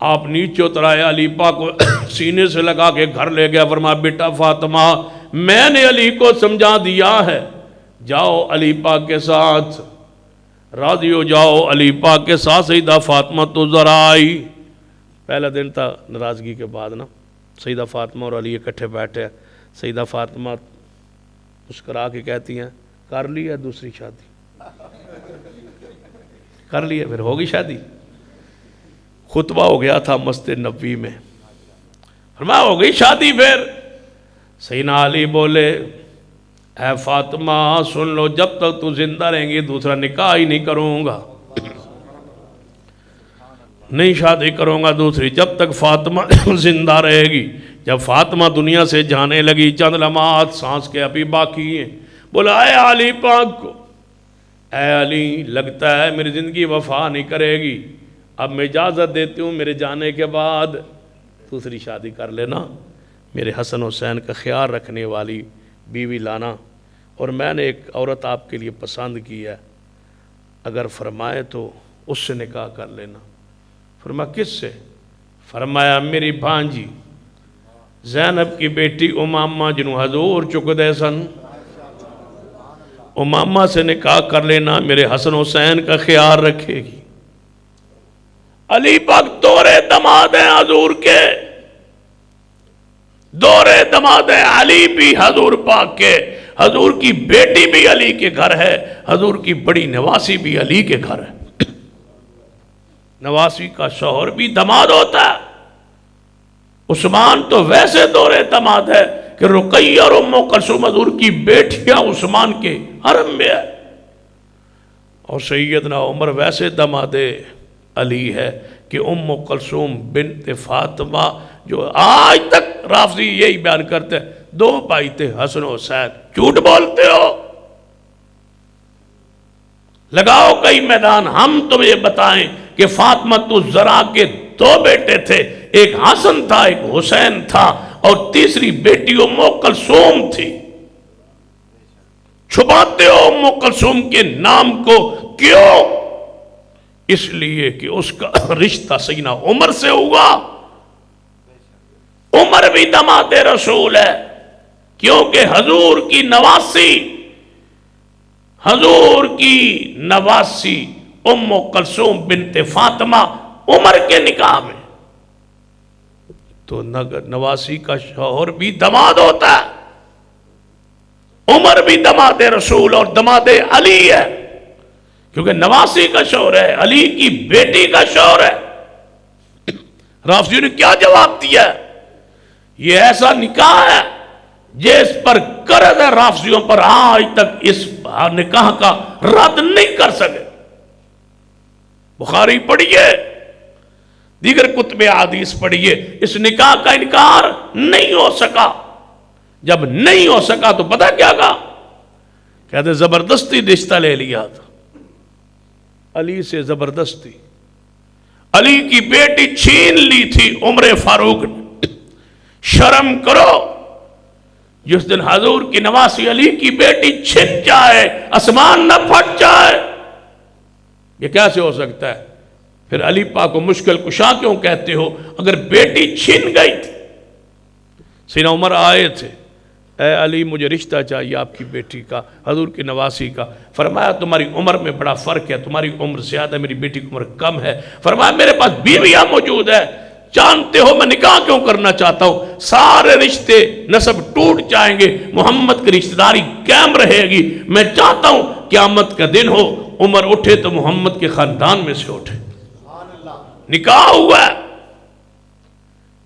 آپ نیچے اترائے، علی پاک کو سینے سے لگا کے گھر لے گیا، فرمایا بیٹا فاطمہ میں نے علی کو سمجھا دیا ہے، جاؤ علی پاک کے ساتھ راضی ہو جاؤ۔ علی پاک کے ساتھ سیدہ فاطمہ تو ذرا آئی، پہلا دن تھا ناراضگی کے بعد نا، سیدہ فاطمہ اور علی اکٹھے بیٹھے، سیدہ فاطمہ مسکرا کے کہتی ہیں کر لی ہے دوسری شادی، کر لی ہے، پھر ہوگی شادی۔ خطبہ ہو گیا تھا مسجد نبوی میں، فرمایا ہو گئی شادی۔ پھر سیدنا علی بولے اے فاطمہ سن لو، جب تک تو زندہ رہیں گی دوسرا نکاح ہی نہیں کروں گا، نہیں شادی کروں گا دوسری جب تک فاطمہ زندہ رہے گی۔ جب فاطمہ دنیا سے جانے لگی، چند لمحات سانس کے ابھی باقی ہیں، بولا اے علی پاک کو، اے علی لگتا ہے میری زندگی وفا نہیں کرے گی، اب میں اجازت دیتی ہوں میرے جانے کے بعد دوسری شادی کر لینا، میرے حسن حسین کا خیال رکھنے والی بیوی لانا، اور میں نے ایک عورت آپ کے لیے پسند کی ہے، اگر فرمائے تو اس سے نکاح کر لینا۔ فرمایا کس سے؟ فرمایا میری بھانجی زینب کی بیٹی امامہ جنہوں حضور چک دے سن، امامہ سے نکاح کر لینا، میرے حسن حسین کا خیال رکھے گی۔ علی پاک دورے داماد ہیں حضور کے، دورے داماد ہیں، علی بھی حضور پاک کے، حضور کی بیٹی بھی علی کے گھر ہے، حضور کی بڑی نواسی بھی علی کے گھر ہے۔ نواسی کا شوہر بھی داماد ہوتا ہے۔ عثمان تو ویسے دورے داماد ہے کہ رقیہ اور ام کلثوم حضور کی بیٹیاں عثمان کے حرم میں ہے، اور سیدنا عمر ویسے داماد علی ہے کہ ام کلثوم بنت فاطمہ، جو آج تک رافضی یہی بیان کرتے ہیں دو بھائی تھے حسن و حسین، جھوٹ بولتے ہو، لگاؤ کئی میدان، ہم تمہیں بتائیں کہ فاطمہ تو زرا کے دو بیٹے تھے، ایک حسن تھا ایک حسین تھا، اور تیسری بیٹی ام کلثوم تھی۔ چھپاتے ہو ام کلثوم کے نام کو کیوں؟ اس لیے کہ اس کا رشتہ سیدنا عمر سے ہوا، عمر بھی داماد رسول ہے، کیونکہ حضور کی نواسی، حضور کی نواسی ام کلثوم بنت فاطمہ عمر کے نکاح میں، تو نواسی کا شوہر بھی داماد ہوتا ہے، عمر بھی داماد رسول اور داماد علی ہے، کیونکہ نواسی کا شوہر ہے، علی کی بیٹی کا شوہر ہے۔ رافضیوں نے کیا جواب دیا؟ یہ ایسا نکاح ہے جس پر قرض ہے رافضیوں پر آج تک اس نکاح کا رد نہیں کر سکے. بخاری پڑھیے، دیگر کتب حدیث پڑھیے، اس نکاح کا انکار نہیں ہو سکا. جب نہیں ہو سکا تو پتہ کیا کہا؟ کہتے زبردستی رشتہ لے لیا تھا علی سے، زبردستی علی کی بیٹی چھین لی تھی عمر فاروق نے. شرم کرو، جس دن حضور کی نواسی علی کی بیٹی چھن جائے، آسمان نہ پھٹ جائے. یہ کیسے ہو سکتا ہے؟ پھر علی پاک کو مشکل کشا کیوں کہتے ہو اگر بیٹی چھن گئی تھی؟ سیدنا عمر آئے تھے، اے علی مجھے رشتہ چاہیے آپ کی بیٹی کا، حضور کی نواسی کا. فرمایا تمہاری عمر میں بڑا فرق ہے، تمہاری عمر زیادہ، میری بیٹی کی عمر کم ہے. فرمایا میرے پاس بیویاں موجود ہے، جانتے ہو میں نکاح کیوں کرنا چاہتا ہوں؟ سارے رشتے نسب ٹوٹ جائیں گے، محمد کی رشتہ داری قائم رہے گی. میں چاہتا ہوں قیامت کا دن ہو، عمر اٹھے تو محمد کے خاندان میں سے اٹھے. نکاح ہوا ہے.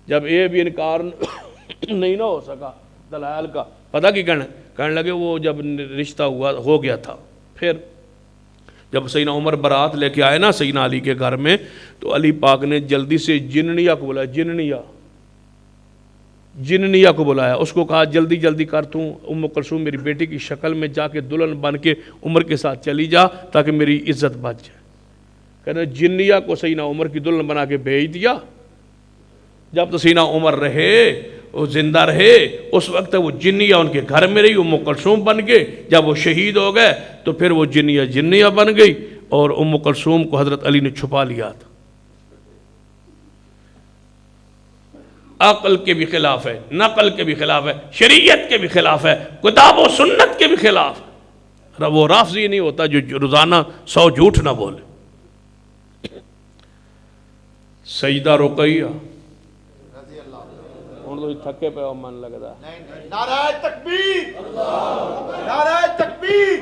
جب یہ بھی انکار نہیں نہ ہو سکا دلائل کا، پتہ کی کہنے لگے وہ جب رشتہ ہو گیا تھا، پھر جب سیدنا عمر برات لے کے آئے نا سیدنا علی کے گھر میں، تو علی پاک نے جلدی سے جننیہ کو بلایا، جننیہ کو بلایا. اس کو کہا جلدی جلدی کر، توں ام کلثوم میری بیٹی کی شکل میں جا کے دلہن بن کے عمر کے ساتھ چلی جا تاکہ میری عزت بچ جائے. کہتے جنیہ کو سیدنا عمر کی دلہن بنا کے بھیج دیا. جب تو سیدنا عمر رہے، وہ زندہ رہے، اس وقت وہ جنیہ ان کے گھر میں رہی، ام کلثوم بن گئے. جب وہ شہید ہو گئے تو پھر وہ جنیہ بن گئی، اور ام کلثوم کو حضرت علی نے چھپا لیا تھا. عقل کے بھی خلاف ہے، نقل کے بھی خلاف ہے، شریعت کے بھی خلاف ہے، کتاب و سنت کے بھی خلاف ہے. وہ رافضی نہیں ہوتا جو روزانہ 100 جھوٹ نہ بولے. سجدہ رقیہ ہوں تو تھکے پہ من لگتا ہے. نعرہ تکبیر، نعرہ تکبیر،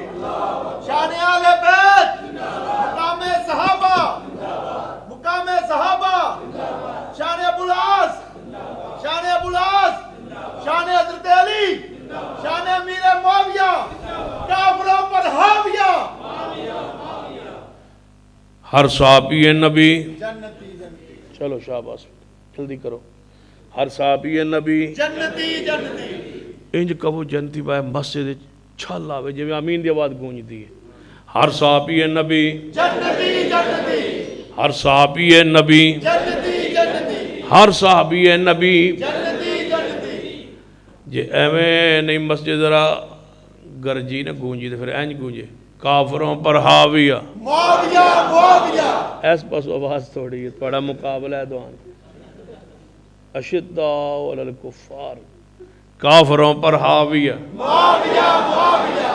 شان اہل بیت، مقام صحابہ، مقام صحابہ، شان ابو العاص، شان ابو العاص، شان حضرت علی، شان امیر معاویہ، کافروں پر حاویہ. ہر صحابی نبی، جنتی جنتی، چلو شاباش جلدی کرو. ہر صحابی نبی جنتی جنتی، انج کہو جنتی بھائی مسجد چھل آوے جی امین دی آواز گونج دی. ہر صحابی نبی جنتی جنتی، ہر صحابی نبی، جنتی جنتی، ہر صحابی نبی. جنتی جنتی. جی ایویں نہیں مسجد ذرا گرجی نہ گونجی تو پھر اینج گونجے کافروں پر حاویہ. معاویہ معاویہ، ایس پاس آواز تھوڑی ہے، تھوڑا مقابلہ ہے دوان. اشداء علی الکفار، کافروں پر حاویہ. معاویہ معاویہ.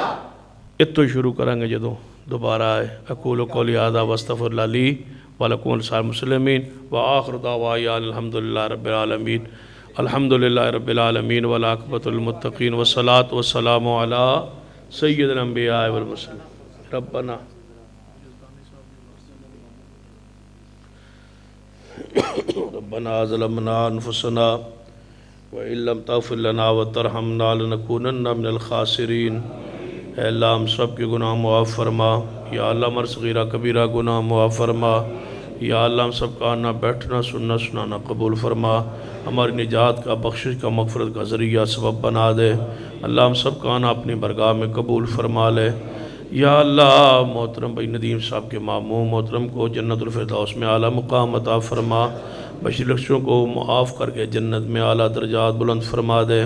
اتو شروع کریں گے جدوں دوبارہ آئے. اقول قولی ھذا واستغفر اللہ لی ولکم ولسائر المسلمین وآخر دعوانا الحمدللہ رب العالمین. الحمدللہ رب العالمین والعاقبۃ للمتقین والصلاۃ والسلام علی سید الانبیاء والمرسلین. ربنا ربنا ظلمنا انفسنا وإن لم تغفر لنا وترحمنا لنکونن من الخاسرین. اے اللہ ہم سب کے گناہ معاف فرما. یا اللہ ہمارا صغیرہ کبیرہ گناہ معاف فرما. یا اللہ ہم سب کا آنا بیٹھنا سننا سنانا قبول فرما. ہماری نجات کا، بخشش کا، مغفرت کا ذریعہ سبب بنا دے. اللہ ہم سب کا آنا اپنی برگاہ میں قبول فرما لے. یا اللہ محترم بھائی ندیم صاحب کے ماموں محترم کو جنت الفردوس میں اعلیٰ مقام عطا فرما. بشیر بخشوں کو معاف کر کے جنت میں اعلیٰ درجات بلند فرما دے.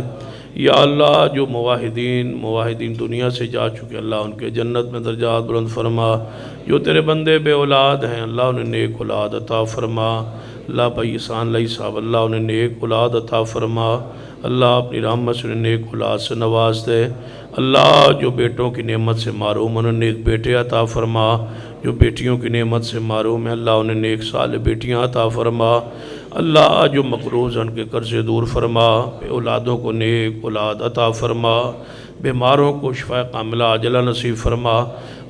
یا اللہ جو موحدین دنیا سے جا چکے اللہ ان کے جنت میں درجات بلند فرما. جو تیرے بندے بے اولاد ہیں اللہ انہیں نیک اولاد عطا فرما. اللہ بھائی احسان علیہ صاحب اللہ انہیں نیک اولاد عطا فرما. اللہ اپنی رحمت سے انہیں نیک اولاد سے نواز دے. اللہ جو بیٹوں کی نعمت سے معروم انہیں نیک بیٹے عطا فرما. جو بیٹیوں کی نعمت سے معروم ہیں اللہ انہیں نیک صالح بیٹیاں عطا فرما. اللہ جو مقروض ہیں ان کے قرض دور فرما. بے اولادوں کو نیک اولاد عطا فرما. بیماروں کو شفا کاملہ عاجلہ نصیب فرما.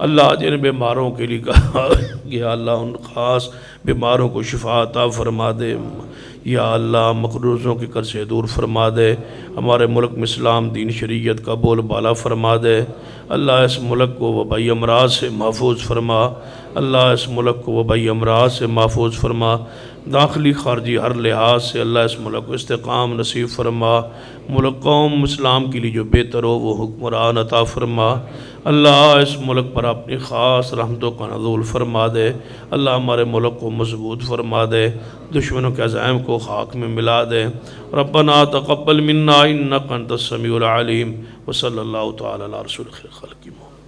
اللہ جن بیماروں کے لیے کہا گیا اللہ ان خاص بیماروں کو شفا عطا فرما دے. یا اللہ مقروضوں کے قرض سے دور فرما دے، ہمارے ملک میں اسلام دین شریعت کا بول بالا فرما دے، اللہ اس ملک کو وبائی امراض سے محفوظ فرما، اللہ اس ملک کو وبائی امراض سے محفوظ فرما، داخلی خارجی ہر لحاظ سے اللہ اس ملک کو استقام نصیب فرما، ملک قوم اسلام کے لیے جو بہتر ہو وہ حکمران عطا فرما، اللہ اس ملک پر اپنی خاص رحمتوں کا نزول فرما دے، اللہ ہمارے ملک کو مضبوط فرما دے، دشمنوں کے عزائم کو خاک میں ملا دے۔ ربنا تقبل منا انک انت السمیع العلیم وصلی اللہ تعالی علی رسول خیر خلق محمد۔